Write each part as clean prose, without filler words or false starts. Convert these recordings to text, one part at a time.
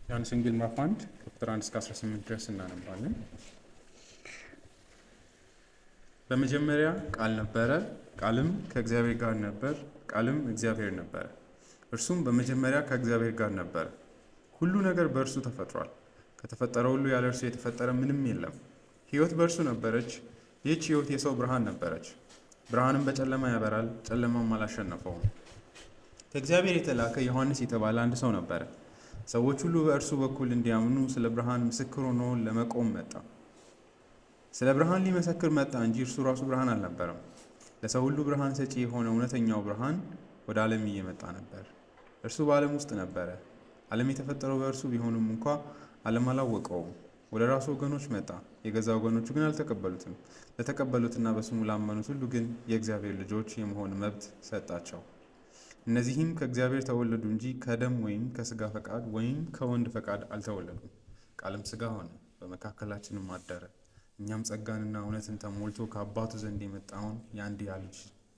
ዮሐንስ ወንጌል ምዕራፍ 1 ከቁጥር 1 እስከ 18 ድረስ እናነባለን። በመጀመሪያ ቃል ነበረ፣ ቃልም ከእግዚአብሔር ጋር ነበር፣ ቃልም እግዚአብሔር ነበረ። እርሱም በመጀመሪያ ከእግዚአብሔር ጋር ነበረ። ሁሉ ነገር በእርሱ ተፈጥሯል። ከተፈጠረው ሁሉ ያለ እርሱ የተፈጠረ ምንም የለም። ሕይወት በእርሱ ነበረች። ይህች ሕይወት የሰው ብርሃን ነበረች። ብርሃንም በጨለማ ያበራል፣ ጨለማም አላሸነፈውም። ከእግዚአብሔር የተላከ ዮሐንስ የተባለ አንድ ሰው ነበረ። ሰዎች ሁሉ በእርሱ በኩል እንዲያምኑ ስለ ብርሃን ምስክር ሆኖ ለመቆም መጣ። ስለ ብርሃን ሊመሰክር መጣ እንጂ እርሱ ራሱ ብርሃን አልነበረም። ለሰው ሁሉ ብርሃን ሰጪ የሆነ እውነተኛው ብርሃን ወደ ዓለም እየመጣ ነበር። እርሱ በዓለም ውስጥ ነበረ። ዓለም የተፈጠረው በእርሱ ቢሆንም እንኳ ዓለም አላወቀውም። ወደ ራሱ ወገኖች መጣ፣ የገዛ ወገኖቹ ግን አልተቀበሉትም። ለተቀበሉትና በስሙ ላመኑት ሁሉ ግን የእግዚአብሔር ልጆች የመሆን መብት ሰጣቸው። እነዚህም ከእግዚአብሔር ተወለዱ እንጂ ከደም ወይም ከሥጋ ፈቃድ ወይም ከወንድ ፈቃድ አልተወለዱም። ቃልም ሥጋ ሆነ፣ በመካከላችንም አደረ። እኛም ጸጋንና እውነትን ተሞልቶ ከአባቱ ዘንድ የመጣውን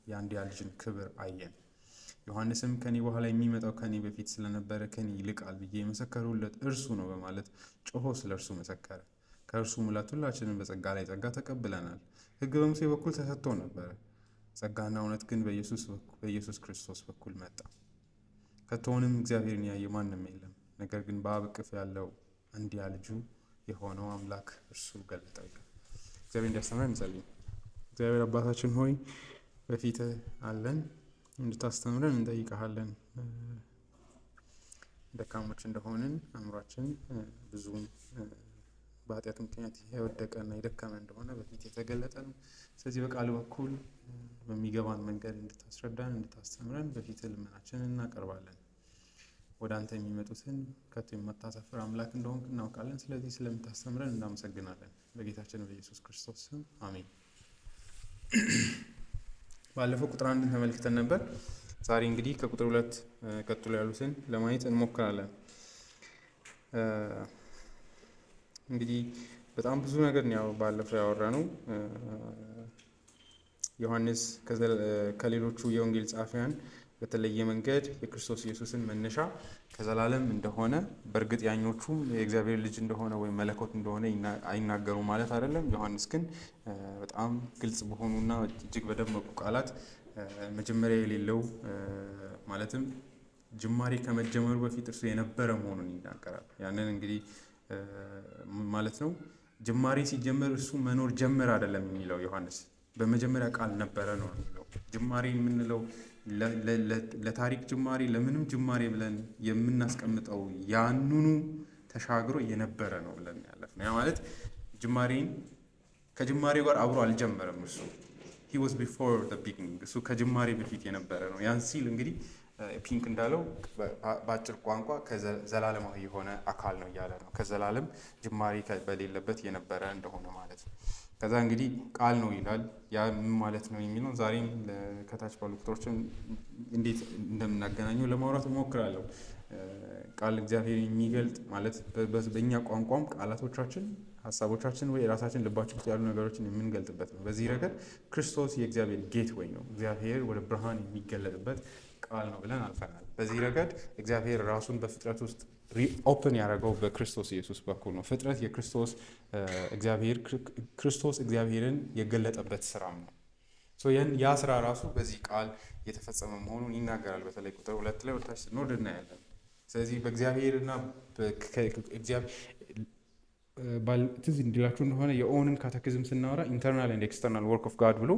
የአንድያ ልጅን ክብር አየን። ዮሐንስም ከኔ በኋላ የሚመጣው ከኔ በፊት ስለነበረ ከኔ ይልቃል ብዬ የመሰከርሁለት እርሱ ነው በማለት ጮሆ ስለ እርሱ መሰከረ። ከእርሱ ሙላት ሁላችንም በጸጋ ላይ ጸጋ ተቀብለናል። ሕግ በሙሴ በኩል ተሰጥቶ ነበረ፣ ጸጋና እውነት ግን በኢየሱስ ክርስቶስ በኩል መጣ። ከቶውንም እግዚአብሔርን ያየ ማንም የለም፣ ነገር ግን በአብ እቅፍ ያለው አንድያ ልጁ የሆነው አምላክ እርሱ ገለጠው። እግዚአብሔር እንዲያስተምረን እንጸልይ። እግዚአብሔር አባታችን ሆይ በፊትህ አለን፣ እንድታስተምረን እንጠይቀሃለን። ደካሞች እንደሆንን አእምሯችን ብዙም በኃጢአት ምክንያት የወደቀና የደከመ እንደሆነ በፊት የተገለጠ ነው። ስለዚህ በቃል በኩል በሚገባን መንገድ እንድታስረዳን እንድታስተምረን በፊት ልመናችንን እናቀርባለን። ወደ አንተ የሚመጡትን ከቶ የማታሳፍር አምላክ እንደሆንክ እናውቃለን። ስለዚህ ስለምታስተምረን እናመሰግናለን። በጌታችን በኢየሱስ ክርስቶስ ስም አሜን። ባለፈው ቁጥር 1 ተመልክተን ነበር። ዛሬ እንግዲህ ከቁጥር 2 ቀጥሎ ያሉትን ለማየት እንሞክራለን። እንግዲህ በጣም ብዙ ነገር ነው ባለፈው ያወራነው። ዮሐንስ ከሌሎቹ የወንጌል ጸሐፊያን በተለየ መንገድ የክርስቶስ ኢየሱስን መነሻ ከዘላለም እንደሆነ፣ በእርግጥ ያኞቹም የእግዚአብሔር ልጅ እንደሆነ ወይም መለኮት እንደሆነ አይናገሩ ማለት አይደለም። ዮሐንስ ግን በጣም ግልጽ በሆኑና እጅግ በደመቁ ቃላት መጀመሪያ የሌለው ማለትም ጅማሬ ከመጀመሩ በፊት እርሱ የነበረ መሆኑን ይናገራል። ያንን እንግዲህ ማለት ነው። ጅማሬ ሲጀመር እርሱ መኖር ጀመረ አይደለም የሚለው ዮሐንስ፣ በመጀመሪያ ቃል ነበረ ነው የሚለው። ጅማሬ የምንለው ለታሪክ ጅማሬ ለምንም ጅማሬ ብለን የምናስቀምጠው ያንኑ ተሻግሮ የነበረ ነው ብለን ያለፍነው። ያ ማለት ከጅማሬው ጋር አብሮ አልጀመረም። እርሱ he was before the beginning፣ እሱ ከጅማሬ በፊት የነበረ ነው። ያን ሲል እንግዲህ ፒንክ እንዳለው በአጭር ቋንቋ ከዘላለማዊ የሆነ አካል ነው እያለ ነው። ከዘላለም ጅማሬ በሌለበት የነበረ እንደሆነ ማለት ነው። ከዛ እንግዲህ ቃል ነው ይላል። ያ ምን ማለት ነው የሚለው ዛሬም ከታች ባሉ ቁጥሮችን እንዴት እንደምናገናኘው ለማውራት እሞክራለሁ። ቃል እግዚአብሔር የሚገልጥ ማለት በእኛ ቋንቋም ቃላቶቻችን፣ ሀሳቦቻችን ወይ ራሳችን ልባችን ውስጥ ያሉ ነገሮችን የምንገልጥበት ነው። በዚህ ረገድ ክርስቶስ የእግዚአብሔር ጌት ወይ ነው፣ እግዚአብሔር ወደ ብርሃን የሚገለጥበት ቃል ነው ብለን አልፈናል። በዚህ ረገድ እግዚአብሔር ራሱን በፍጥረት ውስጥ ኦፕን ያደረገው በክርስቶስ ኢየሱስ በኩል ነው። ፍጥረት ክርስቶስ እግዚአብሔርን የገለጠበት ስራም ነው። ያ ስራ ራሱ በዚህ ቃል የተፈጸመ መሆኑን ይናገራል። በተለይ ቁጥር 2 ላይ ወደታች ስንወርድ እናያለን። ስለዚህ በእግዚአብሔርና ትዝ እንዲላችሁ እንደሆነ የኦንን ካቴኪዝም ስናወራ ኢንተርናል ኤንድ ኤክስተርናል ወርክ ኦፍ ጋድ ብሎ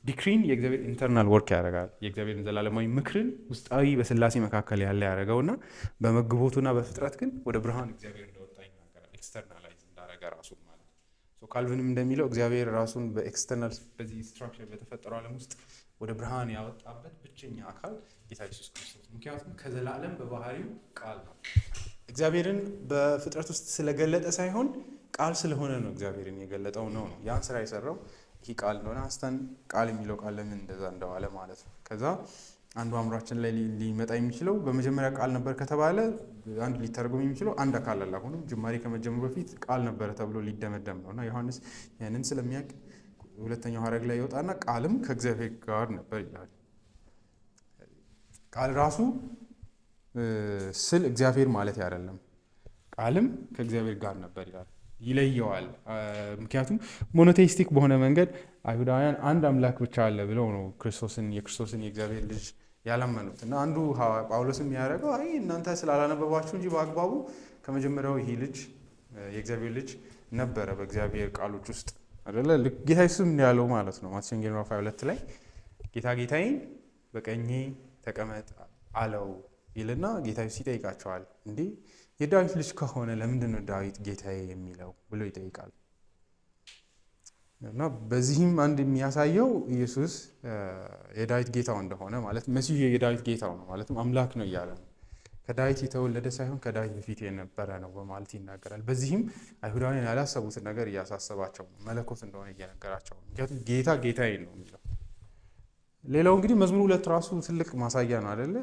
ዲክሪን የእግዚአብሔር ኢንተርናል ወርክ ያደርጋል። የእግዚአብሔርን ዘላለማዊ ምክርን ውስጣዊ በስላሴ መካከል ያለ ያደረገውና በመግቦቱና በፍጥረት ግን ወደ ብርሃን እግዚአብሔር እንደወጣ ይናገራል። ኤክስተርናላይዝ እንዳደረገ ራሱን ማለት ነው። ካልቪንም እንደሚለው እግዚአብሔር ራሱን በኤክስተርናል በዚህ ስትራክቸር በተፈጠረው ዓለም ውስጥ ወደ ብርሃን ያወጣበት ብቸኛ አካል ጌታ ኢየሱስ ክርስቶስ። ምክንያቱም ከዘላለም በባህሪው ቃል ነው። እግዚአብሔርን በፍጥረት ውስጥ ስለገለጠ ሳይሆን ቃል ስለሆነ ነው እግዚአብሔርን የገለጠው ነው። ያን ስራ የሰራው ይህ ቃል እንደሆነ አስተን ቃል የሚለው ቃል ለምን እንደዛ እንደዋለ ማለት ነው። ከዛ አንዱ አእምሯችን ላይ ሊመጣ የሚችለው በመጀመሪያ ቃል ነበር ከተባለ አንድ ሊተረጎም የሚችለው አንድ አካል አለ። አሁንም ጅማሬ ከመጀመሩ በፊት ቃል ነበረ ተብሎ ሊደመደም ነውና ዮሐንስ ያንን ስለሚያውቅ ሁለተኛው ሐረግ ላይ ይወጣና ቃልም ከእግዚአብሔር ጋር ነበር ይላል። ቃል ራሱ ስል እግዚአብሔር ማለት አይደለም። ቃልም ከእግዚአብሔር ጋር ነበር ይላል። ይለየዋል። ምክንያቱም ሞኖቴይስቲክ በሆነ መንገድ አይሁዳውያን አንድ አምላክ ብቻ አለ ብለው ነው የክርስቶስን የእግዚአብሔር ልጅ ያላመኑት። እና አንዱ ጳውሎስም ያደረገው እናንተ ስላላነበባችሁ እንጂ በአግባቡ ከመጀመሪያው ይሄ ልጅ የእግዚአብሔር ልጅ ነበረ በእግዚአብሔር ቃሎች ውስጥ አይደለ? ጌታ ኢየሱስም ያለው ማለት ነው። ማቴዎስ ወንጌል ምዕራፍ 22 ላይ ጌታ ጌታዬን በቀኜ ተቀመጥ አለው ይልና ጌታ ኢየሱስ ይጠይቃቸዋል። እንዴ የዳዊት ልጅ ከሆነ ለምንድን ነው ዳዊት ጌታዬ የሚለው ብሎ ይጠይቃል። እና በዚህም አንድ የሚያሳየው ኢየሱስ የዳዊት ጌታው እንደሆነ ማለት መሲሁ የዳዊት ጌታው ነው ማለትም አምላክ ነው እያለ ነው። ከዳዊት የተወለደ ሳይሆን ከዳዊት በፊት የነበረ ነው በማለት ይናገራል። በዚህም አይሁዳውያን ያላሰቡትን ነገር እያሳሰባቸው ነው፣ መለኮት እንደሆነ እየነገራቸው ነው። ምክንያቱም ጌታ ጌታዬ ነው የሚለው። ሌላው እንግዲህ መዝሙር 2 ራሱ ትልቅ ማሳያ ነው አይደለ?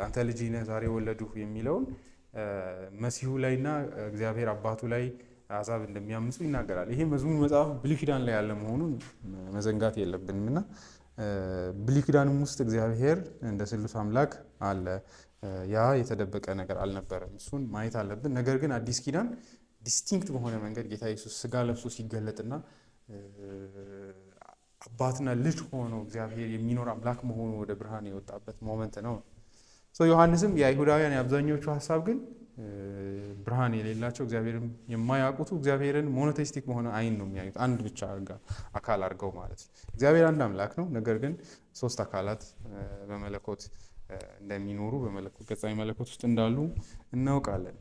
አንተ ልጅ ነህ ዛሬ ወለዱህ የሚለውን መሲሁ ላይና እግዚአብሔር አባቱ ላይ አሕዛብ እንደሚያምፁ ይናገራል። ይሄ መዝሙር መጽሐፍ ብሉይ ኪዳን ላይ ያለ መሆኑን መዘንጋት የለብንም እና ብሉይ ኪዳንም ውስጥ እግዚአብሔር እንደ ስሉስ አምላክ አለ። ያ የተደበቀ ነገር አልነበረም፣ እሱን ማየት አለብን። ነገር ግን አዲስ ኪዳን ዲስቲንክት በሆነ መንገድ ጌታ ኢየሱስ ስጋ ለብሶ ሲገለጥና አባትና ልጅ ሆኖ እግዚአብሔር የሚኖር አምላክ መሆኑ ወደ ብርሃን የወጣበት ሞመንት ነው። ዮሐንስም የአይሁዳውያን የአብዛኞቹ ሀሳብ ግን ብርሃን የሌላቸው እግዚአብሔርን የማያውቁቱ እግዚአብሔርን ሞኖቴይስቲክ በሆነ አይን ነው የሚያዩት፣ አንድ ብቻ አካል አድርገው ማለት ነው። እግዚአብሔር አንድ አምላክ ነው፣ ነገር ግን 3 አካላት በመለኮት እንደሚኖሩ በመለኮት ገጻዊ መለኮት ውስጥ እንዳሉ እናውቃለን።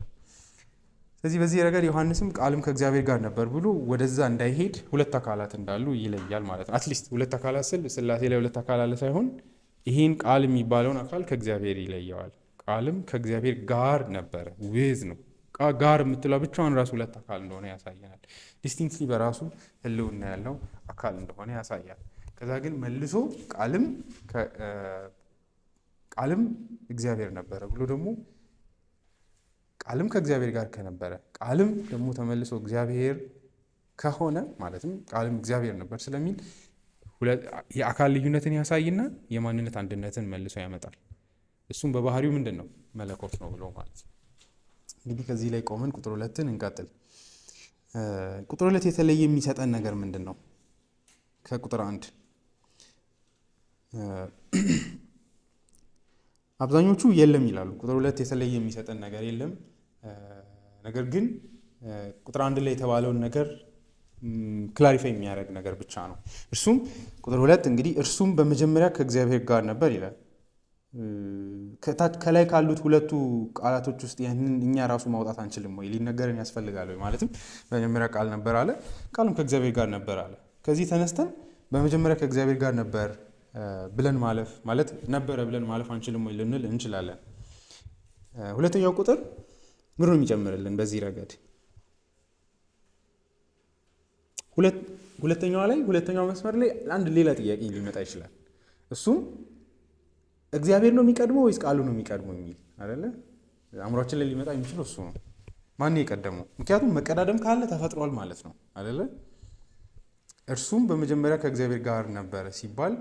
ስለዚህ በዚህ ረገድ ዮሐንስም ቃልም ከእግዚአብሔር ጋር ነበር ብሎ ወደዛ እንዳይሄድ 2 አካላት እንዳሉ ይለያል ማለት ነው። አትሊስት 2 አካላት ስል ሥላሴ ላይ 2 አካል አለ ሳይሆን ይህን ቃል የሚባለውን አካል ከእግዚአብሔር ይለየዋል። ቃልም ከእግዚአብሔር ጋር ነበረ። ዊዝ ነው ጋር የምትለው ብቻውን ራሱ 2 አካል እንደሆነ ያሳየናል። ዲስቲንክትሊ በራሱ ህልውና ያለው አካል እንደሆነ ያሳያል። ከዛ ግን መልሶ ቃልም እግዚአብሔር ነበረ ብሎ ደግሞ ቃልም ከእግዚአብሔር ጋር ከነበረ ቃልም ደግሞ ተመልሶ እግዚአብሔር ከሆነ ማለትም ቃልም እግዚአብሔር ነበር ስለሚል የአካል ልዩነትን ያሳይና የማንነት አንድነትን መልሶ ያመጣል። እሱም በባህሪው ምንድን ነው? መለኮት ነው ብሎ ማለት ነው። እንግዲህ ከዚህ ላይ ቆመን ቁጥር 2ን እንቀጥል። ቁጥር 2 የተለየ የሚሰጠን ነገር ምንድን ነው? ከቁጥር 1 አብዛኞቹ የለም ይላሉ። ቁጥር 2 የተለየ የሚሰጠን ነገር የለም። ነገር ግን ቁጥር 1 ላይ የተባለውን ነገር ክላሪፋይ የሚያደርግ ነገር ብቻ ነው። እርሱም ቁጥር 2 እንግዲህ እርሱም በመጀመሪያ ከእግዚአብሔር ጋር ነበር ይላል። ከላይ ካሉት 2 ቃላቶች ውስጥ ያንን እኛ ራሱ ማውጣት አንችልም ወይ? ሊነገረን ያስፈልጋል ወይ? ማለትም በመጀመሪያ ቃል ነበር አለ፣ ቃልም ከእግዚአብሔር ጋር ነበር አለ። ከዚህ ተነስተን በመጀመሪያ ከእግዚአብሔር ጋር ነበር ብለን ማለት ነበረ ብለን ማለፍ አንችልም ወይ ልንል እንችላለን። ሁለተኛው ቁጥር ምን ነው የሚጨምርልን በዚህ ረገድ? ሁለተኛው መስመር ላይ አንድ ሌላ ጥያቄ ሊመጣ ይችላል። እሱም እግዚአብሔር ነው የሚቀድመው ወይስ ቃሉ ነው የሚቀድመው የሚል አይደለ? አእምሯችን ላይ ሊመጣ የሚችለው እሱ ነው። ማን ነው የቀደመው? ምክንያቱም መቀዳደም ካለ ተፈጥሯል ማለት ነው አይደለ? እርሱም በመጀመሪያ ከእግዚአብሔር ጋር ነበረ ሲባል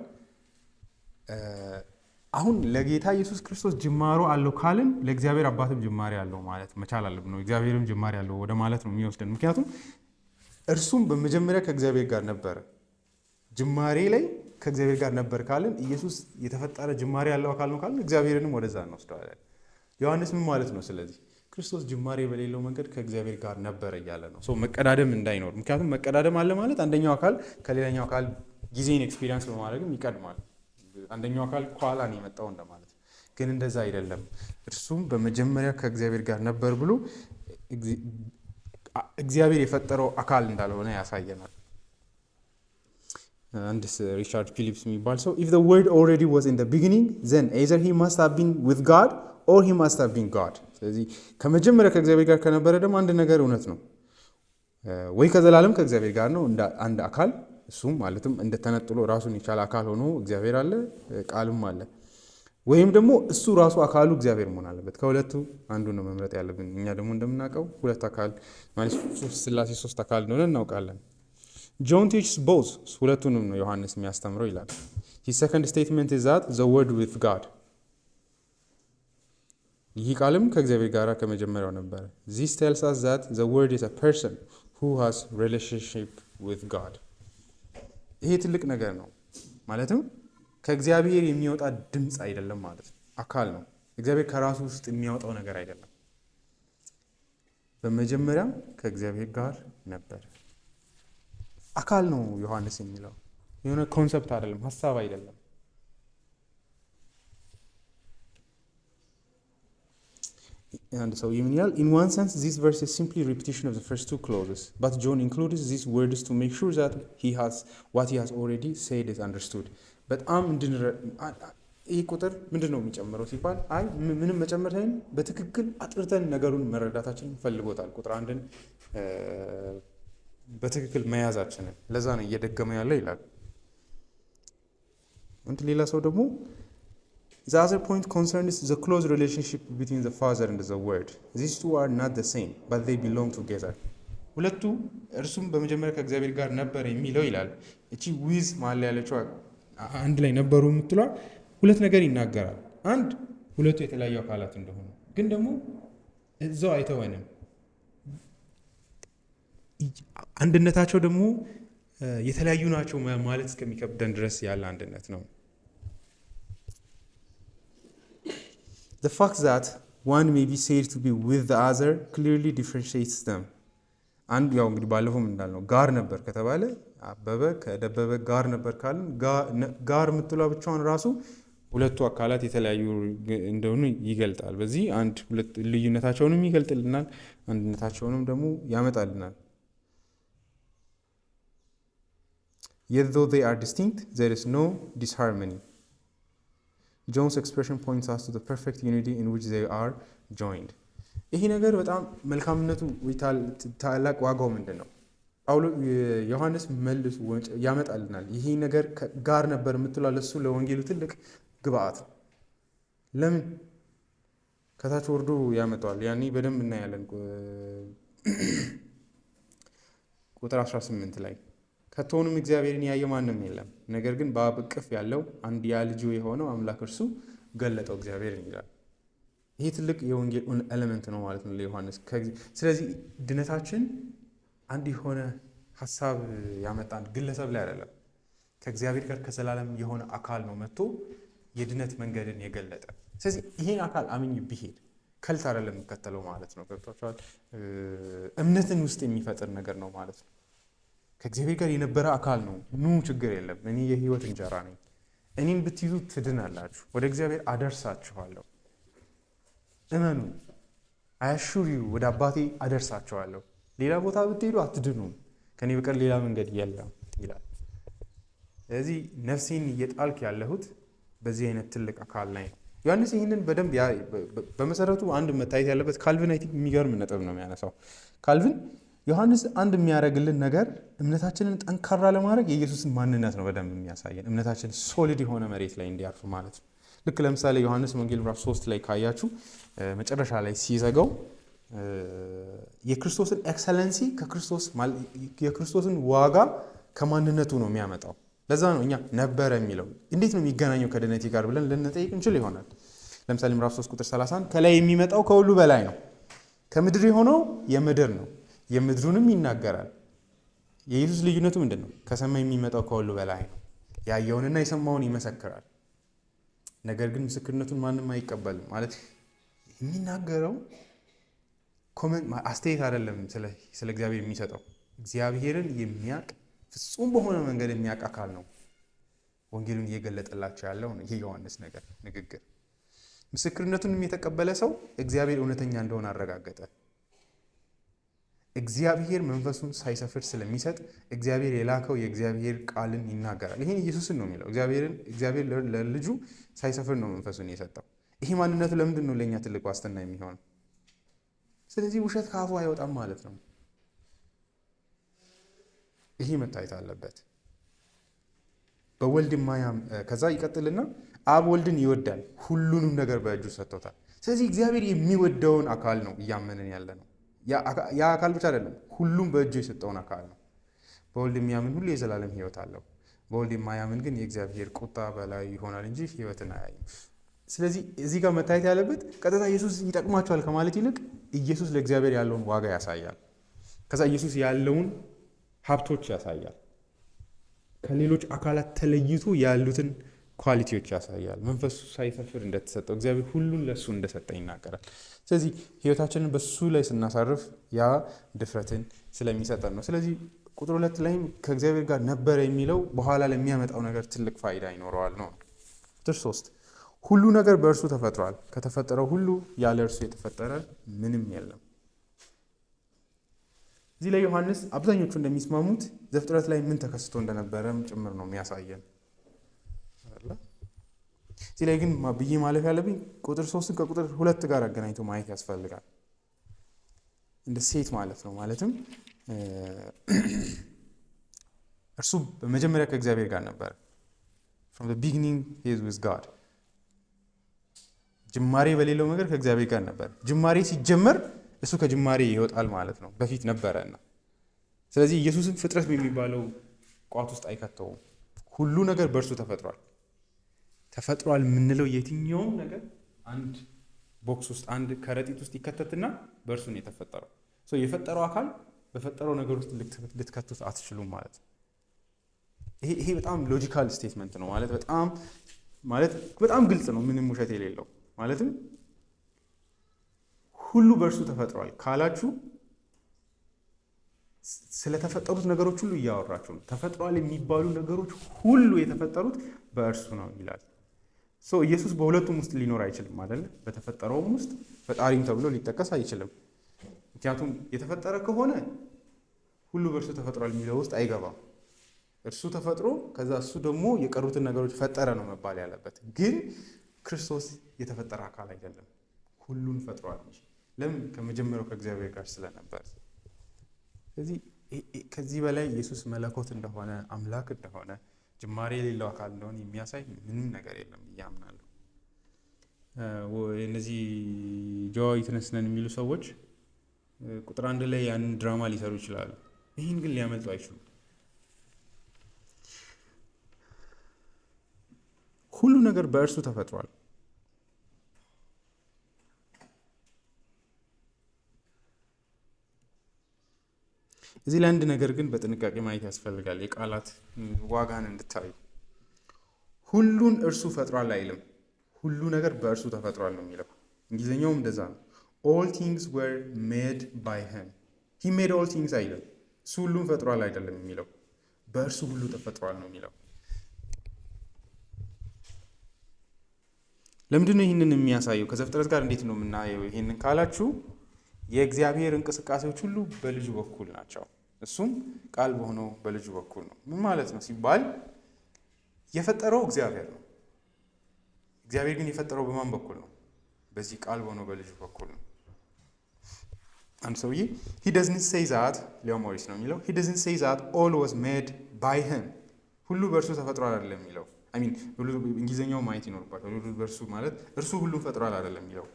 አሁን ለጌታ ኢየሱስ ክርስቶስ ጅማሮ አለው ካልን ለእግዚአብሔር አባትም ጅማሬ አለው ማለት መቻል አለብን ነው። እግዚአብሔርም ጅማሬ አለው ወደ ማለት ነው የሚወስደን። ምክንያቱም እርሱም በመጀመሪያ ከእግዚአብሔር ጋር ነበረ፣ ጅማሬ ላይ ከእግዚአብሔር ጋር ነበር ካልን ኢየሱስ የተፈጠረ ጅማሬ ያለው አካል ነው ካልን እግዚአብሔርንም ወደዛ እንወስደዋለን። ዮሐንስ ምን ማለት ነው? ስለዚህ ክርስቶስ ጅማሬ በሌለው መንገድ ከእግዚአብሔር ጋር ነበረ እያለ ነው። መቀዳደም እንዳይኖር። ምክንያቱም መቀዳደም አለ ማለት አንደኛው አካል ከሌላኛው አካል ጊዜን ኤክስፒሪየንስ በማድረግም ይቀድማል። አንደኛው አካል ከኋላ ነው የመጣው እንደማለት። ግን እንደዛ አይደለም። እርሱም በመጀመሪያ ከእግዚአብሔር ጋር ነበር ብሎ እግዚአብሔር የፈጠረው አካል እንዳልሆነ ያሳየናል። አንድ ሪቻርድ ፊሊፕስ የሚባል ሰው if the word already was in the beginning then either he must have been with God or he must have been God። ስለዚህ ከመጀመሪያ ከእግዚአብሔር ጋር ከነበረ ደግሞ አንድ ነገር እውነት ነው፣ ወይ ከዘላለም ከእግዚአብሔር ጋር ነው እንደ አንድ አካል፣ እሱም ማለትም እንደተነጥሎ ራሱን የቻለ አካል ሆኖ እግዚአብሔር አለ፣ ቃልም አለ፣ ወይም ደግሞ እሱ ራሱ አካሉ እግዚአብሔር መሆን አለበት። ከሁለቱ አንዱ ነው መምረጥ ያለብን። እኛ ደግሞ እንደምናውቀው 2 አካል ማለት ሥላሴ 3 አካል እንደሆነ እናውቃለን። John teaches both፣ ሁለቱንም ነው ዮሐንስ የሚያስተምረው ይላል። His second statement is that the word with God ይህ ቃልም ከእግዚአብሔር ጋር ከመጀመሪያው ነበረ። This tells us that the word is a person who has relationship with God። ይሄ ትልቅ ነገር ነው። ማለትም ከእግዚአብሔር የሚወጣ ድምፅ አይደለም ማለት ነው፣ አካል ነው። እግዚአብሔር ከራሱ ውስጥ የሚያወጣው ነገር አይደለም። በመጀመሪያም ከእግዚአብሔር ጋር ነበር። አካል ነው ዮሐንስ የሚለው የሆነ ኮንሰፕት አይደለም፣ ሐሳብ አይደለም። And so in one sense this verse is simply repetition of the first two clauses, but John includes these words to make sure that what he has already said is understood. በጣም ይህ ቁጥር ምንድን ነው የሚጨምረው ሲባል ምንም መጨመር ሳይሆን በትክክል አጥርተን ነገሩን መረዳታችን ፈልጎታል። ቁጥር አንድን በትክክል መያዛችንን ለዛ ነው እየደገመ ያለ ይላል። ሌላ ሰው ደግሞ the other point concerns the close relationship between the Father and the Word. These two are not the same, but they belong together. ሁለቱ እርሱም በመጀመሪያ ከእግዚአብሔር ጋር ነበር የሚለው ይላል። እቺ ዊዝ ማለት ያለችው አንድ ላይ ነበሩ የምትሏ ሁለት ነገር ይናገራል። አንድ ሁለቱ የተለያዩ አካላት እንደሆኑ፣ ግን ደግሞ እዛው አይተወንም። አንድነታቸው ደግሞ የተለያዩ ናቸው ማለት እስከሚከብደን ድረስ ያለ አንድነት ነው። The fact that one may be said to be with the other clearly differentiates them. አንድ ያው እንግዲህ ባለፈውም እንዳልነው ጋር ነበር ከተባለ አበበ ከደበበ ጋር ነበር ካልን ጋር የምትለው ብቻውን ራሱ ሁለቱ አካላት የተለያዩ እንደሆኑ ይገልጣል። በዚህ አንድ ሁለት ልዩነታቸውንም ይገልጥልናል፣ አንድነታቸውንም ደግሞ ያመጣልናል። Yet though they are distinct, there is no disharmony. John's expression points us to the perfect unity in which they are joined. ይሄ ነገር በጣም መልካምነቱ ታላቅ ዋጋው ምንድን ነው? ዮሐንስ መልሶ ያመጣልናል። ይሄ ነገር ጋር ነበር የምትለው ለሱ ለወንጌሉ ትልቅ ግብአት። ለምን ከታች ወርዶ ያመጣዋል? ያኔ በደንብ እናያለን። ቁጥር 18 ላይ ከቶንም እግዚአብሔርን ያየ ማንም የለም፣ ነገር ግን በአብ እቅፍ ያለው አንድያ ልጁ የሆነው አምላክ እርሱ ገለጠው እግዚአብሔርን ይላል። ይሄ ትልቅ የወንጌል ኤሌመንት ነው ማለት ነው ለዮሐንስ። ስለዚህ ድነታችን አንድ የሆነ ሐሳብ ያመጣን ግለሰብ ላይ አይደለም፣ ከእግዚአብሔር ጋር ከዘላለም የሆነ አካል ነው መጥቶ የድነት መንገድን የገለጠ። ስለዚህ ይሄን አካል አምኜ ብሄድ ከልት አይደለም የምከተለው ማለት ነው። ገብቷችኋል? እምነትን ውስጥ የሚፈጥር ነገር ነው ማለት ነው። ከእግዚአብሔር ጋር የነበረ አካል ነው። ችግር የለም፣ እኔ የህይወት እንጀራ ነኝ፣ እኔን ብትይዙ ትድናላችሁ፣ ወደ እግዚአብሔር አደርሳችኋለሁ፣ እመኑ፣ አያሹር ዩ ወደ አባቴ አደርሳችኋለሁ፣ ሌላ ቦታ ብትሄዱ አትድኑም፣ ከኔ በቀር ሌላ መንገድ የለም ይላል። ስለዚህ ነፍሴን እየጣልክ ያለሁት በዚህ አይነት ትልቅ አካል ላይ ነው። ዮሐንስ ይህንን በደንብ በመሰረቱ አንድ መታየት ያለበት ካልቪን አይ ቲንክ የሚገርም ነጥብ ነው የሚያነሳው። ካልቪን ዮሐንስ አንድ የሚያደርግልን ነገር እምነታችንን ጠንካራ ለማድረግ የኢየሱስን ማንነት ነው በደንብ የሚያሳየን። እምነታችን ሶሊድ የሆነ መሬት ላይ እንዲያርፍ ማለት ነው። ልክ ለምሳሌ ዮሐንስ ወንጌል ምዕራፍ 3 ላይ ካያችሁ መጨረሻ ላይ ሲዘጋው የክርስቶስን ኤክሰለንሲ የክርስቶስን ዋጋ ከማንነቱ ነው የሚያመጣው። ለዛ ነው እኛ ነበረ የሚለው እንዴት ነው የሚገናኘው ከድነቴ ጋር ብለን ልንጠይቅ እንችል ይሆናል። ለምሳሌ ምዕራፍ 3 ቁጥር 30 ከላይ የሚመጣው ከሁሉ በላይ ነው፣ ከምድር የሆነው የምድር ነው፣ የምድሩንም ይናገራል። የኢየሱስ ልዩነቱ ምንድን ነው? ከሰማይ የሚመጣው ከሁሉ በላይ ነው፣ ያየውንና የሰማውን ይመሰክራል። ነገር ግን ምስክርነቱን ማንም አይቀበልም። ማለት የሚናገረው አስተያየት አይደለም ስለ እግዚአብሔር የሚሰጠው፣ እግዚአብሔርን የሚያውቅ ፍጹም በሆነ መንገድ የሚያውቅ አካል ነው ወንጌሉን እየገለጠላቸው ያለው ነው። ይሄ ዮሐንስ ንግግር ምስክርነቱንም የተቀበለ ሰው እግዚአብሔር እውነተኛ እንደሆነ አረጋገጠ። እግዚአብሔር መንፈሱን ሳይሰፍር ስለሚሰጥ እግዚአብሔር የላከው የእግዚአብሔር ቃልን ይናገራል። ይሄን ኢየሱስን ነው የሚለው። እግዚአብሔር ለልጁ ሳይሰፍር ነው መንፈሱን የሰጠው። ይሄ ማንነቱ ለምንድን ነው ለእኛ ትልቅ ዋስትና የሚሆነው? ስለዚህ ውሸት ከአፉ አይወጣም ማለት ነው። ይሄ መታየት አለበት። በወልድ ከዛ ይቀጥልና አብ ወልድን ይወዳል፣ ሁሉንም ነገር በእጁ ሰጥቶታል። ስለዚህ እግዚአብሔር የሚወደውን አካል ነው እያመንን ያለ ነው። ያ አካል ብቻ አይደለም፣ ሁሉም በእጁ የሰጠውን አካል ነው። በወልድ የሚያምን ሁሉ የዘላለም ሕይወት አለው። በወልድ የማያምን ግን የእግዚአብሔር ቁጣ በላይ ይሆናል እንጂ ሕይወትን አያይም። ስለዚህ እዚህ ጋር መታየት ያለበት ቀጥታ ኢየሱስ ይጠቅማቸዋል ከማለት ይልቅ ኢየሱስ ለእግዚአብሔር ያለውን ዋጋ ያሳያል። ከዛ ኢየሱስ ያለውን ሀብቶች ያሳያል። ከሌሎች አካላት ተለይቶ ያሉትን ኳሊቲዎች ያሳያል። መንፈሱ ሳይሰፍር እንደተሰጠው እግዚአብሔር ሁሉን ለሱ እንደሰጠ ይናገራል። ስለዚህ ህይወታችንን በሱ ላይ ስናሳርፍ ያ ድፍረትን ስለሚሰጠን ነው። ስለዚህ ቁጥር 2 ላይም ከእግዚአብሔር ጋር ነበረ የሚለው በኋላ ለሚያመጣው ነገር ትልቅ ፋይዳ ይኖረዋል ነው። ቁጥር 3 ሁሉ ነገር በእርሱ ተፈጥሯል፣ ከተፈጠረው ሁሉ ያለ እርሱ የተፈጠረ ምንም የለም። እዚህ ላይ ዮሐንስ አብዛኞቹ እንደሚስማሙት ዘፍጥረት ላይ ምን ተከስቶ እንደነበረም ጭምር ነው የሚያሳየን። እዚህ ላይ ግን ብዬ ማለፍ ያለብኝ ቁጥር 3 ከቁጥር 2 ጋር አገናኝቶ ማየት ያስፈልጋል። እንደ ሴት ማለት ነው። ማለትም እርሱ በመጀመሪያ ከእግዚአብሔር ጋር ነበር። from the beginning he is with God። ጅማሬ በሌለው ነገር ከእግዚአብሔር ጋር ነበር። ጅማሬ ሲጀመር እሱ ከጅማሬ ይወጣል ማለት ነው። በፊት ነበረና ስለዚህ ኢየሱስም ፍጥረት የሚባለው ቋት ውስጥ አይከተውም። ሁሉ ነገር በእርሱ ተፈጥሯል። ተፈጥሯል የምንለው የትኛውም ነገር አንድ ቦክስ ውስጥ አንድ ከረጢት ውስጥ ይከተትና በእርሱ ነው የተፈጠረው። የፈጠረው አካል በፈጠረው ነገር ውስጥ ልትከቱት አትችሉም ማለት ነው። ይሄ በጣም ሎጂካል ስቴትመንት ነው ማለት በጣም ግልጽ ነው፣ ምንም ውሸት የሌለው። ማለትም ሁሉ በእርሱ ተፈጥሯል ካላችሁ ስለተፈጠሩት ነገሮች ሁሉ እያወራችሁ ነው። ተፈጥሯል የሚባሉ ነገሮች ሁሉ የተፈጠሩት በእርሱ ነው ይላል። ኢየሱስ በሁለቱም ውስጥ ሊኖር አይችልም አይደል? በተፈጠረውም ውስጥ ፈጣሪም ተብሎ ሊጠቀስ አይችልም። ምክንያቱም የተፈጠረ ከሆነ ሁሉ በእርሱ ተፈጥሯል የሚለው ውስጥ አይገባም። እርሱ ተፈጥሮ ከዛ እሱ ደግሞ የቀሩትን ነገሮች ፈጠረ ነው መባል ያለበት። ግን ክርስቶስ የተፈጠረ አካል አይደለም፣ ሁሉን ፈጥሯል እንጂ። ለምን? ከመጀመሪያው ከእግዚአብሔር ጋር ስለነበር። ስለዚህ ከዚህ በላይ ኢየሱስ መለኮት እንደሆነ አምላክ እንደሆነ ጅማሬ የሌለው አካል እንደሆነ የሚያሳይ ምንም ነገር የለም ብዬ አምናለሁ። እነዚህ ጆዋ ዊትነስ ነን የሚሉ ሰዎች ቁጥር 1 ላይ ያንን ድራማ ሊሰሩ ይችላሉ። ይህን ግን ሊያመልጡ አይችሉም። ሁሉ ነገር በእርሱ ተፈጥሯል። እዚህ ላይ አንድ ነገር ግን በጥንቃቄ ማየት ያስፈልጋል፣ የቃላት ዋጋን እንድታዩ። ሁሉን እርሱ ፈጥሯል አይልም፣ ሁሉ ነገር በእርሱ ተፈጥሯል ነው የሚለው። እንግሊዝኛውም እንደዛ ነው። all things were made by him he made all things አይልም። እሱ ሁሉን ፈጥሯል አይደለም የሚለው፣ በእርሱ ሁሉ ተፈጥሯል ነው የሚለው። ለምንድን ነው ይህንን የሚያሳየው? ከዘፍጥረት ጋር እንዴት ነው የምናየው? ይህንን ካላችሁ የእግዚአብሔር እንቅስቃሴዎች ሁሉ በልጁ በኩል ናቸው። እሱም ቃል በሆነው በልጁ በኩል ነው። ምን ማለት ነው ሲባል የፈጠረው እግዚአብሔር ነው። እግዚአብሔር ግን የፈጠረው በማን በኩል ነው? በዚህ ቃል በሆነው በልጁ በኩል ነው። አንድ ሰውዬ he doesn't say that ሊዮ ሞሪስ ነው የሚለው he doesn't say that all was made by him ሁሉ በእርሱ ተፈጥሯል አይደለም የሚለው እንግሊዝኛው ማየት ይኖርባታል። በእርሱ ማለት እርሱ ሁሉን ፈጥሯል አይደለም የሚለው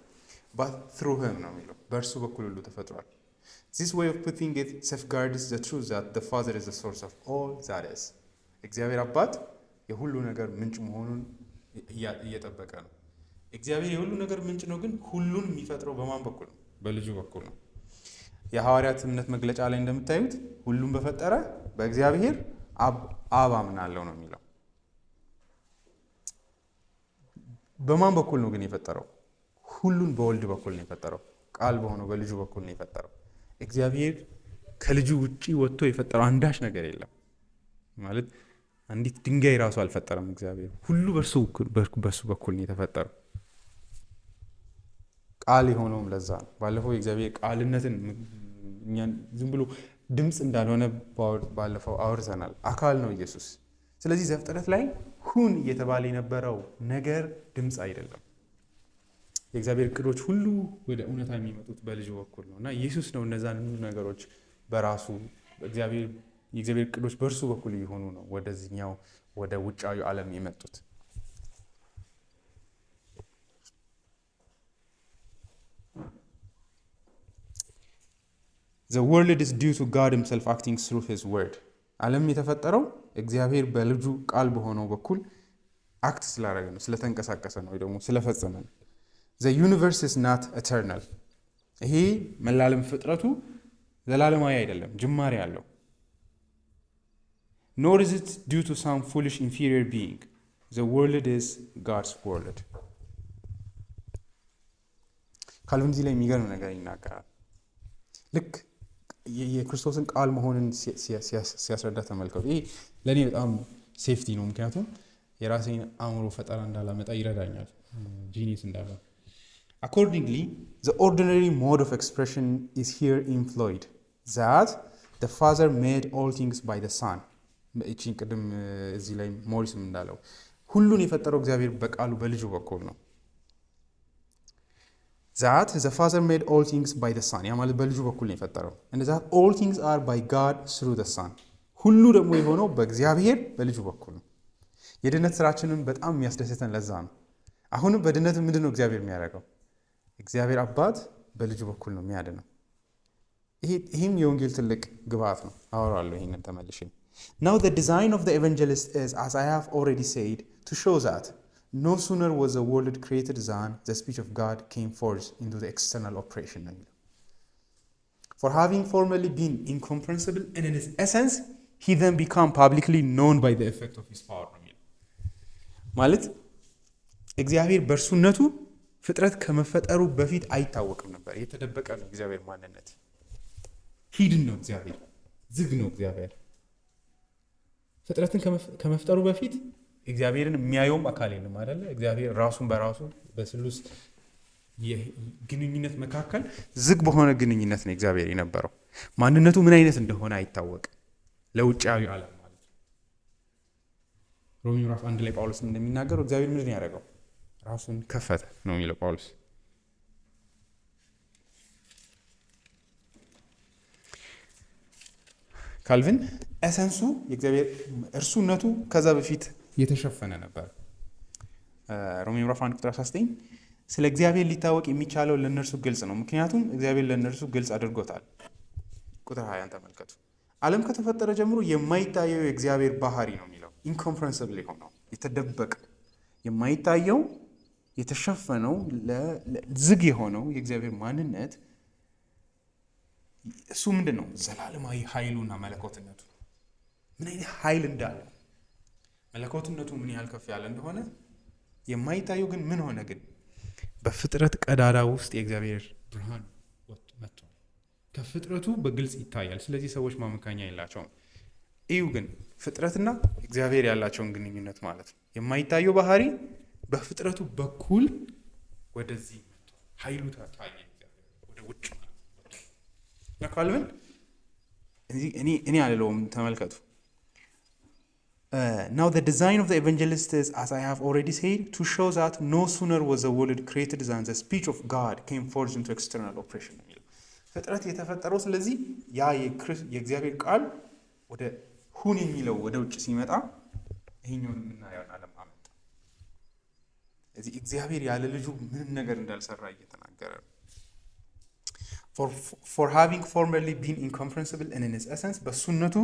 but through him ነው የሚለው በእርሱ በኩል ሁሉ ተፈጥሯል። This way of putting it safeguards the truth that the Father is the source of all that is እግዚአብሔር አባት የሁሉ ነገር ምንጭ መሆኑን እየጠበቀ ነው። እግዚአብሔር የሁሉ ነገር ምንጭ ነው፣ ግን ሁሉን የሚፈጥረው በማን በኩል ነው? በልጁ በኩል ነው። የሐዋርያት እምነት መግለጫ ላይ እንደምታዩት ሁሉን በፈጠረ በእግዚአብሔር አብ አምናለሁ ነው የሚለው። በማን በኩል ነው ግን የፈጠረው? ሁሉን በወልድ በኩል ነው የፈጠረው። ቃል በሆነው በልጁ በኩል ነው የፈጠረው። እግዚአብሔር ከልጁ ውጪ ወጥቶ የፈጠረው አንዳች ነገር የለም። ማለት አንዲት ድንጋይ ራሱ አልፈጠረም እግዚአብሔር። ሁሉ በእርሱ በኩል ነው የተፈጠረው። ቃል የሆነውም ለዛ ነው። ባለፈው የእግዚአብሔር ቃልነትን እኛን ዝም ብሎ ድምፅ እንዳልሆነ ባለፈው አውርተናል። አካል ነው ኢየሱስ። ስለዚህ ዘፍጥረት ላይ ሁን እየተባለ የነበረው ነገር ድምፅ አይደለም። የእግዚአብሔር እቅዶች ሁሉ ወደ እውነታ የሚመጡት በልጁ በኩል ነው እና ኢየሱስ ነው እነዛን ሁሉ ነገሮች በራሱ የእግዚአብሔር እቅዶች በእርሱ በኩል የሆኑ ነው ወደዚህኛው ወደ ውጫዊ ዓለም የመጡት። The world is due to God himself acting through his word. ዓለም የተፈጠረው እግዚአብሔር በልጁ ቃል በሆነው በኩል አክት ስላደረገ ነው፣ ስለተንቀሳቀሰ ነው፣ ወይ ደግሞ ስለፈጸመ ነው። the universe is not eternal። ይሄ መላለም ፍጥረቱ ዘላለማዊ አይደለም፣ ጅማሬ አለው። nor is it due to some foolish inferior being. the world is God's world። ካልቪን እዚህ ላይ የሚገርም ነገር ይናገራል። ልክ የክርስቶስን ቃል መሆንን ሲያስረዳ ተመልከቱ። ይሄ ለእኔ በጣም ሴፍቲ ነው፣ ምክንያቱም የራሴን አእምሮ ፈጠራ እንዳላመጣ ይረዳኛል፣ ጂኒስ እንዳለ። accordingly the ordinary mode of expression is here employed, that the Father made all things by the Son። እቺን ቅድም እዚህ ላይ ሞሪስም እንዳለው ሁሉን የፈጠረው እግዚአብሔር በቃሉ በልጁ በኩል ነው። that the Father made all things by the Son፣ ያ ማለት በልጁ በኩል ነው የፈጠረው። and that all things are by God through the Son፣ ሁሉ ደግሞ የሆነው በእግዚአብሔር በልጁ በኩል ነው። የድነት ስራችንን በጣም የሚያስደስተን ለዛ ነው። አሁንም በድነት ምንድን ነው እግዚአብሔር የሚያደርገው? እግዚአብሔር አባት በልጁ በኩል ነው የሚያድነው። ይህም የወንጌል ትልቅ ግብአት ነው። አወራለሁ ይህንን ተመልሼ። now the design of the evangelist is, as I have already said, to show that no sooner was the world created than the speech of God came forth into the external operation ነው የሚለው። for having formerly been incomprehensible in his essence he then became publicly known by the effect of his power ነው የሚለው። ማለት እግዚአብሔር በእርሱነቱ ፍጥረት ከመፈጠሩ በፊት አይታወቅም ነበር። የተደበቀ ነው እግዚአብሔር ማንነት። ሂድን ነው እግዚአብሔር፣ ዝግ ነው እግዚአብሔር። ፍጥረትን ከመፍጠሩ በፊት እግዚአብሔርን የሚያየውም አካል የለም አይደለ? እግዚአብሔር ራሱን በራሱ በስሉስ የግንኙነት መካከል ዝግ በሆነ ግንኙነት ነው እግዚአብሔር የነበረው። ማንነቱ ምን አይነት እንደሆነ አይታወቅም ለውጫዊ ዓለም ማለት ነው። ሮሜ ምዕራፍ 1 ላይ ጳውሎስ እንደሚናገረው እግዚአብሔር ምንድን ያደረገው? ራሱን ከፈተ ነው የሚለው ጳውሎስ። ካልቪን ኤሰንሱ የእግዚአብሔር እርሱነቱ ከዛ በፊት የተሸፈነ ነበር። ሮሜ ምዕራፍ 1 ቁጥር 19 ስለ እግዚአብሔር ሊታወቅ የሚቻለው ለእነርሱ ግልጽ ነው፣ ምክንያቱም እግዚአብሔር ለእነርሱ ግልጽ አድርጎታል። ቁጥር 20 ተመልከቱ። ዓለም ከተፈጠረ ጀምሮ የማይታየው የእግዚአብሔር ባህሪ ነው የሚለው። ኢንኮምፕረንሲብል የሆነው የተደበቀ የማይታየው የተሸፈነው ዝግ የሆነው የእግዚአብሔር ማንነት እሱ ምንድን ነው? ዘላለማዊ ኃይሉና መለኮትነቱ ምን አይነት ኃይል እንዳለው መለኮትነቱ ምን ያህል ከፍ ያለ እንደሆነ የማይታየው ግን ምን ሆነ? ግን በፍጥረት ቀዳዳ ውስጥ የእግዚአብሔር ብርሃን መጥቷል። ከፍጥረቱ በግልጽ ይታያል። ስለዚህ ሰዎች ማመካኛ የላቸውም። እዩ ግን ፍጥረትና እግዚአብሔር ያላቸውን ግንኙነት ማለት ነው። የማይታየው ባህሪ በፍጥረቱ በኩል ወደዚህ መጥቷል። ኃይሉ ታየ ወደ ውጭ ማለት ነው። ካልቪን እኔ አልለውም፣ ተመልከቱ። now the design of the evangelist is, as I have already said, to show that no sooner was the world created than the speech of God came forth into external operation ነው የሚለው። ፍጥረት የተፈጠረው ስለዚህ ያ የእግዚአብሔር ቃል ወደ ሁን የሚለው ወደ ውጭ ሲመጣ ይሄኛውን የምናየውን ዓለም አመጣ። እዚህ እግዚአብሔር ያለ ልጁ ምንም ነገር እንዳልሰራ እየተናገረ ነው። for having formerly been incomprehensible in his essence በሱነቱ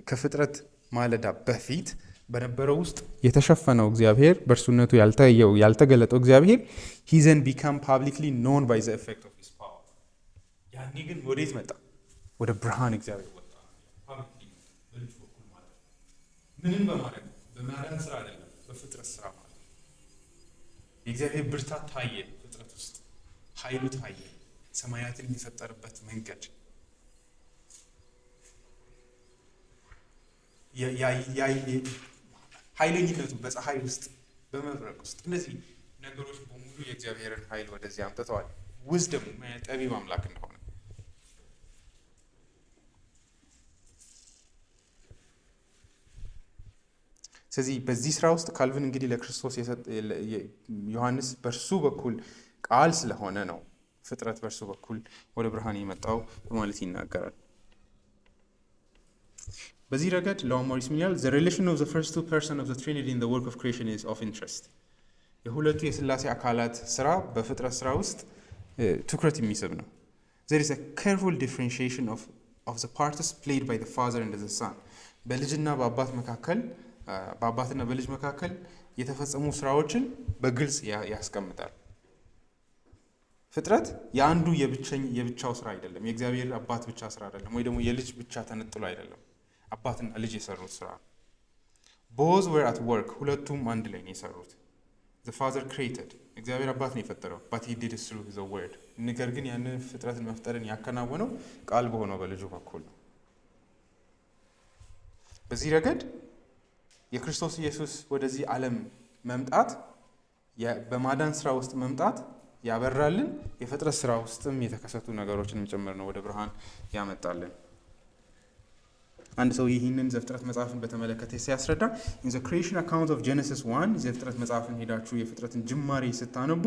ከፍጥረት ማለዳ በፊት በነበረው ውስጥ የተሸፈነው እግዚአብሔር በእርሱነቱ ያልተገለጠው እግዚአብሔር he then became publicly known by the effect of his power። ያኔ ግን ወዴት መጣ? ወደ ብርሃን እግዚአብሔር ወጣ። በልጁ በኩል ማለት ነው። ምንም በማድረግ በማዳን ስራ አይደለም፣ በፍጥረት ስራ ማለት ነው። የእግዚአብሔር ብርታት ታየ፣ ፍጥረት ውስጥ ኃይሉ ታየ። ሰማያትን የፈጠረበት መንገድ ኃይለኝነቱ በፀሐይ ውስጥ በመብረቅ ውስጥ እነዚህ ነገሮች በሙሉ የእግዚአብሔርን ኃይል ወደዚህ አምጥተዋል። ዊዝደም ጠቢብ አምላክ እንደሆነ ስለዚህ በዚህ ስራ ውስጥ ካልቪን እንግዲህ ለክርስቶስ ዮሐንስ በእርሱ በኩል ቃል ስለሆነ ነው ፍጥረት በእርሱ በኩል ወደ ብርሃን የመጣው በማለት ይናገራል። በዚህ ረገድ ላውሞሪስ ምን ይላል? the relation of the first two persons of the Trinity in the work of creation is of interest። የሁለቱ የሥላሴ አካላት ስራ በፍጥረት ስራ ውስጥ ትኩረት የሚስብ ነው። there is a careful differentiation of the parts played by the Father and the Son። በልጅና በአባት መካከል በአባትና በልጅ መካከል የተፈጸሙ ስራዎችን በግልጽ ያስቀምጣል። ፍጥረት የአንዱ የብቻው ስራ አይደለም። የእግዚአብሔር አባት ብቻ ስራ አይደለም፣ ወይ ደግሞ የልጅ ብቻ ተነጥሎ አይደለም። አባትና ልጅ የሰሩት ስራ። both were at work፣ ሁለቱም አንድ ላይ ነው የሰሩት። the father created፣ እግዚአብሔር አባት ነው የፈጠረው፣ but he did it through his word። ነገር ግን ያንን ፍጥረትን መፍጠርን ያከናወነው ቃል በሆነው በልጁ በኩል ነው። በዚህ ረገድ የክርስቶስ ኢየሱስ ወደዚህ ዓለም መምጣት በማዳን ስራ ውስጥ መምጣት ያበራልን የፍጥረት ስራ ውስጥም የተከሰቱ ነገሮችንም ጭምር ነው ወደ ብርሃን ያመጣልን። አንድ ሰው ይህንን ዘፍጥረት መጽሐፍን በተመለከተ ሲያስረዳ in the creation account of Genesis 1 ዘፍጥረት መጽሐፍን ሄዳችሁ የፍጥረትን ጅማሬ ስታነቡ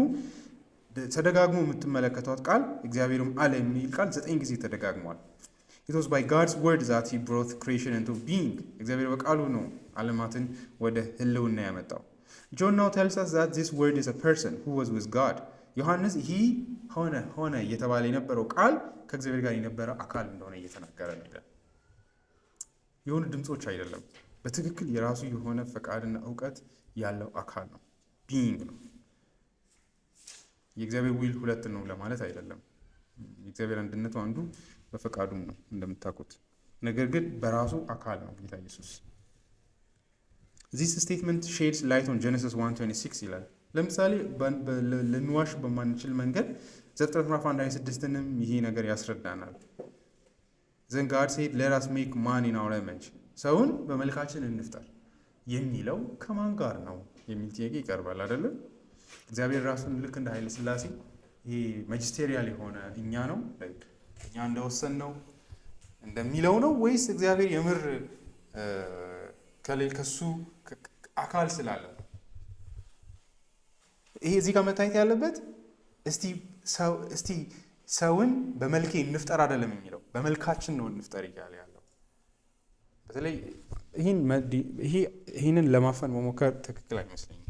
ተደጋግሞ የምትመለከቷት ቃል እግዚአብሔርም አለ የሚል ቃል 9 ጊዜ ተደጋግሟል። it was by God's word that he brought creation into being። እግዚአብሔር በቃሉ ነው ዓለማትን ወደ ህልውና ያመጣው። John now tells us that this word is a person who was with God። ዮሐንስ ይሄ ሆነ እየተባለ የነበረው ቃል ከእግዚአብሔር ጋር የነበረ አካል እንደሆነ እየተናገረ ነው። የሆኑ ድምጾች አይደለም፣ በትክክል የራሱ የሆነ ፈቃድና ዕውቀት ያለው አካል ነው። ቢይንግ ነው። የእግዚአብሔር ዊል ሁለት ነው ለማለት አይደለም። የእግዚአብሔር አንድነቱ አንዱ በፈቃዱም ነው እንደምታውቁት። ነገር ግን በራሱ አካል ነው ጌታ ኢየሱስ። This statement sheds light on Genesis 1:26 ይላል። ለምሳሌ ልንዋሽ በማንችል መንገድ ዘፍጥረት ምዕራፍ 1:26ንም ይሄ ነገር ያስረዳናል። Then God said, let us make man in our image። ሰውን በመልካችን እንፍጠር የሚለው ከማን ጋር ነው የሚል ጥያቄ ይቀርባል አይደለም? እግዚአብሔር ራሱን ልክ እንደ ኃይለ ሥላሴ ይሄ ማጅስቴሪያል የሆነ እኛ ነው እኛ እንደወሰን ነው እንደሚለው ነው ወይስ እግዚአብሔር የምር ከሱ አካል ስላለ? ይሄ እዚህ ጋር መታየት ያለበት እስቲ ሰውን በመልኬ እንፍጠር አይደለም የሚለው፣ በመልካችን ነው እንፍጠር እያለ ያለው። በተለይ ይህንን ለማፈን መሞከር ትክክል አይመስለኝም።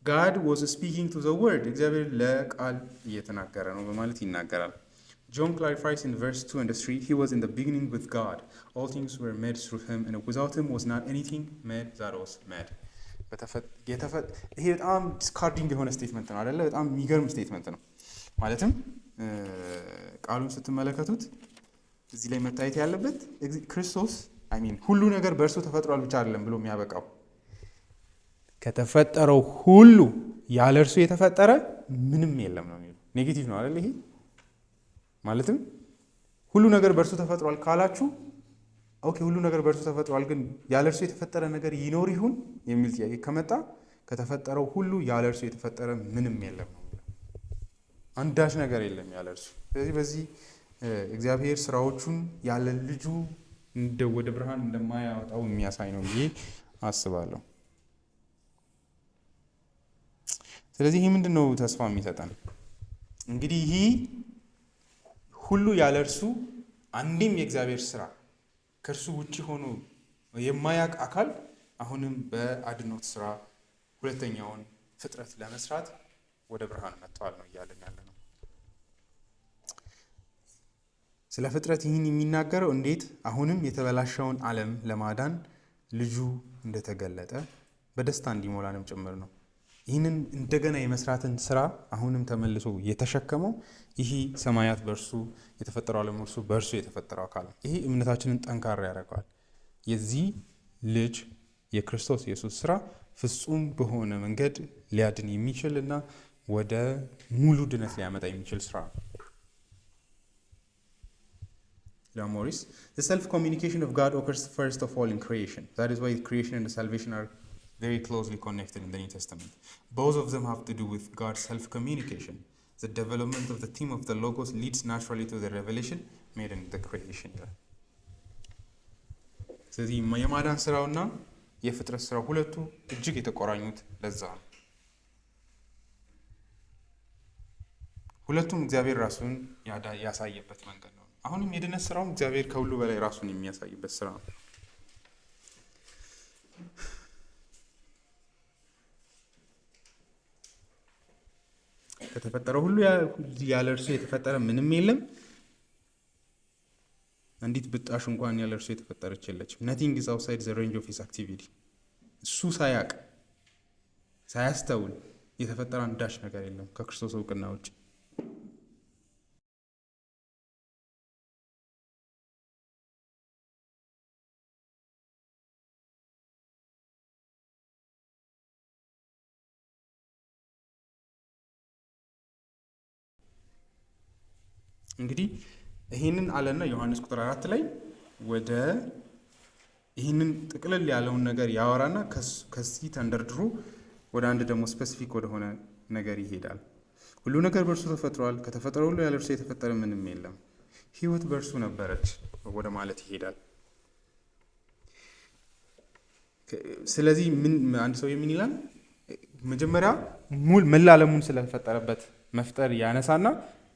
God was speaking to the word። እግዚአብሔር ለቃል እየተናገረ ነው በማለት ይናገራል። John clarifies in verse 2 and 3, he was in the beginning with God. All things were made through him, and without him was not anything made that was made። ይሄ በጣም ዲስካርዲንግ የሆነ ስቴትመንት ነው አይደለ? በጣም የሚገርም ስቴትመንት ነው። ማለትም ቃሉን ስትመለከቱት እዚህ ላይ መታየት ያለበት ክርስቶስ ሁሉ ነገር በእርሱ ተፈጥሯል ብቻ አይደለም ብሎ የሚያበቃው፣ ከተፈጠረው ሁሉ ያለ እርሱ የተፈጠረ ምንም የለም ነው የሚለው። ኔጌቲቭ ነው አይደል? ይሄ ማለትም ሁሉ ነገር በእርሱ ተፈጥሯል ካላችሁ ኦኬ፣ ሁሉ ነገር በእርሱ ተፈጥሯል፣ ግን ያለ እርሱ የተፈጠረ ነገር ይኖር ይሁን የሚል ጥያቄ ከመጣ ከተፈጠረው ሁሉ ያለ እርሱ የተፈጠረ ምንም የለም ነው የሚለው። አንዳች ነገር የለም ያለ እርሱ። ስለዚህ በዚህ እግዚአብሔር ስራዎቹን ያለ ልጁ ወደ ብርሃን እንደማያወጣው የሚያሳይ ነው ብዬ አስባለሁ። ስለዚህ ይህ ምንድን ነው ተስፋ የሚሰጠን? እንግዲህ ይህ ሁሉ ያለ እርሱ አንድም የእግዚአብሔር ስራ ከእርሱ ውጭ ሆኖ የማያውቅ አካል አሁንም በአድኖት ስራ ሁለተኛውን ፍጥረት ለመስራት ወደ ብርሃን መጥተዋል ነው እያለን ያለ ነው። ስለ ፍጥረት ይህን የሚናገረው እንዴት አሁንም የተበላሸውን ዓለም ለማዳን ልጁ እንደተገለጠ በደስታ እንዲሞላንም ጭምር ነው። ይህንን እንደገና የመስራትን ስራ አሁንም ተመልሶ የተሸከመው ይህ ሰማያት በእርሱ የተፈጠረው ዓለም እርሱ በእርሱ የተፈጠረው አካል ነው። ይህ እምነታችንን ጠንካራ ያደርገዋል። የዚህ ልጅ የክርስቶስ ኢየሱስ ስራ ፍጹም በሆነ መንገድ ሊያድን የሚችልና ወደ ሙሉ ድነት ሊያመጣ የሚችል ስራ ነው። Moris, the self-communication of God occurs first of all in creation. That is why creation and salvation are very closely connected in the New Testament. Both of them have to do with God's self-communication. The development of the theme of the Logos leads naturally to the revelation made in the creation. ስለዚህ የማዳን ስራውና የፍጥረት ስራው ሁለቱ እጅግ የተቆራኙት ለዛ ነው። ሁለቱም እግዚአብሔር ራሱን ያሳየበት መንገድ ነው። አሁንም የድነት ስራው እግዚአብሔር ከሁሉ በላይ ራሱን የሚያሳይበት ስራ ነው። ከተፈጠረው ሁሉ ያለ እርሱ የተፈጠረ ምንም የለም። አንዲት ብጣሽ እንኳን ያለ እርሱ የተፈጠረች የለችም። nothing is outside the range of his activity። እሱ ሳያቅ ሳያስተውል የተፈጠረ አንዳች ነገር የለም ከክርስቶስ እውቅና ውጭ። እንግዲህ ይህንን አለና ዮሐንስ ቁጥር 4 ላይ ወደ ይህንን ጥቅልል ያለውን ነገር ያወራና ከዚህ ተንደርድሮ ወደ አንድ ደግሞ ስፔሲፊክ ወደሆነ ነገር ይሄዳል። ሁሉ ነገር በእርሱ ተፈጥሯል፣ ከተፈጠረው ሁሉ ያለ እርሱ የተፈጠረ ምንም የለም፣ ሕይወት በእርሱ ነበረች ወደ ማለት ይሄዳል። ስለዚህ አንድ ሰው ምን ይላል? መጀመሪያ መላ ዓለሙን ስለፈጠረበት መፍጠር ያነሳና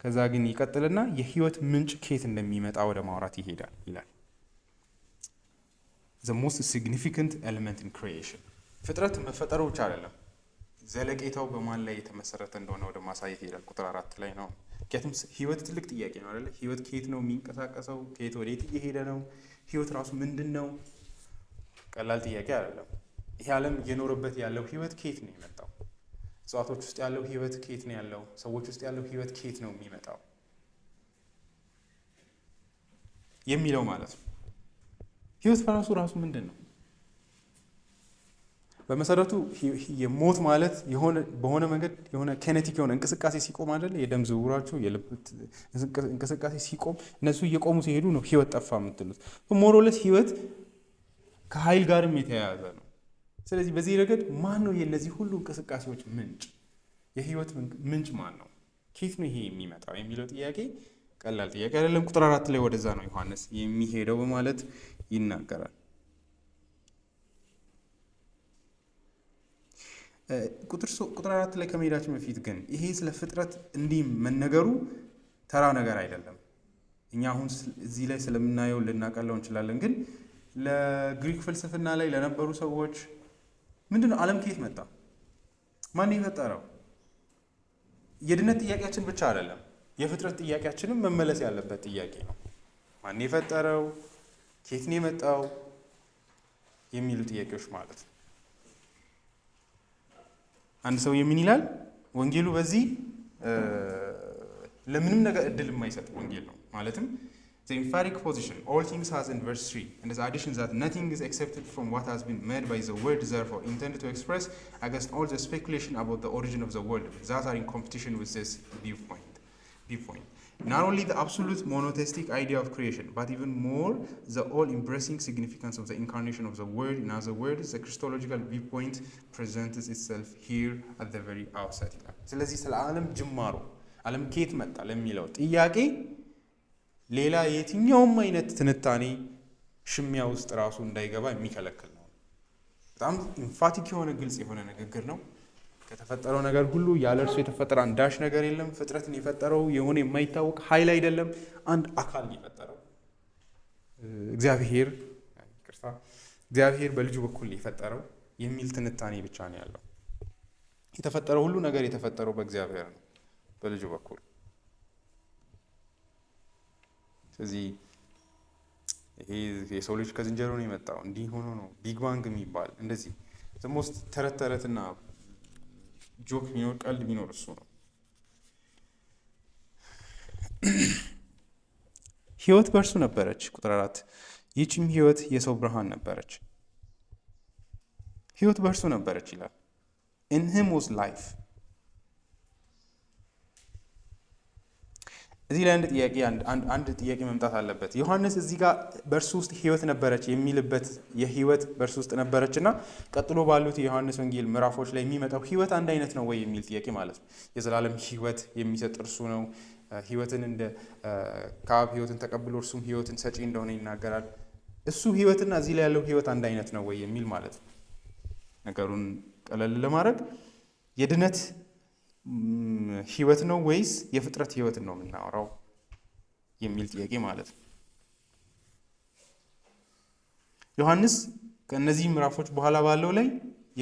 ከዛ ግን ይቀጥልና የሕይወት ምንጭ ከየት እንደሚመጣ ወደ ማውራት ይሄዳል ይላል። the most significant element in creation ፍጥረት መፈጠሩ ብቻ አይደለም፣ ዘለቄታው በማን ላይ የተመሰረተ እንደሆነ ወደ ማሳየት ይሄዳል። ቁጥር 4 ላይ ነው። ምክንያቱም ሕይወት ትልቅ ጥያቄ ነው አይደለ? ሕይወት ከየት ነው የሚንቀሳቀሰው? ከየት ወዴት እየሄደ ነው? ሕይወት ራሱ ምንድን ነው? ቀላል ጥያቄ አይደለም። ይሄ ዓለም እየኖረበት ያለው ሕይወት ከየት ነው የመጣው? እጽዋቶች ውስጥ ያለው ሕይወት ከየት ነው ያለው? ሰዎች ውስጥ ያለው ሕይወት ከየት ነው የሚመጣው የሚለው ማለት ነው። ሕይወት በራሱ ምንድን ነው? በመሰረቱ የሞት ማለት በሆነ መንገድ የሆነ ኬኔቲክ የሆነ እንቅስቃሴ ሲቆም አይደለ? የደም ዝውውራቸው የልብ እንቅስቃሴ ሲቆም እነሱ እየቆሙ ሲሄዱ ነው ሕይወት ጠፋ የምትሉት። ሞሮለስ ሕይወት ከኃይል ጋርም የተያያዘ ነው። ስለዚህ በዚህ ረገድ ማን ነው የእነዚህ ሁሉ እንቅስቃሴዎች ምንጭ? የሕይወት ምንጭ ማን ነው? ከየት ነው ይሄ የሚመጣው የሚለው ጥያቄ ቀላል ጥያቄ አይደለም። ቁጥር 4 ላይ ወደዛ ነው ዮሐንስ የሚሄደው በማለት ይናገራል። ቁጥር 4 ላይ ከመሄዳችን በፊት ግን ይሄ ስለ ፍጥረት እንዲህ መነገሩ ተራ ነገር አይደለም። እኛ አሁን እዚህ ላይ ስለምናየው ልናቀለው እንችላለን። ግን ለግሪክ ፍልስፍና ላይ ለነበሩ ሰዎች ምንድነው ዓለም ከየት መጣ? ማን የፈጠረው? የድነት ጥያቄያችን ብቻ አይደለም፣ የፍጥረት ጥያቄያችንም መመለስ ያለበት ጥያቄ ነው። ማን የፈጠረው? ከየት ነው የመጣው? የሚሉ ጥያቄዎች ማለት ነው። አንድ ሰው ምን ይላል? ወንጌሉ በዚህ ለምንም ነገር እድል የማይሰጥ ወንጌል ነው። ማለትም the emphatic position all things has in verse 3 and the addition that nothing is accepted from what has been made by the word therefore intended to express against all the speculation about the origin of the world that are in competition with this viewpoint. Not only the absolute monotheistic idea of creation, but even more the all-embracing significance of the incarnation of the Word. In other words, the Christological viewpoint presents itself here at the very outset. ስለዚህ ስለ ዓለም ጅማሮ ዓለም ከየት መጣ ለሚለው ጥያቄ ሌላ የትኛውም አይነት ትንታኔ ሽሚያ ውስጥ ራሱ እንዳይገባ የሚከለክል ነው። በጣም ኢንፋቲክ የሆነ ግልጽ የሆነ ንግግር ነው። ከተፈጠረው ነገር ሁሉ ያለ እርሱ የተፈጠረ አንዳች ነገር የለም። ፍጥረትን የፈጠረው የሆነ የማይታወቅ ኃይል አይደለም፣ አንድ አካል የፈጠረው እግዚአብሔር በልጁ በኩል የፈጠረው የሚል ትንታኔ ብቻ ነው ያለው። የተፈጠረው ሁሉ ነገር የተፈጠረው በእግዚአብሔር ነው፣ በልጁ በኩል። ስለዚህ ይሄ የሰው ልጅ ከዝንጀሮ ነው የመጣው እንዲህ ሆኖ ነው ቢግ ባንግ የሚባል እንደዚህ ዘሞስት ተረትና ጆክ ቢኖር ቀልድ ቢኖር እሱ ነው። ሕይወት በእርሱ ነበረች። ቁጥር 4 ይህችም ሕይወት የሰው ብርሃን ነበረች። ሕይወት በእርሱ ነበረች ይላል። in him was life። እዚህ ላይ አንድ ጥያቄ መምጣት አለበት። ዮሐንስ እዚህ ጋር በእርሱ ውስጥ ሕይወት ነበረች የሚልበት የሕይወት በእርሱ ውስጥ ነበረች እና ቀጥሎ ባሉት የዮሐንስ ወንጌል ምዕራፎች ላይ የሚመጣው ሕይወት አንድ አይነት ነው ወይ የሚል ጥያቄ ማለት ነው። የዘላለም ሕይወት የሚሰጥ እርሱ ነው። ሕይወትን እንደ ከአብ ሕይወትን ተቀብሎ እርሱም ሕይወትን ሰጪ እንደሆነ ይናገራል። እሱ ሕይወትና እዚህ ላይ ያለው ሕይወት አንድ አይነት ነው ወይ የሚል ማለት ነው። ነገሩን ቀለል ለማድረግ የድነት ሕይወት ነው ወይስ የፍጥረት ሕይወትን ነው የምናወራው የሚል ጥያቄ ማለት ነው። ዮሐንስ ከእነዚህ ምዕራፎች በኋላ ባለው ላይ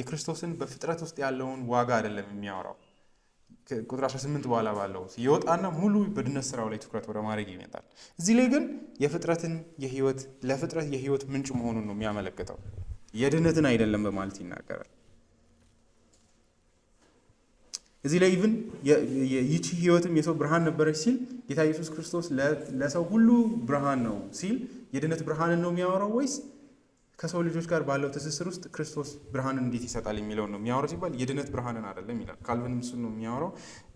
የክርስቶስን በፍጥረት ውስጥ ያለውን ዋጋ አይደለም የሚያወራው። ቁጥር 18 በኋላ ባለው ይወጣና ሙሉ በድነት ስራው ላይ ትኩረት ወደ ማድረግ ይመጣል። እዚህ ላይ ግን የፍጥረትን የህይወት ለፍጥረት የህይወት ምንጭ መሆኑን ነው የሚያመለክተው፣ የድነትን አይደለም በማለት ይናገራል። እዚህ ላይ ኢቭን ይቺ ህይወትም የሰው ብርሃን ነበረች ሲል ጌታ ኢየሱስ ክርስቶስ ለሰው ሁሉ ብርሃን ነው ሲል የድነት ብርሃንን ነው የሚያወራው ወይስ ከሰው ልጆች ጋር ባለው ትስስር ውስጥ ክርስቶስ ብርሃንን እንዴት ይሰጣል የሚለውን ነው የሚያወራው ሲባል የድነት ብርሃንን አይደለም ይላል። ካልቪን እሱን ነው የሚያወራው።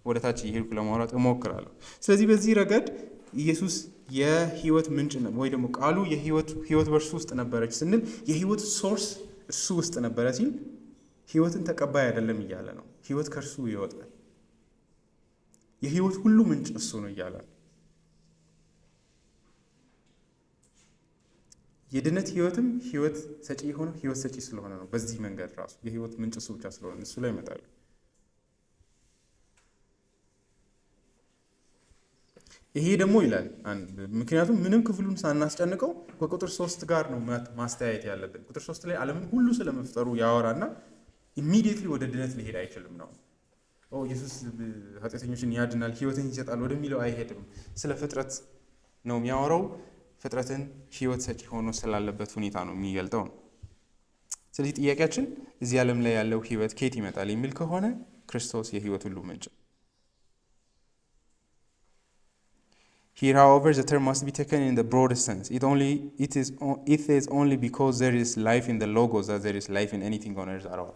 ወደ ታች እየሄድኩ ለማውራት እሞክራለሁ። ስለዚህ በዚህ ረገድ ኢየሱስ የህይወት ምንጭ ነው ወይ ደግሞ ቃሉ ህይወት በእርሱ ውስጥ ነበረች ስንል የህይወት ሶርስ እሱ ውስጥ ነበረ ሲል ህይወትን ተቀባይ አይደለም እያለ ነው። ህይወት ከእርሱ ይወጣል። የህይወት ሁሉ ምንጭ እሱ ነው እያለ ነው። የድነት ህይወትም ህይወት ሰጪ የሆነ ህይወት ሰጪ ስለሆነ ነው። በዚህ መንገድ ራሱ የህይወት ምንጭ እሱ ብቻ ስለሆነ እሱ ላይ ይመጣሉ። ይሄ ደግሞ ይላል ምክንያቱም ምንም ክፍሉን ሳናስጨንቀው ከቁጥር 3 ጋር ነው ማስተያየት ያለብን። ቁጥር 3 ላይ ዓለምን ሁሉ ስለመፍጠሩ ያወራና ኢሚዲየትሊ ወደ ድነት ሊሄድ አይችልም ነው። ኢየሱስ ኃጢአተኞችን ያድናል ህይወትን ይሰጣል ወደሚለው አይሄድም። ስለ ፍጥረት ነው የሚያወራው። ፍጥረትን ህይወት ሰጪ ሆኖ ስላለበት ሁኔታ ነው የሚገልጠው ነው። ስለዚህ ጥያቄያችን እዚህ ዓለም ላይ ያለው ህይወት ከየት ይመጣል የሚል ከሆነ ክርስቶስ የህይወት ሁሉ ምንጭ። Here, however, the term must be taken in the broadest sense. It is only because there is life in the Logos that there is life in anything on earth at all.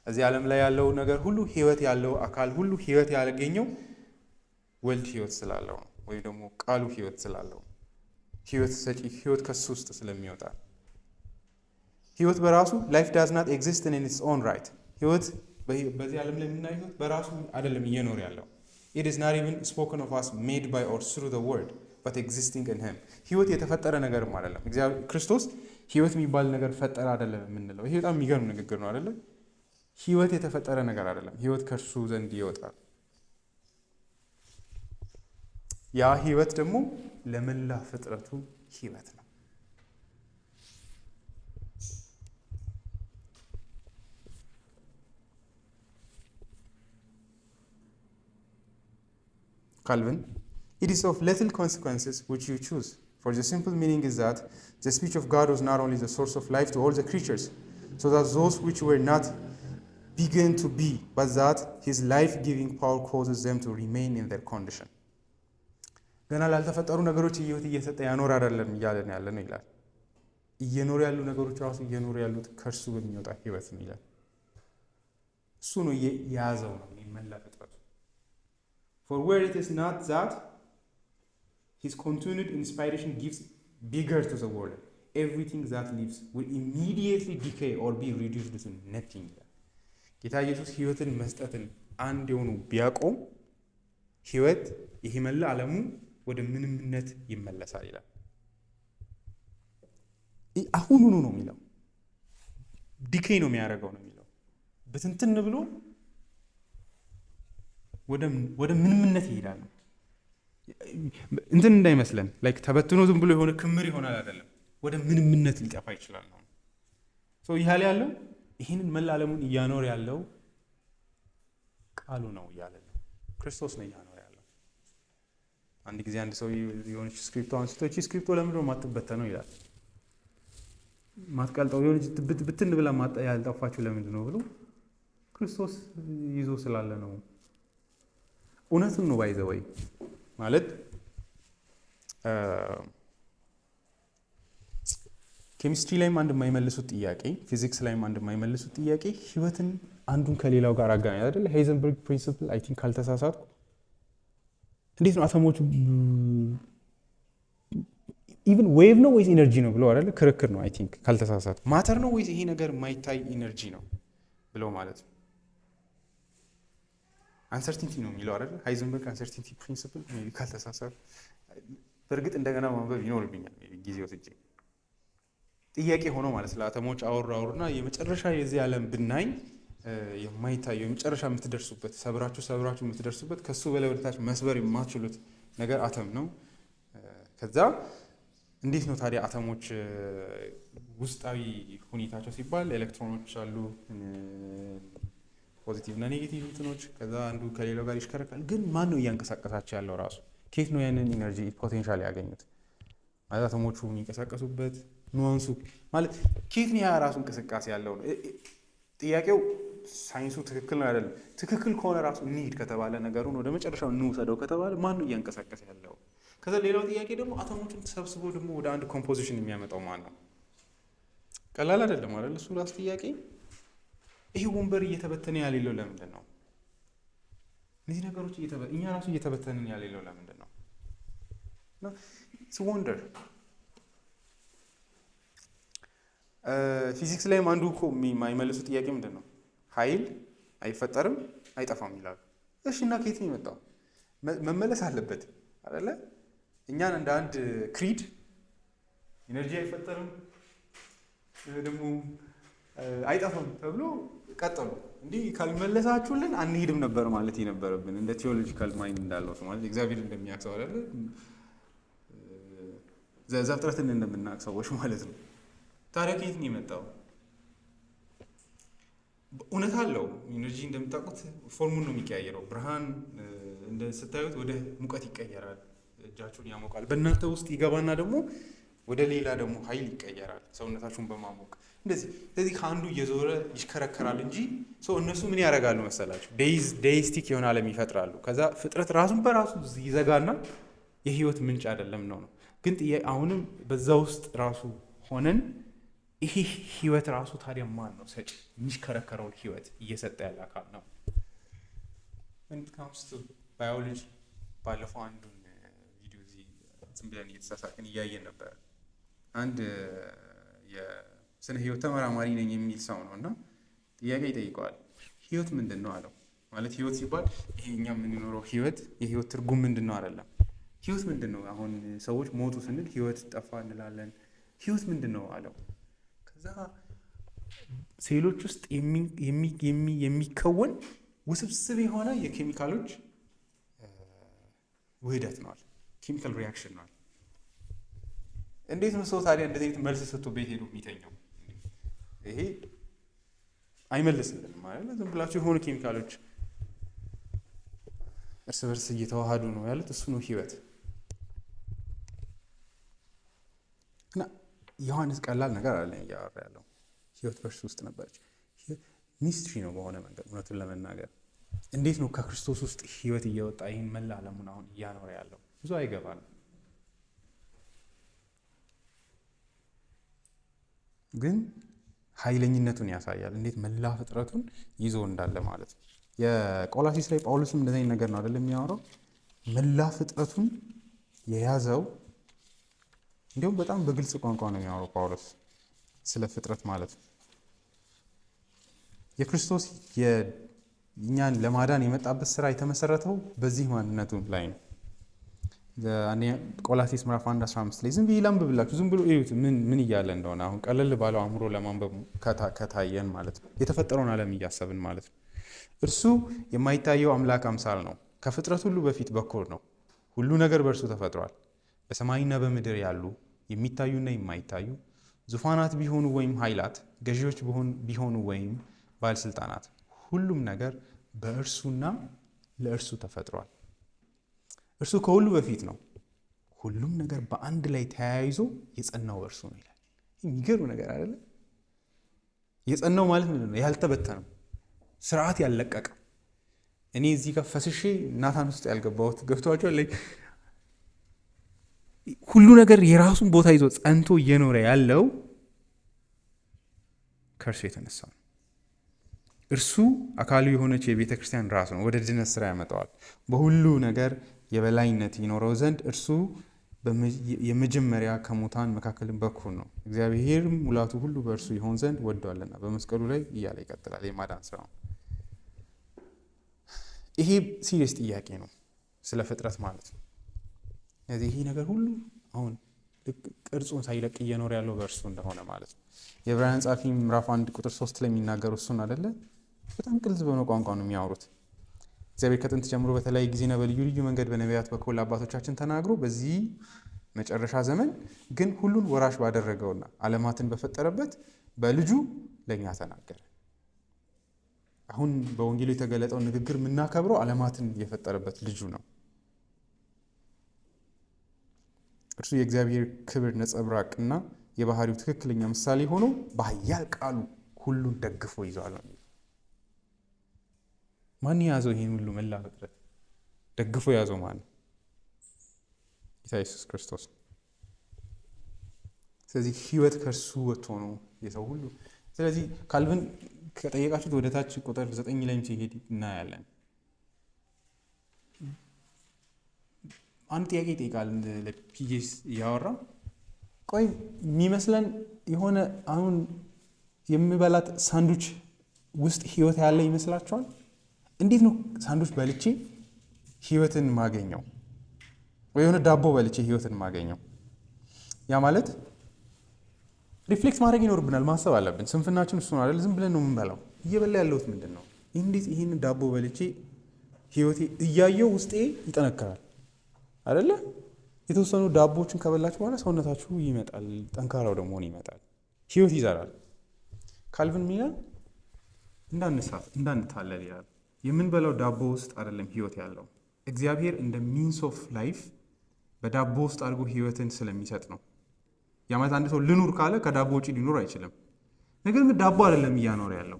እዚህ ዓለም ላይ ያለው ነገር ሁሉ ህይወት ያለው አካል ሁሉ ህይወት ያገኘው ወልድ ህይወት ስላለው ነው፣ ወይ ደግሞ ቃሉ ህይወት ስላለው ህይወት ሰጪ ህይወት ከሱ ውስጥ ስለሚወጣ። ህይወት በራሱ life does not exist in its own right. ህይወት በዚህ ዓለም ላይ የምናየው ህይወት በራሱ አይደለም እየኖር ያለው። It is not even spoken of as made by or through the word, but existing in him. ህይወት የተፈጠረ ነገርም አይደለም። እግዚአብሔር ክርስቶስ ህይወት የሚባል ነገር ፈጠረ አይደለም የምንለው። ይሄ በጣም የሚገርም ንግግር ነው አይደለም? ህይወት የተፈጠረ ነገር አይደለም። ህይወት ከእርሱ ዘንድ ይወጣል። ያ ህይወት ደግሞ ለመላ ፍጥረቱ ህይወት ነው። Calvin, it is of little consequences which you choose, for the simple meaning is that the speech of God was not only the source of life to all the creatures, so that those which were not began to be, but that his life-giving power causes them to remain in their condition. ገና ላልተፈጠሩ ነገሮች ህይወት እየሰጠ ያኖር አይደለም እያለን ያለ ነው ይላል። እየኖሩ ያሉ ነገሮች ራሱ እየኖሩ ያሉት ከእርሱ በሚወጣ ህይወት ነው ይላል። እሱ ነው የያዘው ነው የሚመላ ፍጥረቱ። For where it is not that, his continued inspiration gives vigor to the world. Everything that lives will immediately decay or be reduced to nothing. ጌታ ኢየሱስ ህይወትን መስጠትን አንድ የሆኑ ቢያቆም ህይወት ይሄ መላ ዓለሙ ወደ ምንምነት ይመለሳል ይላል። አሁኑኑ ነው የሚለው። ዲኬይ ነው የሚያደርገው ነው የሚለው። በትንትን ብሎ ወደ ምንምነት ይሄዳል። እንትን እንዳይመስለን ላይክ ተበትኖ ዝም ብሎ የሆነ ክምር ይሆናል አይደለም። ወደ ምንምነት ሊጠፋ ይችላል ነው። ይህ ያለው ይህንን መላ ዓለሙን እያኖር ያለው ቃሉ ነው እያለ ነው። ክርስቶስ ነው እያኖር ያለው። አንድ ጊዜ አንድ ሰው የሆነች ስክሪፕቶ አንስቶ እቺ ስክሪፕቶ ለምንድን ነው የማትበተነው ይላል። ማትቀልጠው የሆነች ብትን ብላ ያልጠፋችሁ ለምንድን ነው ብሎ ክርስቶስ ይዞ ስላለ ነው። እውነቱን ነው ባይዘው ወይ ማለት ኬሚስትሪ ላይም አንድ የማይመልሱት ጥያቄ፣ ፊዚክስ ላይም አንድ የማይመልሱት ጥያቄ ህይወትን አንዱን ከሌላው ጋር አገናኝ አይደል? ሃይዘንበርግ ፕሪንሲፕል አይ ቲንክ ካልተሳሳትኩ እንዴት ነው አተሞቹ ኢቭን ዌቭ ነው ወይስ ኢነርጂ ነው ብለው አይደል? ክርክር ነው አይ ቲንክ ካልተሳሳትኩ። ማተር ነው ወይስ ይሄ ነገር የማይታይ ኢነርጂ ነው ብለው ማለት ነው። አንሰርቲኒቲ ነው የሚለው አይደል? ሃይዘንበርግ አንሰርቲኒቲ ፕሪንሲፕል ሜቢ ካልተሳሳትኩ። በእርግጥ እንደገና ማንበብ ይኖርብኛል ጊዜ ወስጄ። ጥያቄ ሆኖ ማለት ለአተሞች አወራውና የመጨረሻ የዚህ ዓለም ብናኝ የማይታየው የመጨረሻ የምትደርሱበት ሰብራችሁ የምትደርሱበት ከሱ በላይ ወደታች መስበር የማትችሉት ነገር አተም ነው። ከዛ እንዴት ነው ታዲያ አተሞች ውስጣዊ ሁኔታቸው ሲባል ኤሌክትሮኖች አሉ፣ ፖዚቲቭ እና ኔጌቲቭ እንትኖች፣ ከዛ አንዱ ከሌላው ጋር ይሽከረካል። ግን ማን ነው እያንቀሳቀሳቸው ያለው? ራሱ ከየት ነው ያንን ኢነርጂ ፖቴንሻል ያገኙት? ማለት አቶሞቹ የሚንቀሳቀሱበት ኑዋንሱ ማለት ከየት ነው ያ ራሱ እንቅስቃሴ ያለው ነው ጥያቄው። ሳይንሱ ትክክል ነው አይደለም? ትክክል ከሆነ ራሱ እንሂድ ከተባለ ነገሩን ወደ መጨረሻው እንውሰደው ከተባለ ማን ነው እያንቀሳቀሰ ያለው? ከዛ ሌላው ጥያቄ ደግሞ አቶሞቹን ተሰብስቦ ደግሞ ወደ አንድ ኮምፖዚሽን የሚያመጣው ማን ነው? ቀላል አይደለም አይደል? እሱ ራሱ ጥያቄ። ይሄ ወንበር እየተበተነ ያሌለው ለምንድን ነው? እነዚህ ነገሮች እኛ ራሱ እየተበተንን ያሌለው ለምንድን ነው? ወንደር ፊዚክስ ላይም አንዱ እኮ የማይመልሱ ጥያቄ ምንድን ነው? ኃይል አይፈጠርም አይጠፋም ይላሉ። እሺ እና ከየት ነው የመጣው? መመለስ አለበት አይደለ? እኛን እንደ አንድ ክሪድ ኢነርጂ አይፈጠርም ደግሞ አይጠፋም ተብሎ ቀጠሉ። እንዲህ ካልመለሳችሁልን አንሄድም ነበር ማለት የነበረብን እንደ ቴዎሎጂካል ማይንድ እንዳለው ሰው ማለት እግዚአብሔር እንደሚያውቅ ሰው አይደለ? ዘፍጥረትን እንደምናውቅ ሰዎች ማለት ነው። ታዲያ ከየት ነው የመጣው? እውነት አለው። ኢነርጂ እንደምታውቁት ፎርሙን ነው የሚቀያየረው። ብርሃን ስታዩት ወደ ሙቀት ይቀየራል፣ እጃችሁን ያሞቃል። በእናንተ ውስጥ ይገባና ደግሞ ወደ ሌላ ደግሞ ኃይል ይቀየራል፣ ሰውነታችሁን በማሞቅ እንደዚህ። ስለዚህ ከአንዱ እየዞረ ይሽከረከራል እንጂ ሰው እነሱ ምን ያደርጋሉ መሰላችሁ? ዴይስቲክ የሆነ ዓለም ይፈጥራሉ። ከዛ ፍጥረት ራሱን በራሱ ይዘጋና የህይወት ምንጭ አይደለም ነው። ግን አሁንም በዛ ውስጥ ራሱ ሆነን ይሄ ህይወት ራሱ ታዲያ ማን ነው ሰጪ? የሚሽከረከረውን ህይወት እየሰጠ ያለ አካል ነው። ካምስ ቱ ባዮሎጂ ባለፈው አንዱን ቪዲዮ እዚህ ዝም ብለን እየተሳሳቅን እያየን ነበር። አንድ የስነ ህይወት ተመራማሪ ነኝ የሚል ሰው ነው እና ጥያቄ ይጠይቀዋል። ህይወት ምንድን ነው አለው። ማለት ህይወት ሲባል ይሄ እኛ የምንኖረው ህይወት የህይወት ትርጉም ምንድን ነው አይደለም። ህይወት ምንድን ነው? አሁን ሰዎች ሞቱ ስንል ህይወት ጠፋ እንላለን። ህይወት ምንድን ነው አለው። ከዛ ሴሎች ውስጥ የሚከወን ውስብስብ የሆነ የኬሚካሎች ውህደት ነዋል። ኬሚካል ሪያክሽን ነዋል። እንዴት ነው ሰው ታዲያ እንደዚህ አይነት መልስ ሰጥቶ ቤት ሄዶ የሚተኛው? ይሄ አይመልስልንም ማለት ነው። ዝም ብላችሁ የሆኑ ኬሚካሎች እርስ በርስ እየተዋሃዱ ነው ያሉት፣ እሱ ነው ህይወት። እና ዮሐንስ ቀላል ነገር አለ እያወራ ያለው። ህይወት በእርሱ ውስጥ ነበረች። ሚስትሪ ነው በሆነ መንገድ እውነቱን ለመናገር። እንዴት ነው ከክርስቶስ ውስጥ ህይወት እየወጣ ይህን መላ ዓለሙን አሁን እያኖረ ያለው? ብዙ አይገባንም። ግን ኃይለኝነቱን ያሳያል። እንዴት መላ ፍጥረቱን ይዞ እንዳለ ማለት ነው። የቆላሲስ ላይ ጳውሎስም እንደዚህ ነገር ነው አይደለም የሚያወራው። መላ ፍጥረቱን የያዘው እንዲሁም በጣም በግልጽ ቋንቋ ነው የሚያወራው ጳውሎስ ስለ ፍጥረት ማለት ነው። የክርስቶስ እኛን ለማዳን የመጣበት ስራ የተመሰረተው በዚህ ማንነቱ ላይ ነው። ቆላሲስ ምዕራፍ 1:15 ላይ ዝም ብዬ ላንብብላችሁ። ዝም ብሎ እዩት ምን እያለ እንደሆነ። አሁን ቀለል ባለው አእምሮ ለማንበብ ከታየን ማለት ነው። የተፈጠረውን ዓለም እያሰብን ማለት ነው። እርሱ የማይታየው አምላክ አምሳል ነው። ከፍጥረት ሁሉ በፊት በኩር ነው። ሁሉ ነገር በእርሱ ተፈጥሯል። በሰማይና በምድር ያሉ የሚታዩና የማይታዩ ዙፋናት ቢሆኑ ወይም ኃይላት፣ ገዢዎች ቢሆኑ ወይም ባለስልጣናት፣ ሁሉም ነገር በእርሱና ለእርሱ ተፈጥሯል። እርሱ ከሁሉ በፊት ነው። ሁሉም ነገር በአንድ ላይ ተያይዞ የጸናው በእርሱ ነው ይላል። የሚገርም ነገር አይደለም? የጸናው ማለት ምንድን ነው? ያልተበተነው፣ ስርዓት ያልለቀቀ። እኔ እዚህ ጋር ፈስሼ ናታን ውስጥ ያልገባሁት ገብቷቸዋል። ሁሉ ነገር የራሱን ቦታ ይዞ ጸንቶ እየኖረ ያለው ከእርሱ የተነሳ ነው። እርሱ አካሉ የሆነች የቤተ ክርስቲያን ራስ ነው። ወደ ድነት ስራ ያመጣዋል። በሁሉ ነገር የበላይነት ይኖረው ዘንድ እርሱ የመጀመሪያ ከሙታን መካከል በኩር ነው። እግዚአብሔር ሙላቱ ሁሉ በእርሱ ይሆን ዘንድ ወዷልና በመስቀሉ ላይ እያለ ይቀጥላል የማዳን ስራው። ይሄ ሲሪየስ ጥያቄ ነው ስለ ፍጥረት ማለት ነው። ስለዚህ ይሄ ነገር ሁሉ አሁን ቅርጹን ሳይለቅ እየኖረ ያለው በእርሱ እንደሆነ ማለት ነው። የዕብራውያን ጸሐፊ ምዕራፍ 1:3 ላይ የሚናገሩ እሱን አይደለ? በጣም ግልጽ በሆነ ቋንቋ ነው የሚያወሩት። እግዚአብሔር ከጥንት ጀምሮ በተለያየ ጊዜና በልዩ ልዩ መንገድ በነቢያት በኩል አባቶቻችን ተናግሮ በዚህ መጨረሻ ዘመን ግን ሁሉን ወራሽ ባደረገውና ዓለማትን በፈጠረበት በልጁ ለእኛ ተናገረ። አሁን በወንጌሉ የተገለጠው ንግግር የምናከብረው ዓለማትን የፈጠረበት ልጁ ነው። እርሱ የእግዚአብሔር ክብር ነጸብራቅና የባህሪው ትክክለኛ ምሳሌ ሆኖ በኃያል ቃሉ ሁሉን ደግፎ ይዟል። ማን ያዘው? ይህን ሁሉ መላ ፍጥረት ደግፎ ያዘው ማን? ጌታ ኢየሱስ ክርስቶስ። ስለዚህ ህይወት ከእርሱ ወጥቶ ነው የሰው ሁሉ። ስለዚህ ካልቪን ከጠየቃችሁት ወደ ታች ቁጥር 9 ላይም ሲሄድ እናያለን። አንድ ጥያቄ ይጠይቃል ለፒጂስ እያወራ። ቆይ የሚመስለን የሆነ አሁን የሚበላት ሳንዱች ውስጥ ህይወት ያለ ይመስላችኋል? እንዴት ነው ሳንዱች በልቼ ህይወትን ማገኘው? ወይ የሆነ ዳቦ በልቼ ህይወትን ማገኘው? ያ ማለት ሪፍሌክት ማድረግ ይኖርብናል፣ ማሰብ አለብን። ስንፍናችን እሱ ነው አይደል? ዝም ብለን ነው የምንበላው። እየበላ ያለሁት ምንድን ነው? እንዴት ይህን ዳቦ በልቼ ህይወቴ እያየው ውስጤ ይጠነክራል አይደለ? የተወሰኑ ዳቦዎችን ከበላችሁ በኋላ ሰውነታችሁ ይመጣል፣ ጠንካራው ደግሞ ይመጣል፣ ህይወት ይዘራል። ካልቪን ሚላል እንዳንታለል ይላል። የምንበላው ዳቦ ውስጥ አይደለም ህይወት ያለው፣ እግዚአብሔር እንደ ሚንስ ኦፍ ላይፍ በዳቦ ውስጥ አድርጎ ህይወትን ስለሚሰጥ ነው። ያ ማለት አንድ ሰው ልኑር ካለ ከዳቦ ውጪ ሊኖር አይችልም። ነገር ግን ዳቦ አይደለም እያኖረ ያለው፣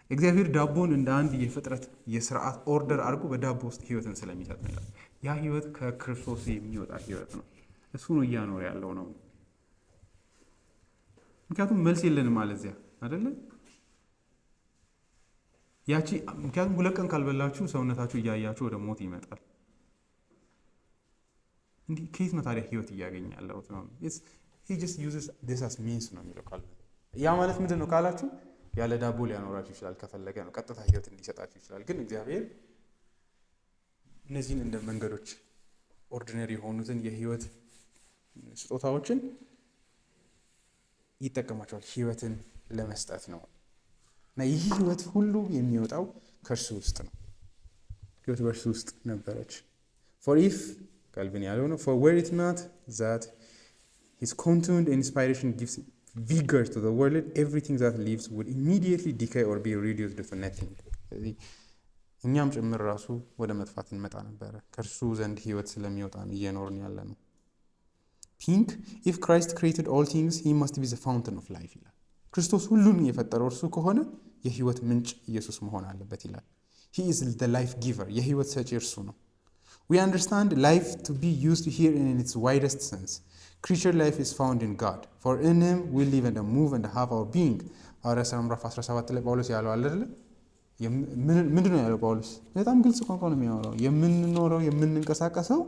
እግዚአብሔር ዳቦን እንደ አንድ የፍጥረት የስርዓት ኦርደር አድርጎ በዳቦ ውስጥ ህይወትን ስለሚሰጥ ነው ይላል። ያ ህይወት ከክርስቶስ የሚወጣ ህይወት ነው። እሱ ነው እያኖረ ያለው ነው። ምክንያቱም መልስ የለንም አለዚያ አይደለ? ምክንያቱም 2 ቀን ካልበላችሁ ሰውነታችሁ እያያችሁ ወደ ሞት ይመጣል። እንዲህ ከየት ነው ታዲያ ህይወት እያገኘ ያለው? he just uses this as means ነው የሚለው ቃል። ያ ማለት ምንድን ነው ካላችሁ ያለ ዳቦ ሊያኖራችሁ ይችላል ከፈለገ ነው፣ ቀጥታ ህይወት እንዲሰጣችሁ ይችላል። ግን እግዚአብሔር እነዚህን እንደ መንገዶች ኦርዲነሪ የሆኑትን የህይወት ስጦታዎችን ይጠቀማቸዋል ህይወትን ለመስጠት ነው። እና ይህ ህይወት ሁሉ የሚወጣው ከእርሱ ውስጥ ነው። ህይወት በእርሱ ውስጥ ነበረች። for if ካልቪን ያለው ነው for were it not that his contuned inspiration gives vigor to the world, everything that lives would immediately decay or be reduced to nothing. ስለዚህ እኛም ጭምር ራሱ ወደ መጥፋት እንመጣ ነበረ። ከእርሱ ዘንድ ህይወት ስለሚወጣ ነው እየኖርን ያለ ነው። ፒንክ if Christ created all things he must be the fountain of life ይላል። ክርስቶስ ሁሉን የፈጠረው እርሱ ከሆነ የህይወት ምንጭ ኢየሱስ መሆን አለበት ይላል። he is the life giver፣ የህይወት ሰጪ እርሱ ነው። we understand life to be used here in its widest sense. creature life is found in God, for in him we live and move and have our being. ሐዋርያት ሥራ ምዕራፍ 17 ላይ ጳውሎስ ያለው አለ አይደል? ምንድነው ያለው ጳውሎስ? በጣም ግልጽ ቋንቋ ነው የሚያወራው። የምንኖረው የምንንቀሳቀሰው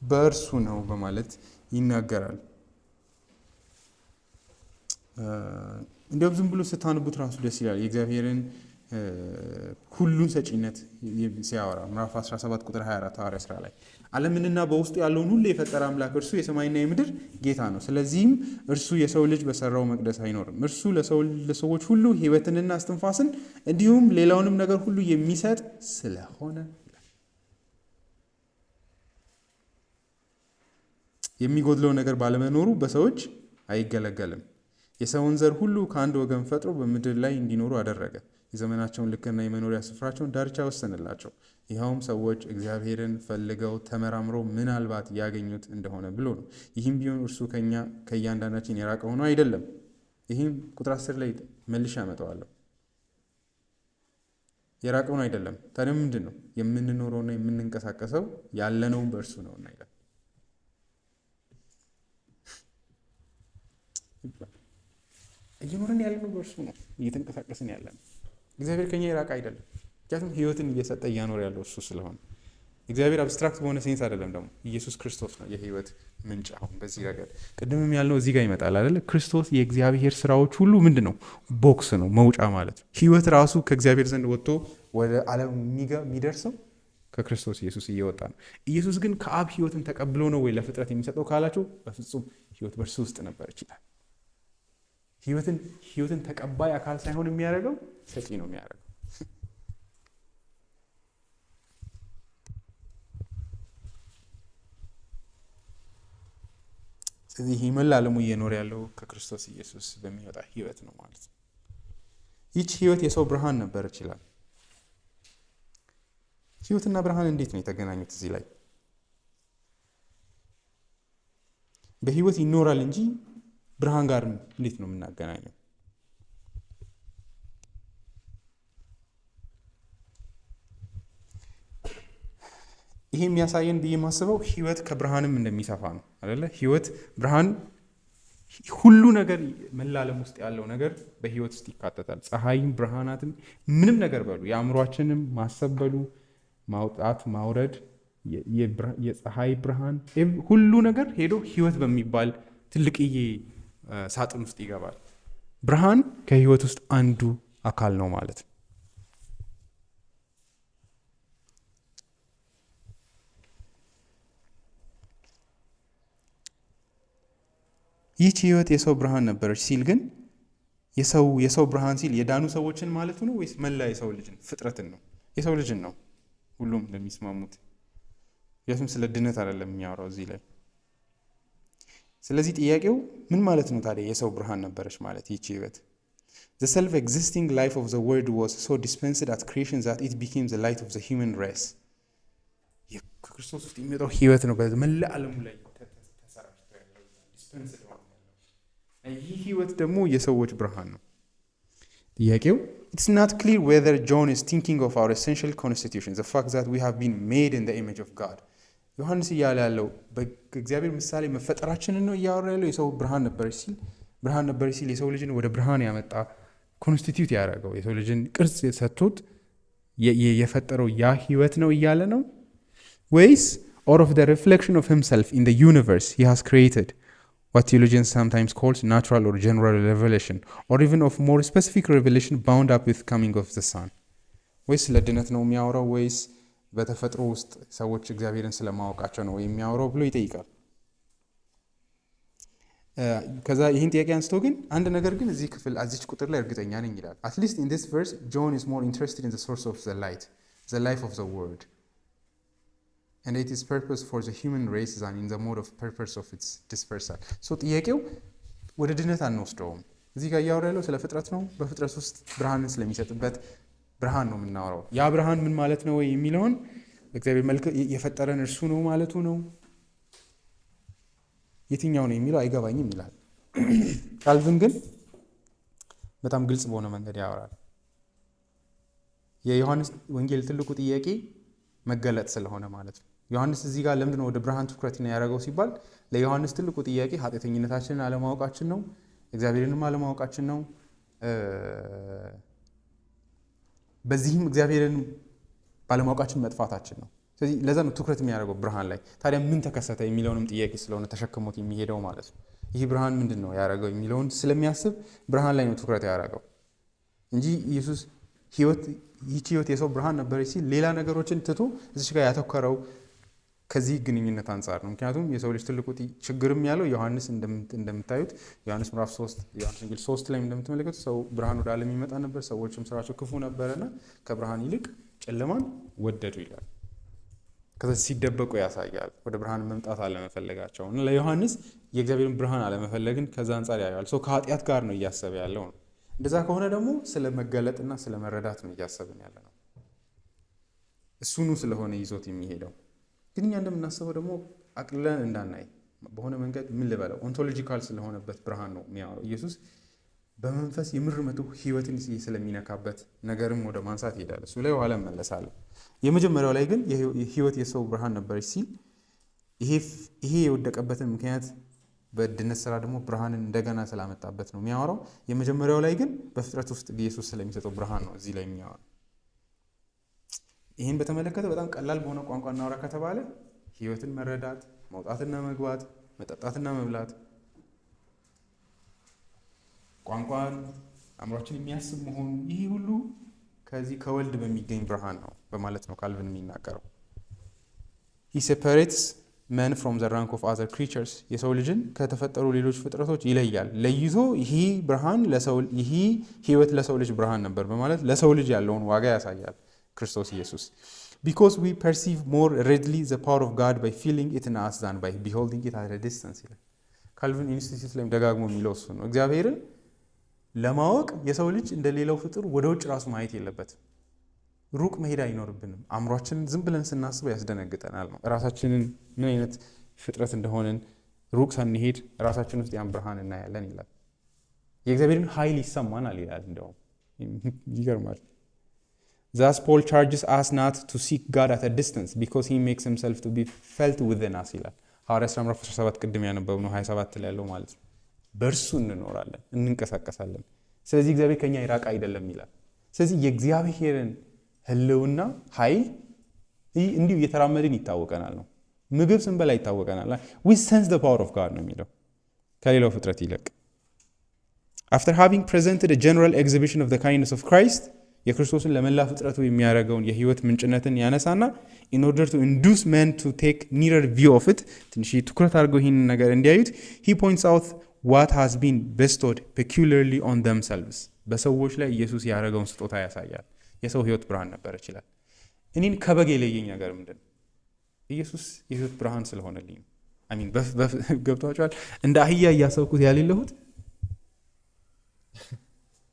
በእርሱ ነው በማለት ይናገራል። እንዲያውም ዝም ብሎ ስታነቡት ራሱ ደስ ይላል። የእግዚአብሔርን ሁሉን ሰጪነት ሲያወራ ምዕራፍ 17 ቁጥር 24 ሐዋርያት ሥራ ላይ ዓለምንና በውስጡ ያለውን ሁሉ የፈጠረ አምላክ እርሱ የሰማይና የምድር ጌታ ነው። ስለዚህም እርሱ የሰው ልጅ በሰራው መቅደስ አይኖርም። እርሱ ለሰዎች ሁሉ ህይወትንና እስትንፋስን እንዲሁም ሌላውንም ነገር ሁሉ የሚሰጥ ስለሆነ የሚጎድለው ነገር ባለመኖሩ በሰዎች አይገለገልም። የሰውን ዘር ሁሉ ከአንድ ወገን ፈጥሮ በምድር ላይ እንዲኖሩ አደረገ። የዘመናቸውን ልክና የመኖሪያ ስፍራቸውን ዳርቻ ወሰነላቸው። ይኸውም ሰዎች እግዚአብሔርን ፈልገው ተመራምረው ምናልባት ያገኙት እንደሆነ ብሎ ነው። ይህም ቢሆን እርሱ ከእያንዳንዳችን የራቀ ሆኖ አይደለም። ይህም ቁጥር 10 ላይ መልሼ አመጣዋለሁ። የራቀ ሆኖ አይደለም። ታዲያ ምንድን ነው? የምንኖረውና የምንንቀሳቀሰው ያለነው በእርሱ ነውና ይላል። እየኖርን ያለነው በእርሱ ነው። እየተንቀሳቀስን ያለነው እግዚአብሔር ከኛ የራቀ አይደለም። ምክንያቱም ህይወትን እየሰጠ እያኖር ያለው እሱ ስለሆነ እግዚአብሔር አብስትራክት በሆነ ሴንስ አይደለም። ደግሞ ኢየሱስ ክርስቶስ ነው የህይወት ምንጭ። አሁን በዚህ ረገድ ቅድምም ያልነው እዚህ ጋር ይመጣል አይደለ? ክርስቶስ የእግዚአብሔር ስራዎች ሁሉ ምንድን ነው? ቦክስ ነው፣ መውጫ ማለት ነው። ህይወት ራሱ ከእግዚአብሔር ዘንድ ወጥቶ ወደ ዓለም የሚደርሰው ከክርስቶስ ኢየሱስ እየወጣ ነው። ኢየሱስ ግን ከአብ ህይወትን ተቀብሎ ነው ወይ ለፍጥረት የሚሰጠው ካላችሁ፣ በፍጹም ህይወት በእርሱ ውስጥ ነበር ይችላል። ህይወትን ተቀባይ አካል ሳይሆን የሚያደርገው ሰጪ ነው የሚያደርገው። ስለዚህ ይህ መላ ዓለሙ እየኖረ ያለው ከክርስቶስ ኢየሱስ በሚወጣ ህይወት ነው ማለት ነው። ይህች ህይወት የሰው ብርሃን ነበር ይችላል። ህይወትና ብርሃን እንዴት ነው የተገናኙት? እዚህ ላይ በህይወት ይኖራል እንጂ ብርሃን ጋር እንዴት ነው የምናገናኘው? ይሄ የሚያሳየን ብዬ የማስበው ህይወት ከብርሃንም እንደሚሰፋ ነው አይደለ? ህይወት ብርሃን፣ ሁሉ ነገር መላ ዓለም ውስጥ ያለው ነገር በህይወት ውስጥ ይካተታል። ፀሐይም ብርሃናትም ምንም ነገር በሉ፣ የአእምሯችንም ማሰብ በሉ፣ ማውጣት ማውረድ፣ የፀሐይ ብርሃን፣ ሁሉ ነገር ሄዶ ህይወት በሚባል ትልቅዬ ሳጥን ውስጥ ይገባል። ብርሃን ከህይወት ውስጥ አንዱ አካል ነው ማለት ነው። ይህች ህይወት የሰው ብርሃን ነበረች ሲል ግን የሰው ብርሃን ሲል የዳኑ ሰዎችን ማለቱ ነው ወይስ መላ የሰው ልጅን ፍጥረትን ነው? የሰው ልጅን ነው ሁሉም እንደሚስማሙት። ምክንያቱም ስለ ድነት አይደለም የሚያወራው እዚህ ላይ። ስለዚህ ጥያቄው ምን ማለት ነው ታዲያ የሰው ብርሃን ነበረች ማለት ይህች ህይወት? The self-existing life of the word was so dispensed at creation that it became the light of the human race. ከክርስቶስ ውስጥ የሚመጣው ህይወት ነው በመላ ዓለሙ ላይ ተሰራጭቶ ያለው ዲስፐንስድ ነው። ይህ ህይወት ደግሞ የሰዎች ብርሃን ነው። ጥያቄው it's not clear whether John is thinking of our essential constitution, the fact that we have been made in the image of God. ዮሐንስ እያለ ያለው በእግዚአብሔር ምሳሌ መፈጠራችንን ነው እያወራ ያለው። የሰው ብርሃን ነበረች ሲል የሰው ልጅን ወደ ብርሃን ያመጣ ኮንስቲትዩት ያደረገው የሰው ልጅን ቅርጽ ሰጥቶት የፈጠረው ያ ህይወት ነው እያለ ነው ወይስ or of the reflection of himself in the universe he has created, what theologians sometimes calls natural or general revelation, or even of more specific revelation bound up with coming of the sun? ወይስ ለድነት ነው የሚያወራው ወይስ በተፈጥሮ ውስጥ ሰዎች እግዚአብሔርን ስለማወቃቸው ነው የሚያወራው ብሎ ይጠይቃል። ከዛ ይህን ጥያቄ አንስቶ ግን አንድ ነገር ግን እዚህ ክፍል እዚች ቁጥር ላይ እርግጠኛ ነኝ ይላል። at least in this verse John is more interested in the source of the light, the life of the world, and it is purpose for the human race than in the mode of purpose of its dispersal. so ጥያቄው ወደ ድነት አንወስደውም። እዚህ ጋር እያወራ ያለው ስለ ፍጥረት ነው። በፍጥረት ውስጥ ብርሃንን ስለሚሰጥበት ብርሃን ነው የምናወራው። ያ ብርሃን ምን ማለት ነው የሚለውን በእግዚአብሔር መልክ የፈጠረን እርሱ ነው ማለቱ ነው። የትኛው ነው የሚለው አይገባኝም ይላል። ካልቪን ግን በጣም ግልጽ በሆነ መንገድ ያወራል። የዮሐንስ ወንጌል ትልቁ ጥያቄ መገለጥ ስለሆነ ማለት ነው። ዮሐንስ እዚህ ጋር ለምንድን ነው ወደ ብርሃን ትኩረት ያደረገው ሲባል ለዮሐንስ ትልቁ ጥያቄ ኃጢአተኝነታችንን አለማወቃችን ነው፣ እግዚአብሔርንም አለማወቃችን ነው። በዚህም እግዚአብሔርን ባለማወቃችን መጥፋታችን ነው። ስለዚህ ለዛ ነው ትኩረት የሚያደርገው ብርሃን ላይ። ታዲያ ምን ተከሰተ የሚለውንም ጥያቄ ስለሆነ ተሸክሞት የሚሄደው ማለት ነው። ይህ ብርሃን ምንድን ነው ያደረገው የሚለውን ስለሚያስብ ብርሃን ላይ ነው ትኩረት ያደረገው እንጂ ኢየሱስ ይህች ህይወት የሰው ብርሃን ነበረች ሲል ሌላ ነገሮችን ትቶ እዚህ ጋር ያተኮረው ከዚህ ግንኙነት አንጻር ነው። ምክንያቱም የሰው ልጅ ትልቁ ችግርም ያለው ዮሐንስ እንደምታዩት ዮሐንስ ምዕራፍ 3 ዮሐንስ ወንጌል 3 ላይ እንደምትመለከቱት ሰው ብርሃን ወደ ዓለም ይመጣ ነበር፣ ሰዎችም ስራቸው ክፉ ነበረና ከብርሃን ይልቅ ጨለማን ወደዱ ይላል። ከዛ ሲደበቁ ያሳያል ወደ ብርሃን መምጣት አለመፈለጋቸው እና ለዮሐንስ የእግዚአብሔርን ብርሃን አለመፈለግን ከዛ አንጻር ያያል። ሰው ከኃጢአት ጋር ነው እያሰበ ያለው ነው። እንደዛ ከሆነ ደግሞ ስለ መገለጥና ስለ መረዳት ነው እያሰብን ያለ ነው። እሱኑ ስለሆነ ይዞት የሚሄደው ግን እኛ እንደምናስበው ደግሞ አቅልለን እንዳናይ በሆነ መንገድ ምን ልበለው ኦንቶሎጂካል ስለሆነበት ብርሃን ነው የሚያወራው ኢየሱስ። በመንፈስ የምር መቶ ህይወትን ስለሚነካበት ነገርም ወደ ማንሳት ይሄዳል። እሱ ላይ ኋላ እመለሳለሁ። የመጀመሪያው ላይ ግን ህይወት የሰው ብርሃን ነበረች ሲል ይሄ የወደቀበትን ምክንያት በድነት ስራ ደግሞ ብርሃንን እንደገና ስላመጣበት ነው የሚያወራው። የመጀመሪያው ላይ ግን በፍጥረት ውስጥ ኢየሱስ ስለሚሰጠው ብርሃን ነው እዚህ ላይ የሚያወራው። ይህን በተመለከተ በጣም ቀላል በሆነ ቋንቋ እናወራ ከተባለ ህይወትን መረዳት፣ መውጣትና መግባት፣ መጠጣትና መብላት፣ ቋንቋን አእምሯችን የሚያስብ መሆኑ ይህ ሁሉ ከዚህ ከወልድ በሚገኝ ብርሃን ነው በማለት ነው ካልቪን የሚናገረው። he separates men from the rank of other creatures, የሰው ልጅን ከተፈጠሩ ሌሎች ፍጥረቶች ይለያል። ለይቶ ይህ ብርሃን ይህ ህይወት ለሰው ልጅ ብርሃን ነበር በማለት ለሰው ልጅ ያለውን ዋጋ ያሳያል ክርስቶስ ኢየሱስ። because we perceive more readily the power of God by feeling it in us than by beholding it at a distance ይላል። ካልቪን ኢንስቲትዩት ላይ ደጋግሞ የሚለው እሱ ነው። እግዚአብሔርን ለማወቅ የሰው ልጅ እንደሌላው ፍጡር ወደ ውጭ ራሱ ማየት የለበትም። ሩቅ መሄድ አይኖርብንም። አእምሯችንን ዝም ብለን ስናስበው ያስደነግጠናል ነው። ራሳችንን ምን አይነት ፍጥረት እንደሆንን ሩቅ ሳንሄድ ራሳችን ውስጥ ያን ብርሃን እናያለን ይላል። የእግዚአብሔርን ኃይል ይሰማናል ይላል። እንደውም ይገርማል። Thus Paul charges us not to seek God at a distance because he makes himself to be felt within us ይላል። ሐዋርያት ሥራ ምዕራፍ 17 ቅድም ያነበብነው 27 ላይ ያለው ማለት ነው። በእርሱ እንኖራለን፣ እንንቀሳቀሳለን። ስለዚህ እግዚአብሔር ከኛ ይራቅ አይደለም ይላል። ስለዚህ የእግዚአብሔርን ህልውና ኃይል እንዲሁ እየተራመድን ይታወቀናል ነው። ምግብ ስንበላ ይታወቀናል። we sense the power of God ነው የሚለው ከሌላው ፍጥረት ይልቅ። After having presented a general exhibition of the kindness of Christ የክርስቶስን ለመላ ፍጥረቱ የሚያደርገውን የህይወት ምንጭነትን ያነሳና in order to induce men to take nearer view of it ትንሽ ትኩረት አድርገው ይህንን ነገር እንዲያዩት he points out what has been bestowed peculiarly on themselves በሰዎች ላይ ኢየሱስ ያደረገውን ስጦታ ያሳያል። የሰው ህይወት ብርሃን ነበር ይችላል። እኔን ከበግ የለየኝ ነገር ምንድነው? ኢየሱስ የህይወት ብርሃን ስለሆነልኝ አሚን ገብቷችኋል? እንደ አህያ እያሰብኩት ያሌለሁት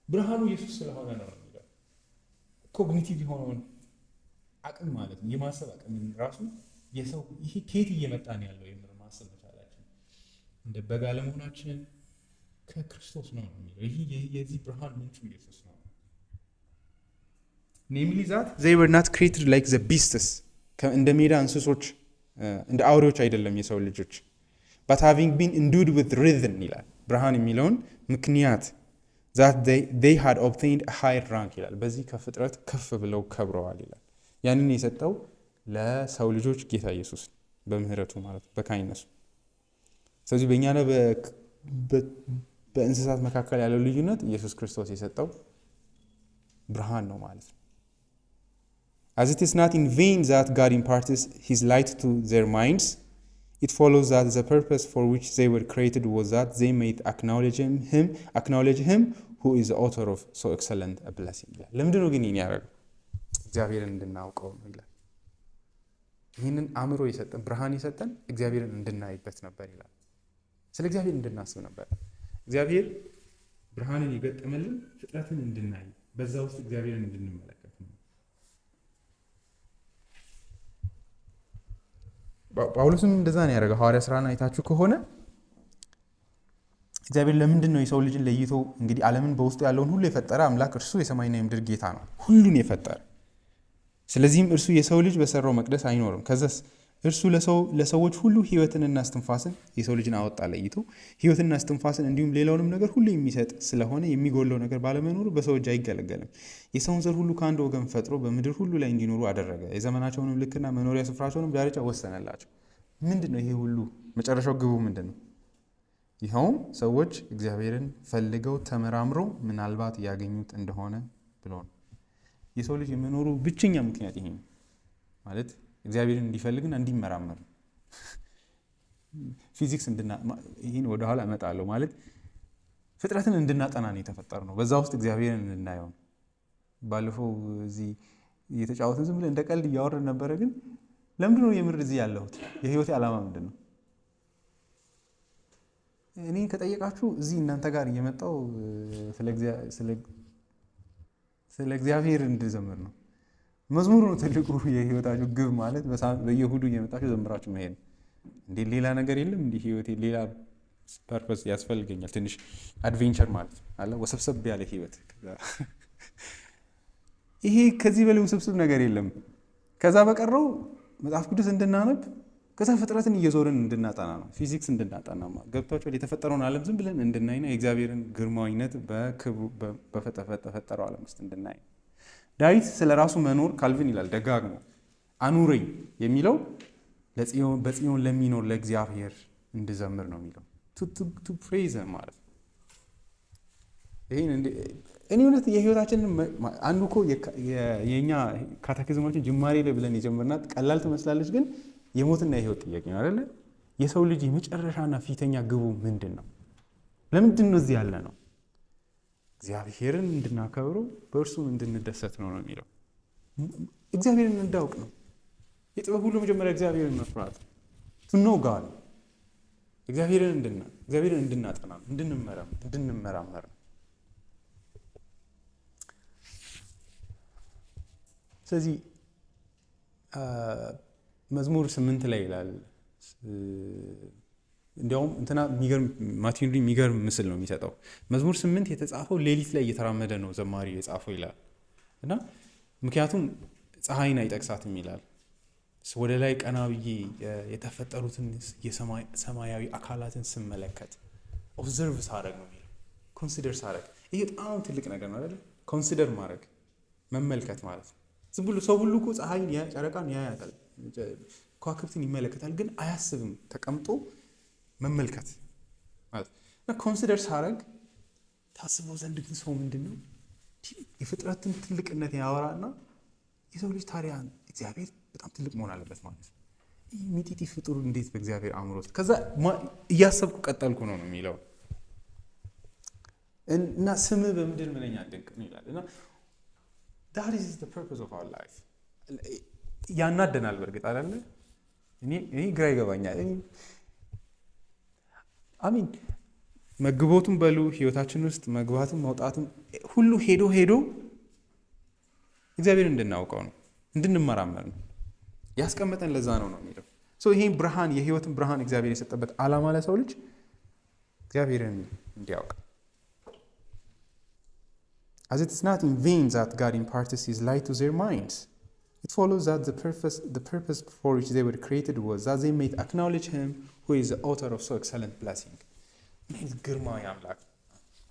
ብርሃኑ ኢየሱስ ስለሆነ ነው። ኮግኒቲቭ የሆነውን አቅም ማለት ነው የማሰብ አቅም ራሱ የሰው ይሄ ከየት እየመጣ ነው ያለው የምር ማሰብ መቻላችን እንደ በግ አለመሆናችን ከክርስቶስ ነው የሚለው ይሄ የዚህ ብርሃን ምንጩ ኢየሱስ ነው። namely that they were not created like the beasts እንደ ሜዳ እንስሶች እንደ አውሬዎች አይደለም የሰው ልጆች but having been endued with rhythm ይላል ብርሃን የሚለውን ምክንያት that they had obtained a higher rank ይላል በዚህ ከፍጥረት ከፍ ብለው ከብረዋል ይላል። ያንን የሰጠው ለሰው ልጆች ጌታ ኢየሱስ በምህረቱ ማለት በካይነሱ። ስለዚህ በእኛና በእንስሳት መካከል ያለው ልዩነት ኢየሱስ ክርስቶስ የሰጠው ብርሃን ነው ማለት ነው። As it is not in vain that God imparts his light to their minds, it follows that the purpose for which they were created was that they might acknowledge him who is the author of so excellent a blessing. ለምንድን ነው ግን ይህን ያደረገው? እግዚአብሔርን እንድናውቀው ይላል። ይህንን አእምሮ የሰጠን ብርሃን የሰጠን እግዚአብሔርን እንድናይበት ነበር ይላል። ስለ እግዚአብሔር እንድናስብ ነበር። እግዚአብሔር ብርሃንን የገጠመልን ፍጥረትን እንድናይ በዛ ውስጥ እግዚአብሔርን እንድንመለከት ነው። ጳውሎስም እንደዛ ነው ያደረገው። ሐዋርያ ሥራን አይታችሁ ከሆነ እግዚአብሔር ለምንድን ነው የሰው ልጅን ለይቶ እንግዲህ ዓለምን በውስጡ ያለውን ሁሉ የፈጠረ አምላክ እርሱ የሰማይና የምድር ጌታ ነው፣ ሁሉን የፈጠረ። ስለዚህም እርሱ የሰው ልጅ በሰራው መቅደስ አይኖርም። ከዛስ እርሱ ለሰዎች ሁሉ ሕይወትንና እስትንፋስን የሰው ልጅን አወጣ ለይቶ ሕይወትና እስትንፋስን እንዲሁም ሌላውንም ነገር ሁሉ የሚሰጥ ስለሆነ የሚጎለው ነገር ባለመኖሩ በሰው እጅ አይገለገልም። የሰውን ዘር ሁሉ ከአንድ ወገን ፈጥሮ በምድር ሁሉ ላይ እንዲኖሩ አደረገ። የዘመናቸውንም ልክና መኖሪያ ስፍራቸውንም ዳርቻ ወሰነላቸው። ምንድን ነው ይሄ ሁሉ? መጨረሻው ግቡ ምንድን ነው? ይኸውም ሰዎች እግዚአብሔርን ፈልገው ተመራምረው ምናልባት ያገኙት እንደሆነ ብሎ ነው። የሰው ልጅ የመኖሩ ብቸኛ ምክንያት ይሄ ነው ማለት እግዚአብሔርን እንዲፈልግና እንዲመራመር። ፊዚክስ ይህን ወደኋላ እመጣለሁ ማለት ፍጥረትን እንድናጠና ነው የተፈጠርነው። በዛ ውስጥ እግዚአብሔርን እንድናየው። ባለፈው እዚህ እየተጫወትን ዝም ብለን እንደ ቀልድ እያወረን ነበረ። ግን ለምንድን ነው የምር እዚህ ያለሁት? የህይወቴ ዓላማ ምንድን ነው? እኔ ከጠየቃችሁ እዚህ እናንተ ጋር እየመጣው ስለ እግዚአብሔር እንድዘምር ነው። መዝሙሩ ነው ትልቁ የህይወታችሁ ግብ ማለት በየሁዱ እየመጣችሁ ዘምራችሁ መሄድ ነው። እንዴ ሌላ ነገር የለም? እንዲህ ህይወቴ ሌላ ፐርፐስ ያስፈልገኛል። ትንሽ አድቬንቸር ማለት አለ፣ ወሰብሰብ ያለ ህይወት። ይሄ ከዚህ በላይ ውስብስብ ነገር የለም። ከዛ በቀረው መጽሐፍ ቅዱስ እንድናነብ ከዛ ፍጥረትን እየዞርን እንድናጠና ነው። ፊዚክስ እንድናጠና ገብቷቸው የተፈጠረውን ዓለም ዝም ብለን እንድናይና የእግዚአብሔርን ግርማዊነት በክብሩ በፈጠረው ዓለም ውስጥ እንድናይ። ዳዊት ስለ ራሱ መኖር ካልቪን ይላል ደጋግሞ አኑረኝ የሚለው በጽዮን ለሚኖር ለእግዚአብሔር እንድዘምር ነው የሚለው ቱ ፕሬዝ ማለት ነው። እኔ እውነት የህይወታችንን አንዱ እኮ የእኛ ካቴኪዝማችን ጅማሬ ላይ ብለን የጀመርናት ቀላል ትመስላለች፣ ግን የሞትና የህይወት ጥያቄ ነው አይደለ? የሰው ልጅ የመጨረሻና ፊተኛ ግቡ ምንድን ነው? ለምንድን ነው እዚህ ያለ ነው? እግዚአብሔርን እንድናከብረው በእርሱም እንድንደሰት ነው የሚለው። እግዚአብሔርን እንዳውቅ ነው። የጥበብ ሁሉ መጀመሪያ እግዚአብሔርን መፍራት to know God እግዚአብሔርን እንድናጠና እንድንመራመር ነው። ስለዚህ መዝሙር 8 ላይ ይላል እንዲያውም እንትና ማርቲን ሉተር የሚገርም ምስል ነው የሚሰጠው። መዝሙር 8 የተጻፈው ሌሊት ላይ እየተራመደ ነው ዘማሪ የጻፈው ይላል እና ምክንያቱም ፀሐይን አይጠቅሳትም ይላል። ወደ ላይ ቀና ብዬ የተፈጠሩትን የሰማያዊ አካላትን ስመለከት ኦብዘርቭ ሳረግ ነው የሚለው፣ ኮንሲደር ሳረግ። ይሄ በጣም ትልቅ ነገር ነው አይደል? ኮንሲደር ማድረግ መመልከት ማለት ነው። ዝም ብሎ ሰው ሁሉ እኮ ፀሐይን ጨረቃን ያያታል፣ ከዋክብትን ይመለከታል፣ ግን አያስብም ተቀምጦ መመልከት ማለት እና ኮንሲደር ሳረግ ታስበው ዘንድ ግን ሰው ምንድን ነው የፍጥረትን ትልቅነት ያወራና የሰው ልጅ ታዲያ እግዚአብሔር በጣም ትልቅ መሆን አለበት ማለት ነው። ይህ ሚጢጢ ፍጡር እንዴት በእግዚአብሔር አእምሮ ውስጥ ከዛ እያሰብኩ ቀጠልኩ ነው የሚለው እና ስምህ በምድር ምንኛ ድንቅ ነው ይላል እና that is the purpose of our life። ያናደናል በእርግጥ አይደለ? እኔ ግራ ይገባኛል። አሚን መግቦቱም በሉ ህይወታችን ውስጥ መግባትም መውጣትም ሁሉ ሄዶ እግዚአብሔር እንድናውቀው ነው፣ እንድንመራመር ነው ያስቀመጠን። ለዛ ነው የሚለው ይሄን ብርሃን የህይወትን ብርሃን እግዚአብሔር የሰጠበት ዓላማ ለሰው ልጅ እግዚአብሔርን እንዲያውቅ። As it is not in vain that God imparted his light to their minds, it follows that the purpose for which they were created was that they might acknowledge him who is the author of so excellent blessing. ምን ግርማ ያምላክ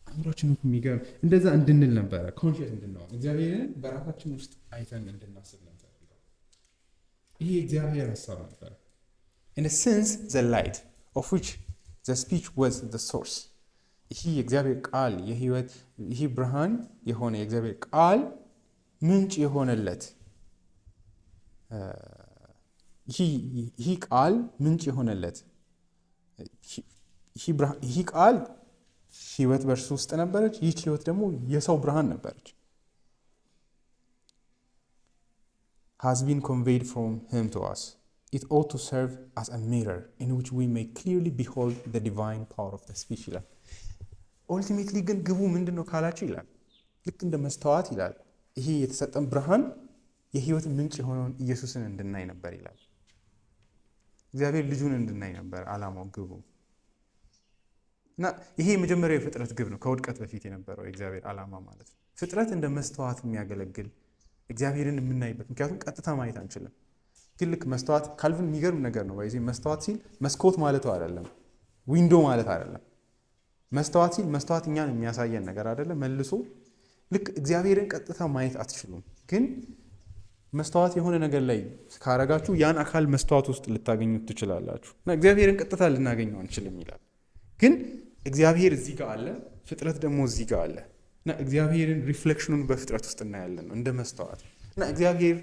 አምሮችን የሚገርም እንደዛ እንድንል ነበረ፣ ኮንሺየስ እንድንሆን እግዚአብሔርን በራሳችን ውስጥ አይተን እንድናስብ ነበር። ይሄ እግዚአብሔር ሐሳብ ነበር። In a sense, the light of which the speech was the source. ይሄ የእግዚአብሔር ቃል የህይወት ይሄ ብርሃን የሆነ የእግዚአብሔር ቃል ምንጭ የሆነለት ይሄ ቃል ምንጭ የሆነለት ይሄ ቃል ህይወት በእርሱ ውስጥ ነበረች። ይህች ህይወት ደግሞ የሰው ብርሃን ነበረች። has been conveyed from him to us. It ought to serve as a mirror in which we may clearly behold the divine power of the speech ይላል። ultimately ግን ግቡ ምንድነው ካላችሁ ይላል ልክ እንደ መስተዋት ይላል ይሄ የተሰጠን ብርሃን የህይወት ምንጭ የሆነውን ኢየሱስን እንድናይ ነበር ይላል። እግዚአብሔር ልጁን እንድናይ ነበር ዓላማው ግቡ እና ይሄ የመጀመሪያው የፍጥረት ግብ ነው፣ ከውድቀት በፊት የነበረው የእግዚአብሔር ዓላማ ማለት ነው። ፍጥረት እንደ መስተዋት የሚያገለግል እግዚአብሔርን የምናይበት፣ ምክንያቱም ቀጥታ ማየት አንችልም። ግን ልክ መስተዋት ካልቪን የሚገርም ነገር ነው። ባይዚ መስተዋት ሲል መስኮት ማለት አይደለም፣ ዊንዶ ማለት አይደለም። መስተዋት ሲል መስተዋት እኛን የሚያሳየን ነገር አይደለም መልሶ። ልክ እግዚአብሔርን ቀጥታ ማየት አትችሉም፣ ግን መስተዋት የሆነ ነገር ላይ ካረጋችሁ ያን አካል መስተዋት ውስጥ ልታገኙት ትችላላችሁ። እና እግዚአብሔርን ቀጥታ ልናገኘው አንችልም ይላል። ግን እግዚአብሔር እዚህ ጋር አለ፣ ፍጥረት ደግሞ እዚህ ጋር አለ እና እግዚአብሔርን ሪፍሌክሽኑን በፍጥረት ውስጥ እናያለን እንደ መስተዋት። እና እግዚአብሔር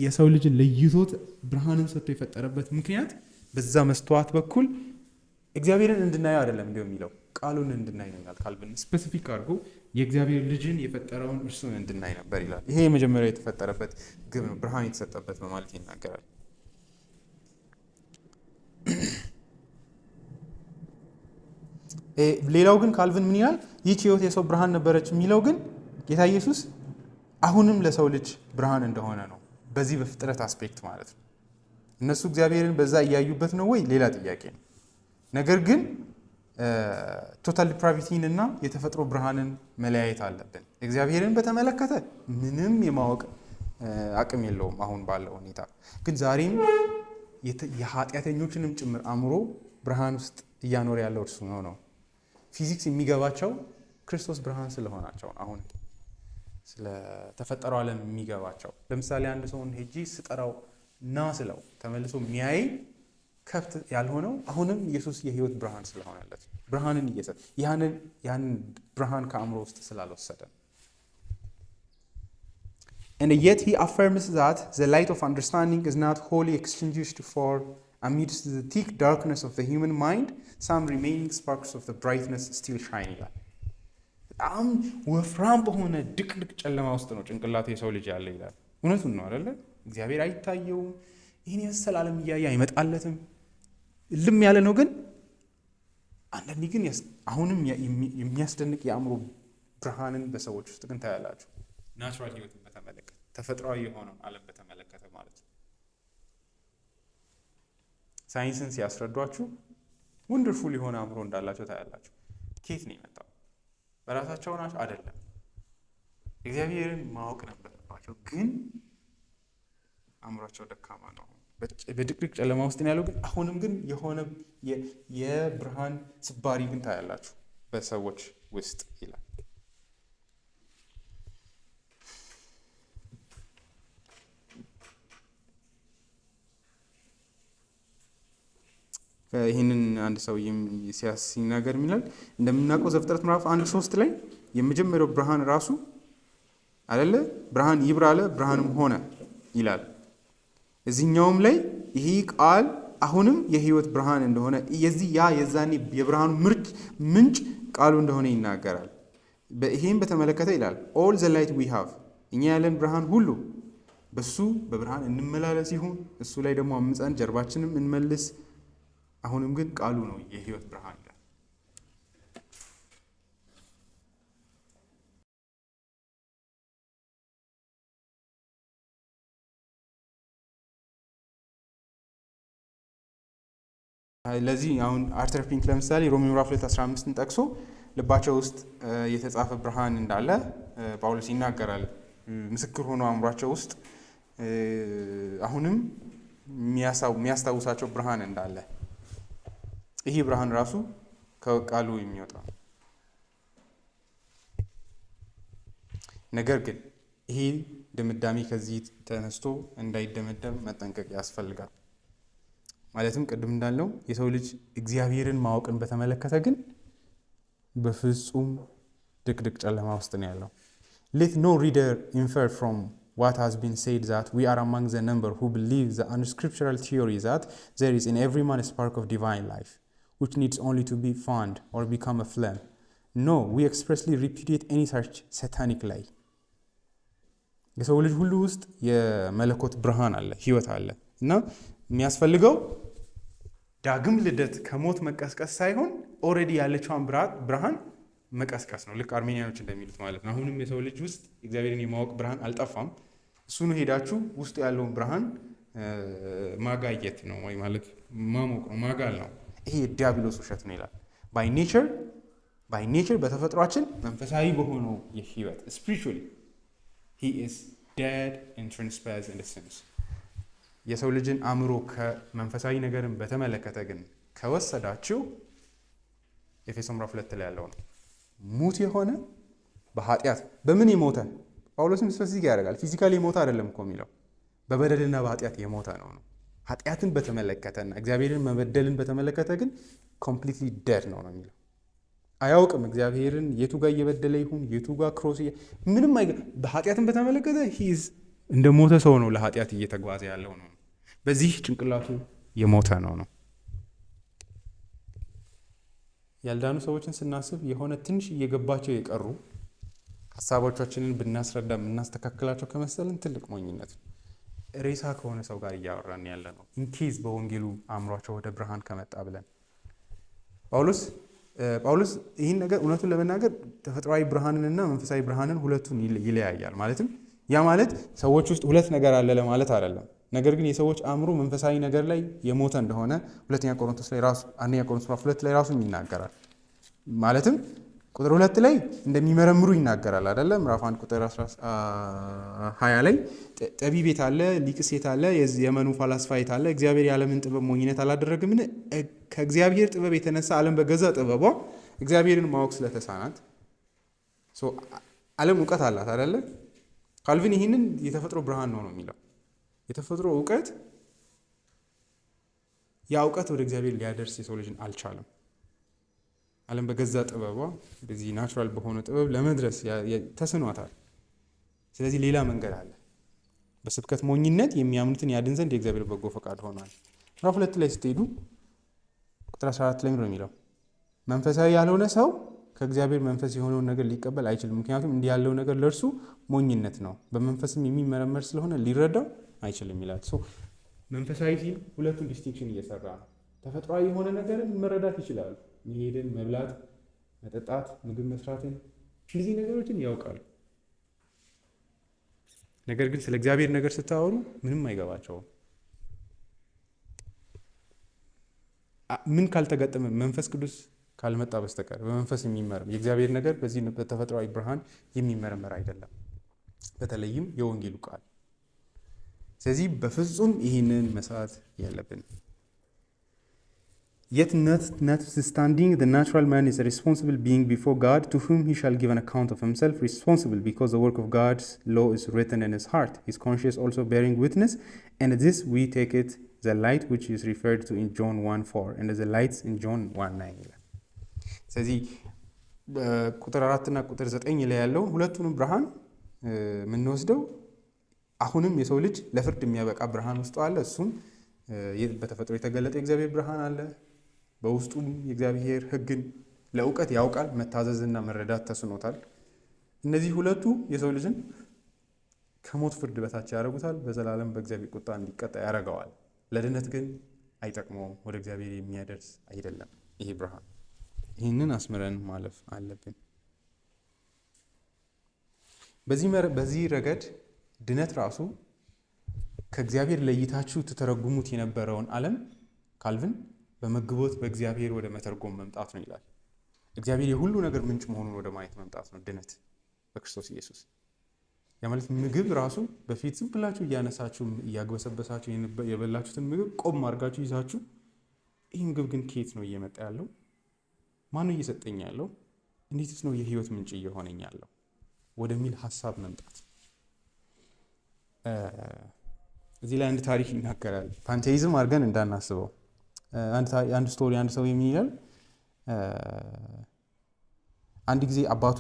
የሰው ልጅን ለይቶት ብርሃንን ሰጥቶ የፈጠረበት ምክንያት በዛ መስተዋት በኩል እግዚአብሔርን እንድናየው አይደለም እንዲሁ የሚለው ቃሉን እንድናይ ነው ይላል። ካልቪን ስፔሲፊክ አድርጎ የእግዚአብሔር ልጅን የፈጠረውን እርሱን እንድናይ ነበር ይላል። ይሄ የመጀመሪያው የተፈጠረበት ግብ ነው፣ ብርሃን የተሰጠበት በማለት ይናገራል። ሌላው ግን ካልቪን ምን ይላል? ይህች ህይወት የሰው ብርሃን ነበረች የሚለው ግን ጌታ ኢየሱስ አሁንም ለሰው ልጅ ብርሃን እንደሆነ ነው፣ በዚህ በፍጥረት አስፔክት ማለት ነው። እነሱ እግዚአብሔርን በዛ እያዩበት ነው ወይ ሌላ ጥያቄ ነው። ነገር ግን ቶታል ዲፕራቪቲን እና የተፈጥሮ ብርሃንን መለያየት አለብን። እግዚአብሔርን በተመለከተ ምንም የማወቅ አቅም የለውም አሁን ባለው ሁኔታ። ግን ዛሬም የኃጢአተኞችንም ጭምር አእምሮ ብርሃን ውስጥ እያኖረ ያለው እርሱ ነው። ፊዚክስ የሚገባቸው ክርስቶስ ብርሃን ስለሆናቸው አሁን ስለተፈጠረው ዓለም የሚገባቸው። ለምሳሌ አንድ ሰውን ሄጂ ስጠራው ና ስለው ተመልሶ የሚያይ ከብት ያልሆነው አሁንም ኢየሱስ የህይወት ብርሃን ስለሆነለት ብርሃንን እየሰጠ ያንን ብርሃን ከአእምሮ ውስጥ ስላልወሰደ and yet he affirms that the light of understanding is not wholly extinguished, for amidst the thick darkness of the human mind some remaining sparks of the brightness still shine ይላል። በጣም ወፍራም በሆነ ድቅድቅ ጨለማ ውስጥ ነው ጭንቅላቱ የሰው ልጅ ያለ ይላል። እውነቱን ነው አይደለ? እግዚአብሔር አይታየውም፣ ይህን የመሰለ ዓለም እያየ አይመጣለትም፣ ልም ያለ ነው። ግን አንዳንዴ ግን አሁንም የሚያስደንቅ የአእምሮ ብርሃንን በሰዎች ውስጥ ግን ታያላችሁ። ናቹራል ህይወትን በተመለከተ ተፈጥሯዊ የሆነው ዓለም በተመለከተ ማለት ነው። ሳይንስን ሲያስረዷችሁ ወንደርፉል የሆነ አእምሮ እንዳላቸው ታያላችሁ። ከየት ነው የመጣው? በራሳቸው ናቸው አይደለም። እግዚአብሔርን ማወቅ ነበረባቸው፣ ግን አእምሯቸው ደካማ ነው። በድቅድቅ ጨለማ ውስጥ ነው ያለው። ግን አሁንም ግን የሆነ የብርሃን ስባሪ ግን ታያላችሁ በሰዎች ውስጥ ይላል። ይህንን አንድ ሰው ሲናገር የሚላል እንደምናውቀው ዘፍጥረት ምዕራፍ 1:3 ላይ የመጀመሪያው ብርሃን ራሱ አይደለ ብርሃን ይብራ አለ ብርሃንም ሆነ ይላል። እዚህኛውም ላይ ይሄ ቃል አሁንም የህይወት ብርሃን እንደሆነ የዛኔ የብርሃኑ ምንጭ ቃሉ እንደሆነ ይናገራል። ይሄን በተመለከተ ይላል all the light we have እኛ ያለን ብርሃን ሁሉ በሱ በብርሃን እንመላለስ ይሁን፣ እሱ ላይ ደግሞ አምፀን ጀርባችንም እንመልስ። አሁንም ግን ቃሉ ነው የህይወት ብርሃን ይላል። ለዚህ አሁን አርተር ፒንክ ለምሳሌ ሮሜ ምዕራፍ 2:15ን ጠቅሶ ልባቸው ውስጥ የተጻፈ ብርሃን እንዳለ ጳውሎስ ይናገራል። ምስክር ሆኖ አእምሯቸው ውስጥ አሁንም የሚያስታውሳቸው ብርሃን እንዳለ፣ ይህ ብርሃን ራሱ ከቃሉ የሚወጣ ነገር ግን ይህ ድምዳሜ ከዚህ ተነስቶ እንዳይደመደም መጠንቀቅ ያስፈልጋል። ማለትም ቅድም እንዳልነው የሰው ልጅ እግዚአብሔርን ማወቅን በተመለከተ ግን በፍጹም ድቅድቅ ጨለማ ውስጥ ነው ያለው። Let no reader infer from what has been said that we are among the number who believe the unscriptural theory that there is in every man a spark of divine life, which needs only to be found or become a flame. No, we expressly repudiate any such satanic lie. የሰው ልጅ ሁሉ ውስጥ የመለኮት ብርሃን አለ፣ ህይወት አለ እና የሚያስፈልገው ዳግም ልደት ከሞት መቀስቀስ ሳይሆን ኦልሬዲ ያለችውን ብርሃን መቀስቀስ ነው። ልክ አርሜኒያኖች እንደሚሉት ማለት ነው። አሁንም የሰው ልጅ ውስጥ እግዚአብሔርን የማወቅ ብርሃን አልጠፋም። እሱኑ ሄዳችሁ ውስጡ ያለውን ብርሃን ማጋየት ነው ወይ ማለት ማሞቅ ነው፣ ማጋል ነው። ይሄ የዲያብሎስ ውሸት ነው ይላል። ባይ ኔቸር በተፈጥሯችን መንፈሳዊ በሆነው የህይወት spiritually he is dead in trespasses and sins። የሰው ልጅን አእምሮ ከመንፈሳዊ ነገርን በተመለከተ ግን ከወሰዳችሁ ኤፌሶን ምዕራፍ 2 ላይ ያለው ነው። ሙት የሆነ በኃጢአት በምን የሞተ ጳውሎስም ስፔሲፊክ ያደርጋል። ፊዚካሊ የሞተ አይደለም እኮ የሚለው በበደልና በኃጢአት የሞተ ነው። ኃጢአትን በተመለከተና እግዚአብሔርን መበደልን በተመለከተ ግን ኮምፕሊትሊ ዴድ ነው የሚለው። አያውቅም እግዚአብሔርን የቱ ጋር እየበደለ ይሁን የቱ ጋር ክሮስ ምንም በኃጢአትን በተመለከተ ሂዝ እንደ ሞተ ሰው ነው ለኃጢአት እየተጓዘ ያለው ነው። በዚህ ጭንቅላቱ የሞተ ነው። ያልዳኑ ሰዎችን ስናስብ የሆነ ትንሽ እየገባቸው የቀሩ ሀሳቦቻችንን ብናስረዳ ብናስተካክላቸው ከመሰለን ትልቅ ሞኝነት ነው። ሬሳ ከሆነ ሰው ጋር እያወራን ያለ ነው። ኢንኬዝ በወንጌሉ አእምሯቸው ወደ ብርሃን ከመጣ ብለን ጳውሎስ ይህን ነገር እውነቱን ለመናገር ተፈጥሯዊ ብርሃንንና መንፈሳዊ ብርሃንን ሁለቱን ይለያያል። ማለትም ያ ማለት ሰዎች ውስጥ ሁለት ነገር አለ ለማለት አይደለም። ነገር ግን የሰዎች አእምሮ መንፈሳዊ ነገር ላይ የሞተ እንደሆነ አንደኛ ቆሮንቶስ ምዕራፍ 2 ላይ ራሱ ይናገራል። ማለትም ቁጥር 2 ላይ እንደሚመረምሩ ይናገራል አይደለ? ምዕራፍ 1 ቁጥር 20 ላይ ጠቢብ የት አለ? ሊቅስ የት አለ? የዘመኑ ፈላስፋ የት አለ? እግዚአብሔር የዓለምን ጥበብ ሞኝነት አላደረገምን? ከእግዚአብሔር ጥበብ የተነሳ ዓለም በገዛ ጥበቧ እግዚአብሔርን ማወቅ ስለተሳናት። ዓለም እውቀት አላት አይደለ? ካልቪን ይህንን የተፈጥሮ ብርሃን ነው የሚለው። የተፈጥሮ እውቀት ያ እውቀት ወደ እግዚአብሔር ሊያደርስ የሰው ልጅን አልቻለም። ዓለም በገዛ ጥበቧ በዚህ ናቹራል በሆነ ጥበብ ለመድረስ ተስኗታል። ስለዚህ ሌላ መንገድ አለ። በስብከት ሞኝነት የሚያምኑትን ያድን ዘንድ የእግዚአብሔር በጎ ፈቃድ ሆኗል። ምዕራፍ 2 ላይ ስትሄዱ ቁጥር 14 ላይ ነው የሚለው መንፈሳዊ ያልሆነ ሰው ከእግዚአብሔር መንፈስ የሆነውን ነገር ሊቀበል አይችልም። ምክንያቱም እንዲህ ያለው ነገር ለእርሱ ሞኝነት ነው፣ በመንፈስም የሚመረመር ስለሆነ ሊረዳው አይችልም ይላል። መንፈሳዊ ሲል ሁለቱን ዲስቲንክሽን እየሰራ ነው። ተፈጥሯዊ የሆነ ነገርን መረዳት ይችላሉ። መሄድን፣ መብላት፣ መጠጣት፣ ምግብ መስራትን፣ እነዚህ ነገሮችን ያውቃሉ። ነገር ግን ስለ እግዚአብሔር ነገር ስታወሩ ምንም አይገባቸውም። ምን ካልተገጠመ መንፈስ ቅዱስ ካልመጣ በስተቀር በመንፈስ የሚመረም የእግዚአብሔር ነገር በዚህ በተፈጥሯዊ ብርሃን የሚመረመር አይደለም፣ በተለይም የወንጌሉ ቃል። ስለዚህ በፍጹም ይህንን መስራት ያለብን። Yet notwithstanding, the natural man is a responsible being before God, to whom he shall give an account of himself, responsible because the work of God's law is written in his heart, his conscience also bearing witness, and this we take it, the light which is referred to in John 1:4, and as the lights in John 1:9 ይላል። ስለዚህ ቁጥር 4 እና ቁጥር 9 ላይ ያለው ሁለቱንም ብርሃን የምንወስደው አሁንም የሰው ልጅ ለፍርድ የሚያበቃ ብርሃን ውስጡ አለ። እሱም በተፈጥሮ የተገለጠ የእግዚአብሔር ብርሃን አለ። በውስጡም የእግዚአብሔር ሕግን ለእውቀት ያውቃል፣ መታዘዝና መረዳት ተስኖታል። እነዚህ ሁለቱ የሰው ልጅን ከሞት ፍርድ በታች ያደርጉታል፣ በዘላለም በእግዚአብሔር ቁጣ እንዲቀጣ ያደርገዋል። ለድነት ግን አይጠቅመውም፣ ወደ እግዚአብሔር የሚያደርስ አይደለም ይሄ ብርሃን። ይህንን አስምረን ማለፍ አለብን። በዚህ ረገድ ድነት ራሱ ከእግዚአብሔር ለይታችሁ ተተረጉሙት የነበረውን ዓለም ካልቪን በመግቦት በእግዚአብሔር ወደ መተርጎም መምጣት ነው ይላል። እግዚአብሔር የሁሉ ነገር ምንጭ መሆኑን ወደ ማየት መምጣት ነው ድነት በክርስቶስ ኢየሱስ። ያማለት ምግብ ራሱ በፊት ዝም ብላችሁ እያነሳችሁ እያግበሰበሳችሁ የበላችሁትን ምግብ ቆም አድርጋችሁ ይዛችሁ ይህ ምግብ ግን ከየት ነው እየመጣ ያለው? ማን ነው እየሰጠኝ ያለው? እንዴትስ ነው የህይወት ምንጭ እየሆነኝ ያለው ወደሚል ሐሳብ መምጣት። እዚህ ላይ አንድ ታሪክ ይናገራል። ፓንቴይዝም አድርገን እንዳናስበው። አንድ ስቶሪ አንድ ሰው የሚል ይላል። አንድ ጊዜ አባቱ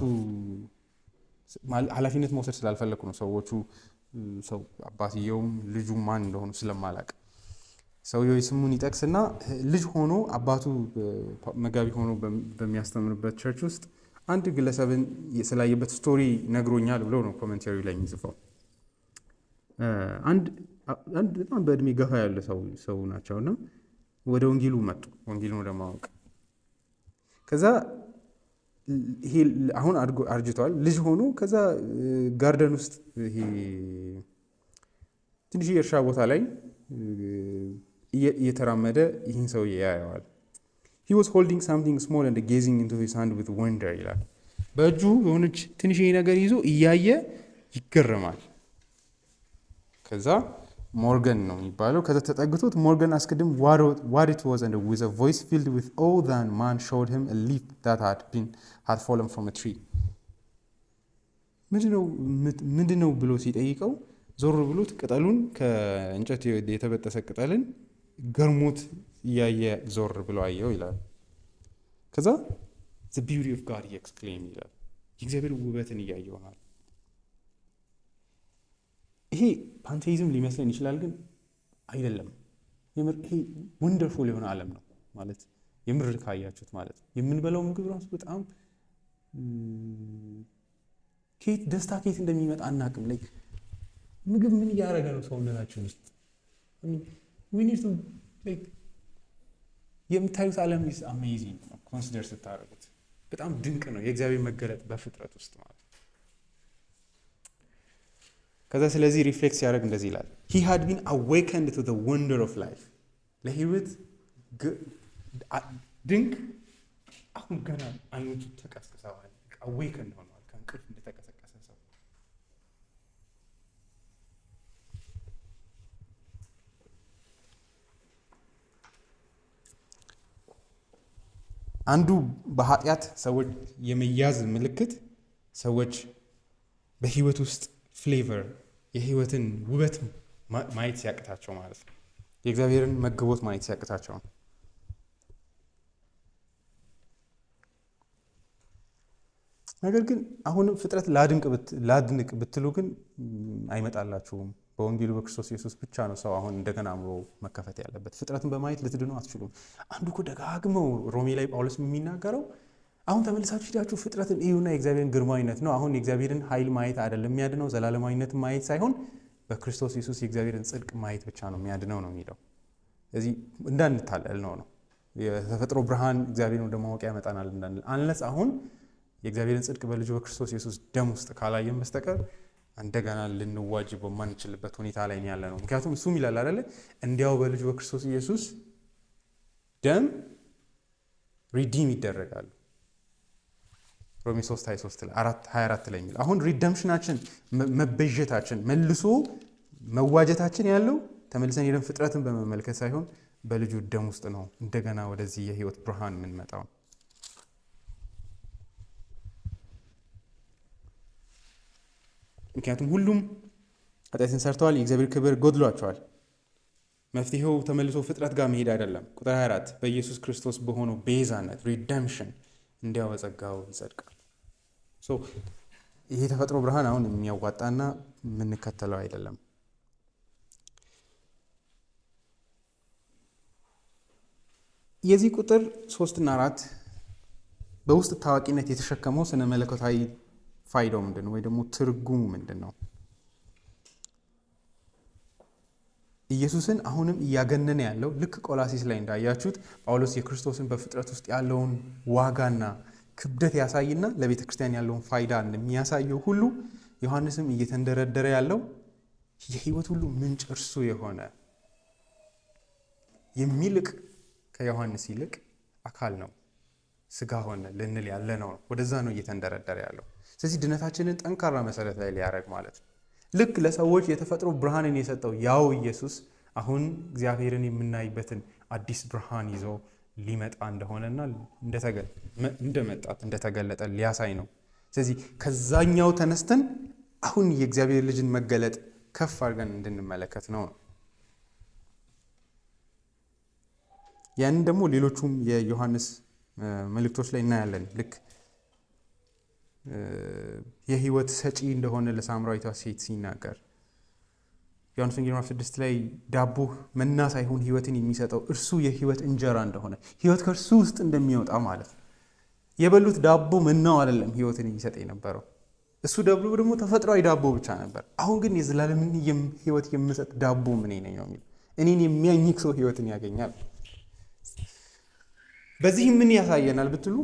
ኃላፊነት መውሰድ ስላልፈለኩ ነው ሰዎቹ አባትየውም ልጁ ማን እንደሆኑ ስለማላቅ ሰውየው ስሙን ይጠቅስና ልጅ ሆኖ አባቱ መጋቢ ሆኖ በሚያስተምርበት ቸርች ውስጥ አንድ ግለሰብን ስላየበት ስቶሪ ነግሮኛል ብሎ ነው ኮሜንታሪው ላይ የሚጽፈው። አንድ በጣም በእድሜ ገፋ ያለ ሰው ናቸውና ወደ ወንጌሉ መጡ፣ ወንጌሉን ወደ ማወቅ። ከዛ ይሄ አሁን አርጅቷል፣ ልጅ ሆኖ ከዛ ጋርደን ውስጥ ይሄ ትንሽ የእርሻ ቦታ ላይ እየተራመደ ይህን ሰው ያየዋል። he was holding something small and gazing into his hand with wonder ይላል። በእጁ የሆነች ትንሽ ነገር ይዞ እያየ ይገረማል። ከዛ ሞርጋን ነው የሚባለው። ከዛ ተጠግቶት ሞርጋን አስቀድም what it was, and with a voice filled with awe the man showed him a leaf that had fallen from a tree. ምንድነው ብሎ ሲጠይቀው ዞር ብሎት ቅጠሉን ከእንጨት የተበጠሰ ቅጠልን ገርሞት እያየ ዞር ብሎ አየው ይላል። ከዛ the beauty of God he exclaimed ይላል። የእግዚአብሔር ውበትን እያየው ነው። ይሄ ፓንቴይዝም ሊመስለን ይችላል፣ ግን አይደለም። ይሄ ወንደርፉል የሆነ ዓለም ነው ማለት የምር ካያችሁት ማለት ነው። የምንበላው ምግብ ራሱ በጣም ደስታ ከየት እንደሚመጣ አናውቅም። ላይ ምግብ ምን እያደረገ ነው ሰውነታችን ውስጥ? የምታዩት ዓለም is amazing ነው ኮንሲደር ስታደርጉት፣ በጣም ድንቅ ነው የእግዚአብሔር መገለጥ በፍጥረት ውስጥ ማለት። ከዛ ስለዚህ ሪፍሌክስ ያደርግ እንደዚህ ይላል። he had been awakened to the wonder of life ለህይወት ድንቅ አሁን ገና አይኖቹ ተቀስቅሰዋል። awakened ሆኗል ከእንቅልፍ እንደተቀሰቀሰ ሰው። አንዱ በኃጢአት ሰዎች የመያዝ ምልክት ሰዎች በህይወት ውስጥ ፍሌቨር የህይወትን ውበት ማየት ሲያቅታቸው ማለት ነው። የእግዚአብሔርን መግቦት ማየት ሲያቅታቸው ነው። ነገር ግን አሁንም ፍጥረት ላድንቅ ብትሉ ግን አይመጣላችሁም። በወንጌሉ በክርስቶስ ኢየሱስ ብቻ ነው ሰው አሁን እንደገና አምሮ መከፈት ያለበት። ፍጥረትን በማየት ልትድኑ አትችሉም። አንዱ እኮ ደጋግመው ሮሜ ላይ ጳውሎስ የሚናገረው አሁን ተመልሳችሁ ሄዳችሁ ፍጥረትን እዩና የእግዚአብሔርን ግርማዊነት ነው። አሁን የእግዚአብሔርን ኃይል ማየት አይደለም የሚያድነው፣ ዘላለማዊነትን ማየት ሳይሆን በክርስቶስ ኢየሱስ የእግዚአብሔርን ጽድቅ ማየት ብቻ ነው የሚያድነው ነው የሚለው። ስለዚህ እንዳንታለል ነው የተፈጥሮ ብርሃን እግዚአብሔርን ወደ ማወቅ ያመጣናል እንዳንል። አንለስ አሁን የእግዚአብሔርን ጽድቅ በልጁ በክርስቶስ ኢየሱስ ደም ውስጥ ካላየን በስተቀር እንደገና ልንዋጅ በማንችልበት ሁኔታ ላይ ያለ ነው። ምክንያቱም እሱም ይላል አይደለ እንዲያው በልጁ በክርስቶስ ኢየሱስ ደም ሪዲም ይደረጋሉ። ሮሜ 3:23 ላይ 4:24 ላይ የሚል አሁን ሪደምሽናችን መበጀታችን መልሶ መዋጀታችን ያለው ተመልሰን የደም ፍጥረትን በመመልከት ሳይሆን በልጁ ደም ውስጥ ነው እንደገና ወደዚህ የህይወት ብርሃን የምንመጣው። ምክንያቱም ሁሉም ኃጢአትን ሰርተዋል፣ የእግዚአብሔር ክብር ጎድሏቸዋል። መፍትሄው ተመልሶ ፍጥረት ጋር መሄድ አይደለም። ቁጥር 24 በኢየሱስ ክርስቶስ በሆነው ቤዛነት ሪደምሽን እንዲያው በጸጋው ይጸድቃል። ይሄ ተፈጥሮ ብርሃን አሁን የሚያዋጣና የምንከተለው አይደለም። የዚህ ቁጥር 3 እና 4 በውስጥ ታዋቂነት የተሸከመው ስነ መለኮታዊ ፋይዳው ምንድን ነው? ወይ ደግሞ ትርጉሙ ምንድን ነው? ኢየሱስን አሁንም እያገነነ ያለው ልክ ቆላሲስ ላይ እንዳያችሁት ጳውሎስ የክርስቶስን በፍጥረት ውስጥ ያለውን ዋጋና ክብደት ያሳይና ለቤተ ክርስቲያን ያለውን ፋይዳ እንደሚያሳየው ሁሉ ዮሐንስም እየተንደረደረ ያለው የህይወት ሁሉ ምንጭ እርሱ የሆነ የሚልቅ ከዮሐንስ ይልቅ አካል ነው፣ ስጋ ሆነ ልንል ያለ ነው። ወደዛ ነው እየተንደረደረ ያለው። ስለዚህ ድነታችንን ጠንካራ መሰረት ላይ ሊያደርግ ማለት ነው። ልክ ለሰዎች የተፈጥሮ ብርሃንን የሰጠው ያው ኢየሱስ አሁን እግዚአብሔርን የምናይበትን አዲስ ብርሃን ይዞ ሊመጣ እንደሆነና እንደተገለጠ ሊያሳይ ነው። ስለዚህ ከዛኛው ተነስተን አሁን የእግዚአብሔር ልጅን መገለጥ ከፍ አድርገን እንድንመለከት ነው። ያንን ደግሞ ሌሎቹም የዮሐንስ መልእክቶች ላይ እናያለን። ልክ የህይወት ሰጪ እንደሆነ ለሳምራዊቷ ሴት ሲናገር ዮሐንስ ወንጌል ምዕራፍ 6 ላይ ዳቦ መና ሳይሆን ህይወትን የሚሰጠው እርሱ የህይወት እንጀራ እንደሆነ ህይወት ከእርሱ ውስጥ እንደሚወጣ ማለት ነው። የበሉት ዳቦ መናው አይደለም ህይወትን የሚሰጥ የነበረው እሱ ደግሞ ተፈጥሯዊ ዳቦ ብቻ ነበር። አሁን ግን የዘላለምን ህይወት የምሰጥ ዳቦ ምን ነኝ ነው የሚለው። እኔን የሚያኝክ ሰው ህይወትን ያገኛል። በዚህ ምን ያሳየናል ብትሉ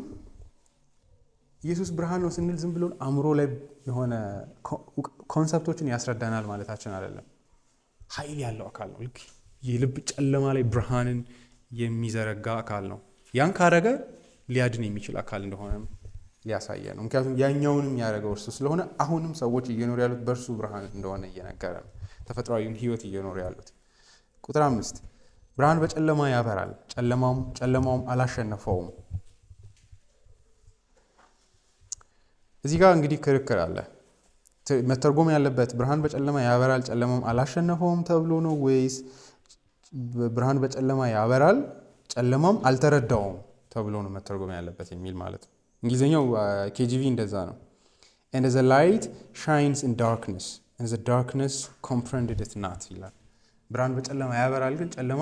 ኢየሱስ ብርሃን ነው ስንል ዝም ብሎን አእምሮ ላይ የሆነ ኮንሰፕቶችን ያስረዳናል ማለታችን አይደለም። ኃይል ያለው አካል ነው። ልክ የልብ ጨለማ ላይ ብርሃንን የሚዘረጋ አካል ነው። ያን ካረገ ሊያድን የሚችል አካል እንደሆነ ሊያሳየ ነው። ምክንያቱም ያኛውንም ያደረገው እርሱ ስለሆነ አሁንም ሰዎች እየኖሩ ያሉት በእርሱ ብርሃን እንደሆነ እየነገረ ነው። ተፈጥሯዊውን ህይወት እየኖሩ ያሉት። ቁጥር 5 ብርሃን በጨለማ ያበራል፣ ጨለማውም አላሸነፈውም። እዚህ ጋር እንግዲህ ክርክር አለ። መተርጎም ያለበት ብርሃን በጨለማ ያበራል ጨለማውም አላሸነፈውም ተብሎ ነው ወይስ ብርሃን በጨለማ ያበራል ጨለማውም አልተረዳውም ተብሎ ነው መተርጎም ያለበት የሚል ማለት ነው። እንግሊዝኛው KJV እንደዛ ነው። And the light shines in darkness and the darkness comprehended it not ይላል። ብርሃን በጨለማ ያበራል ግን ጨለማ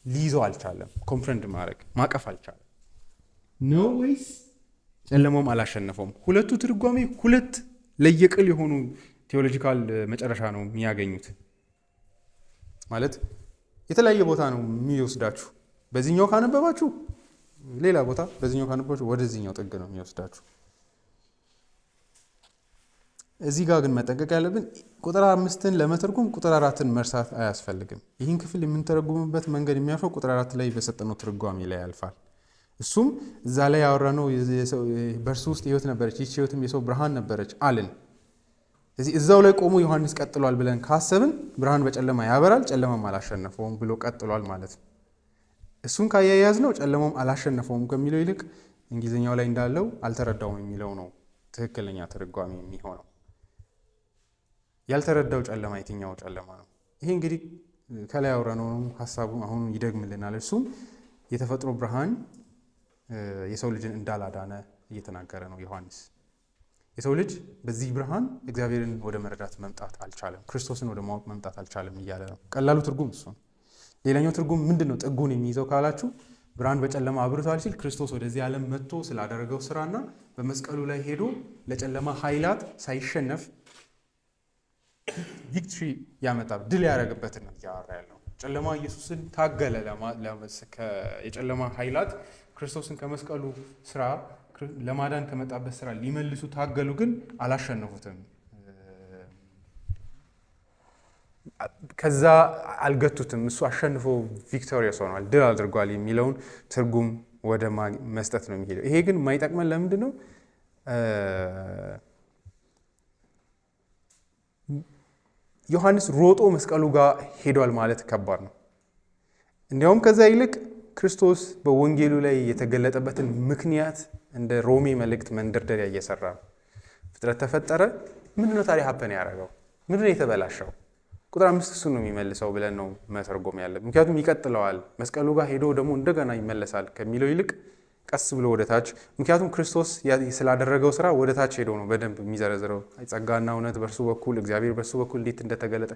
ሊይዘው አልቻለም። ኮምፕሬንድ ማቀፍ አልቻለም ነው ወይስ ጨለማውም አላሸነፈውም? ሁለቱ ትርጓሜ ሁለት ለየቅል የሆኑ ቴዎሎጂካል መጨረሻ ነው የሚያገኙት። ማለት የተለያየ ቦታ ነው የሚወስዳችሁ። በዚህኛው ካነበባችሁ ሌላ ቦታ፣ በዚህኛው ካነበባችሁ ወደዚህኛው ጥግ ነው የሚወስዳችሁ። እዚህ ጋር ግን መጠንቀቅ ያለብን ቁጥር 5ን ለመተርጎም ቁጥር 4ን መርሳት አያስፈልግም። ይህን ክፍል የምንተረጉምበት መንገድ የሚያልፈው ቁጥር 4 ላይ በሰጠነው ትርጓሜ ላይ ያልፋል። እሱም እዛ ላይ ያወራነው በእርሱ ውስጥ ህይወት ነበረች፣ ይህች ህይወትም የሰው ብርሃን ነበረች አልን። ስለዚህ እዛው ላይ ቆሞ ዮሐንስ ቀጥሏል ብለን ካሰብን ብርሃን በጨለማ ያበራል ጨለማም አላሸነፈውም ብሎ ቀጥሏል ማለት ነው። እሱን ካያያዝ ነው ጨለማም አላሸነፈውም ከሚለው ይልቅ እንግሊዝኛው ላይ እንዳለው አልተረዳውም የሚለው ነው ትክክለኛ ትርጓሜ የሚሆነው። ያልተረዳው ጨለማ የትኛው ጨለማ ነው? ይሄ እንግዲህ ከላይ ያወራነው ሐሳቡ አሁን ይደግምልናል። እሱም የተፈጥሮ ብርሃን የሰው ልጅን እንዳላዳነ እየተናገረ ነው ዮሐንስ። የሰው ልጅ በዚህ ብርሃን እግዚአብሔርን ወደ መረዳት መምጣት አልቻለም፣ ክርስቶስን ወደ ማወቅ መምጣት አልቻለም እያለ ነው። ቀላሉ ትርጉም እሱ ነው። ሌላኛው ትርጉም ምንድን ነው ጥጉን የሚይዘው ካላችሁ ብርሃን በጨለማ አብርቷል ሲል ክርስቶስ ወደዚህ ዓለም መጥቶ ስላደረገው ስራና በመስቀሉ ላይ ሄዶ ለጨለማ ኃይላት ሳይሸነፍ ቪክትሪ ያመጣ ድል ያደረገበትን ነው እያወራ ያለው። ጨለማ ኢየሱስን ታገለ፣ የጨለማ ኃይላት ክርስቶስን ከመስቀሉ ስራ ለማዳን ከመጣበት ስራ ሊመልሱ ታገሉ፣ ግን አላሸነፉትም ከዛ አልገቱትም። እሱ አሸንፎ ቪክቶሪየስ ሆኗል፣ ድል አድርጓል የሚለውን ትርጉም ወደ መስጠት ነው የሚሄደው። ይሄ ግን የማይጠቅመን ለምንድን ነው? ዮሐንስ ሮጦ መስቀሉ ጋር ሄዷል ማለት ከባድ ነው። እንዲያውም ከዛ ይልቅ ክርስቶስ በወንጌሉ ላይ የተገለጠበትን ምክንያት እንደ ሮሜ መልእክት መንደርደሪያ እየሰራ ነው። ፍጥረት ተፈጠረ። ምንድነው ታዲያ ሀፐን ያደረገው? ምንድነው የተበላሸው? ቁጥር 5 እሱን ነው የሚመልሰው ብለን ነው መተርጎም ያለብን። ምክንያቱም ይቀጥለዋል፣ መስቀሉ ጋር ሄዶ ደግሞ እንደገና ይመለሳል ከሚለው ይልቅ ቀስ ብሎ ወደ ታች፣ ምክንያቱም ክርስቶስ ስላደረገው ስራ ወደ ታች ሄዶ ነው በደንብ የሚዘረዝረው። ጸጋና እውነት በእርሱ በኩል እግዚአብሔር በእርሱ በኩል እንዴት እንደተገለጠ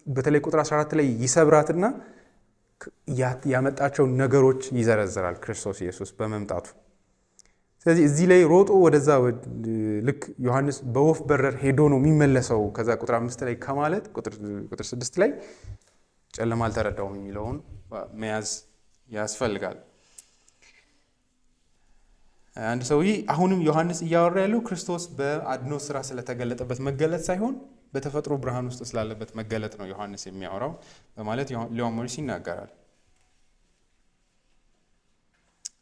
በተለይ ቁጥር 14 ላይ ይሰብራትና ያመጣቸው ነገሮች ይዘረዝራል ክርስቶስ ኢየሱስ በመምጣቱ። ስለዚህ እዚህ ላይ ሮጦ ወደዛ ልክ ዮሐንስ በወፍ በረር ሄዶ ነው የሚመለሰው ከዛ ቁጥር 5 ላይ ከማለት ቁጥር 6 ላይ ጨለማ አልተረዳውም የሚለውን መያዝ ያስፈልጋል። አንድ ሰውዬ አሁንም ዮሐንስ እያወራ ያለው ክርስቶስ በአድኖ ስራ ስለተገለጠበት መገለጥ ሳይሆን በተፈጥሮ ብርሃን ውስጥ ስላለበት መገለጥ ነው ዮሐንስ የሚያወራው በማለት ሊዮን ሞሪስ ይናገራል።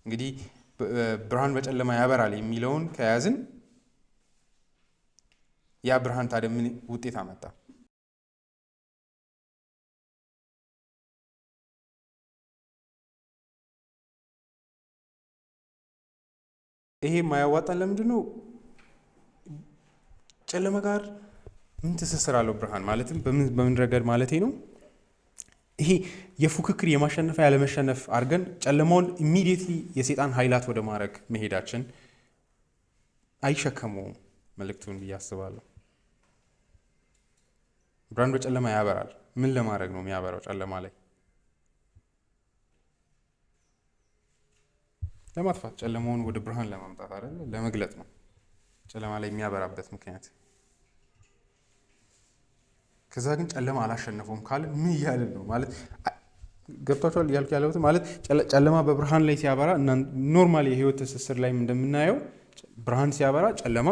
እንግዲህ ብርሃን በጨለማ ያበራል የሚለውን ከያዝን ያ ብርሃን ታዲያ ምን ውጤት አመጣ? ይሄ የማያዋጣን ለምንድን ነው? ጨለማ ጋር ምን ትስስር አለው ብርሃን? ማለትም በምን ረገድ ማለቴ ነው? ይሄ የፉክክር የማሸነፍ ያለመሸነፍ አድርገን ጨለማውን ኢሚዲየትሊ የሰይጣን ኃይላት ወደ ማድረግ መሄዳችን አይሸከመውም መልእክቱን ብዬ አስባለሁ። ብርሃን በጨለማ ያበራል። ምን ለማድረግ ነው የሚያበራው? ጨለማ ላይ ለማጥፋት፣ ጨለማውን ወደ ብርሃን ለማምጣት አይደል? ለመግለጥ ነው ጨለማ ላይ የሚያበራበት ምክንያት። ከዛ ግን ጨለማ አላሸነፈውም ካለ ምን እያልን ነው ማለት ገብቷችኋል? እያልኩ ያለሁት ማለት ጨለማ በብርሃን ላይ ሲያበራ እና ኖርማል የህይወት ትስስር ላይም እንደምናየው ብርሃን ሲያበራ ጨለማ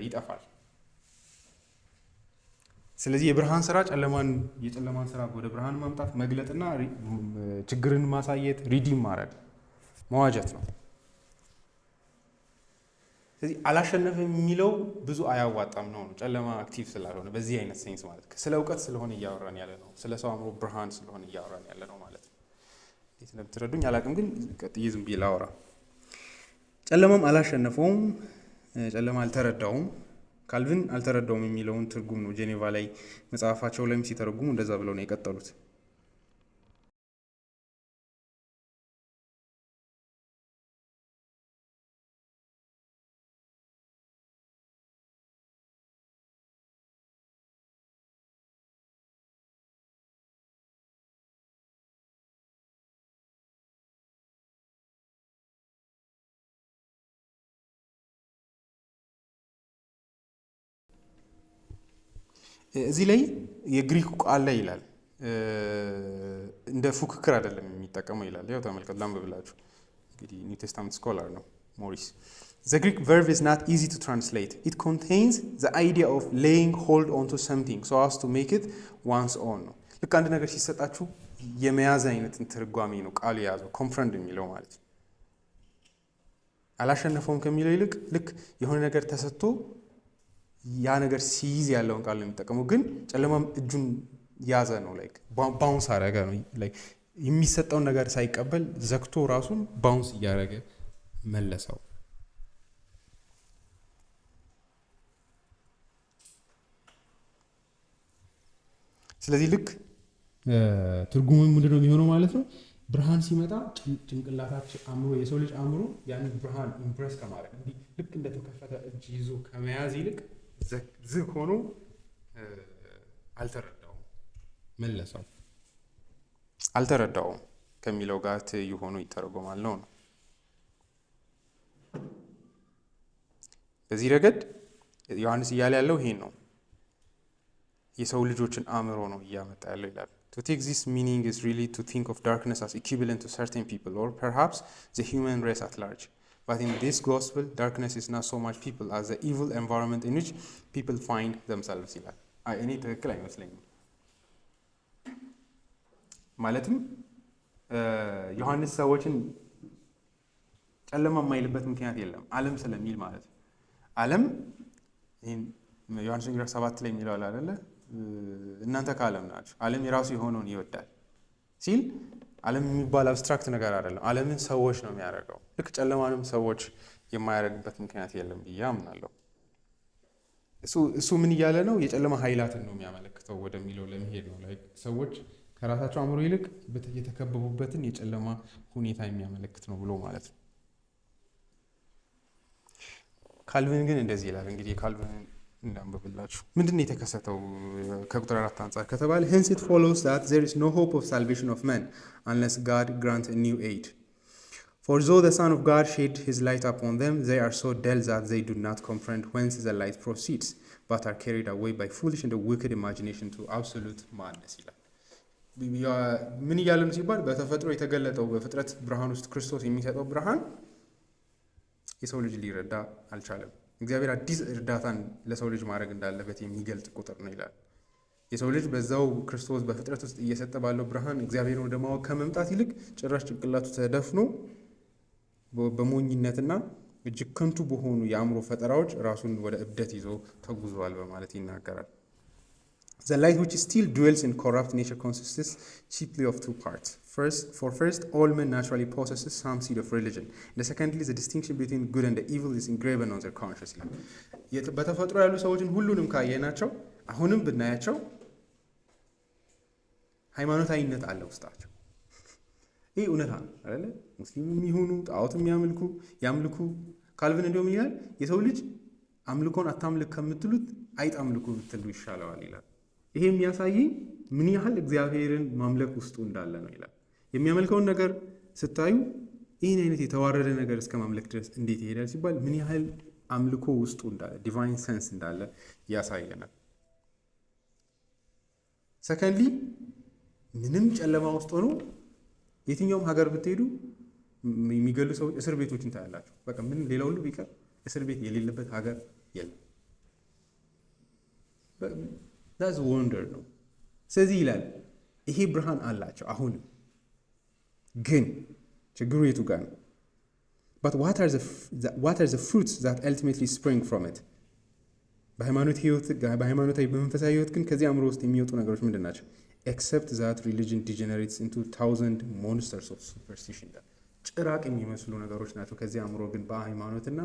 ይጠፋል። ስለዚህ የብርሃን ስራ የጨለማን ስራ ወደ ብርሃን ማምጣት፣ መግለጥና ችግርን ማሳየት፣ ሪዲም ማድረግ፣ መዋጀት ነው። ስለዚህ አላሸነፈም የሚለው ብዙ አያዋጣም ነው። ጨለማ አክቲቭ ስላልሆነ በዚህ አይነት ሴንስ ማለት ስለ እውቀት ስለሆነ እያወራን ያለ ነው። ስለ ሰው አእምሮ ብርሃን ስለሆነ እያወራን ያለ ነው ማለት ነው። እንዴት እንደምትረዱኝ አላውቅም፣ ግን ቀጥዬ ዝም ብዬ ላወራ። ጨለማም አላሸነፈውም፣ ጨለማ አልተረዳውም። ካልቪን አልተረዳውም የሚለውን ትርጉም ነው ጄኔቫ ላይ መጽሐፋቸው ላይም ሲተረጉሙ እንደዛ ብለው ነው የቀጠሉት። እዚህ ላይ የግሪኩ ቃል ላይ ይላል እንደ ፉክክር አይደለም የሚጠቀመው ይላል። ያው ተመልከቱ፣ ላንብብላችሁ። እንግዲህ ኒው ቴስታመንት ስኮላር ነው ሞሪስ። The Greek verb is not easy to translate. It contains the idea of laying hold onto something so as to make it one's own ነው። ልክ አንድ ነገር ሲሰጣችሁ የመያዝ አይነት ትርጓሜ ነው ቃሉ የያዘው። ኮንፍረንድ የሚለው ማለት ነው። አላሸነፈውም ከሚለው ይልቅ ልክ የሆነ ነገር ተሰጥቶ ያ ነገር ሲይዝ ያለውን ቃል ነው የሚጠቀመው። ግን ጨለማም እጁን ያዘ ነው፣ ላይክ ባውንስ አረገ ነው። ላይክ የሚሰጠውን ነገር ሳይቀበል ዘግቶ ራሱን ባውንስ እያደረገ መለሰው። ስለዚህ ልክ ትርጉሙ ምንድነው የሚሆነው ማለት ነው? ብርሃን ሲመጣ ጭንቅላታችን አእምሮ፣ የሰው ልጅ አእምሮ ያንን ብርሃን ኢምፕረስ ከማድረግ እንዲህ ልክ እንደተከፈተ እጅ ይዞ ከመያዝ ይልቅ ዝግ ሆኖ አልተረዳውም፣ መለሰው። አልተረዳውም ከሚለው ጋር ትይዩ ሆኖ ይተረጎማል ነው። በዚህ ረገድ ዮሐንስ እያለ ያለው ይሄን ነው። የሰው ልጆችን አእምሮ ነው እያመጣ ያለው ይላል። To take this meaning is really to think of darkness as equivalent to certain people or perhaps the human race at large. But in this gospel, darkness is not so much people as the evil environment in which people find themselves ይላል። እኔ ትክክል አይመስለኝም። ማለትም ዮሐንስ ሰዎችን ጨለማ የማይልበት ምክንያት የለም፣ ዓለም ስለሚል ማለት ነው። ዓለም ዮሐንስ ወንጌል 7 ላይ የሚለው አይደለ? እናንተ ከዓለም ናችሁ፣ ዓለም የራሱ የሆነውን ይወዳል ሲል ዓለም የሚባል አብስትራክት ነገር አይደለም። ዓለምን ሰዎች ነው የሚያደርገው። ልክ ጨለማንም ሰዎች የማያደርግበት ምክንያት የለም ብዬ አምናለሁ። እሱ ምን እያለ ነው? የጨለማ ኃይላትን ነው የሚያመለክተው ወደሚለው ለመሄድ ነው። ላይ ሰዎች ከራሳቸው አእምሮ ይልቅ የተከበቡበትን የጨለማ ሁኔታ የሚያመለክት ነው ብሎ ማለት ነው። ካልቪን ግን እንደዚህ ይላል። እንግዲህ ካልቪን እንዳንብብላችሁ ምንድን ነው የተከሰተው ከቁጥር 4 አንጻር ከተባለ hence it follows that there is no hope of salvation of men unless God grant a new aid. For though the Son of God shed his light upon them, they are so dull that they do not comprehend whence the light proceeds, but are carried away by foolish and wicked imagination to absolute madness ይላል። ምን እያለ ነው ሲባል በተፈጥሮ የተገለጠው በፍጥረት ብርሃን ውስጥ ክርስቶስ የሚሰጠው ብርሃን የሰው ልጅ ሊረዳ አልቻለም። እግዚአብሔር አዲስ እርዳታን ለሰው ልጅ ማድረግ እንዳለበት የሚገልጽ ቁጥር ነው ይላል። የሰው ልጅ በዛው ክርስቶስ በፍጥረት ውስጥ እየሰጠ ባለው ብርሃን እግዚአብሔርን ወደ ማወቅ ከመምጣት ይልቅ ጭራሽ ጭንቅላቱ ተደፍኖ በሞኝነትና እጅግ ከንቱ በሆኑ የአእምሮ ፈጠራዎች ራሱን ወደ እብደት ይዞ ተጉዟል በማለት ይናገራል። The light which still dwells in corrupt nature consists chiefly of two parts. First, all men naturally possesses some seed of religion. And secondly, the distinction between good and the evil is engraven on their conscience. በተፈጥሮ ያሉ ሰዎችን ሁሉንም ካየናቸው አሁንም ብናያቸው ሃይማኖታዊነት አለ ውስጣቸው። ይህ እውነታ ነው አይደለ? ሙስሊምም ይሁኑ ጣዖት ያምልኩ ካልቪን እንደውም ይላል የሰው ልጅ አምልኮን አታምልክ ከምትሉት አይጥ አምልኩ ብትሉ ይሻለዋል ይላል። ይሄ የሚያሳይ ምን ያህል እግዚአብሔርን ማምለክ ውስጡ እንዳለ ነው ይላል። የሚያመልከውን ነገር ስታዩ ይህን አይነት የተዋረደ ነገር እስከ ማምለክ ድረስ እንዴት ይሄዳል ሲባል ምን ያህል አምልኮ ውስጡ እንዳለ ዲቫይን ሰንስ እንዳለ ያሳየናል። ሰከንድሊ ምንም ጨለማ ውስጥ ሆኖ የትኛውም ሀገር ብትሄዱ የሚገሉ ሰዎች እስር ቤቶችን ታያላችሁ። በቃ ምን ሌላው ሁሉ ቢቀር እስር ቤት የሌለበት ሀገር የለም። that's wonder ነው። ስለዚህ ይላል ይሄ ብርሃን አላቸው አሁንም፣ ግን ችግሩ የቱ ጋር ነው? but what are the fruits that ultimately spring from it? በሃይማኖታዊ በመንፈሳዊ ህይወት ግን ከዚህ አእምሮ ውስጥ የሚወጡ ነገሮች ምንድን ናቸው? except that religion degenerates into 1,000 monsters of superstition. ጭራቅ የሚመስሉ ነገሮች ናቸው። ከዚህ አእምሮ ግን በሃይማኖትና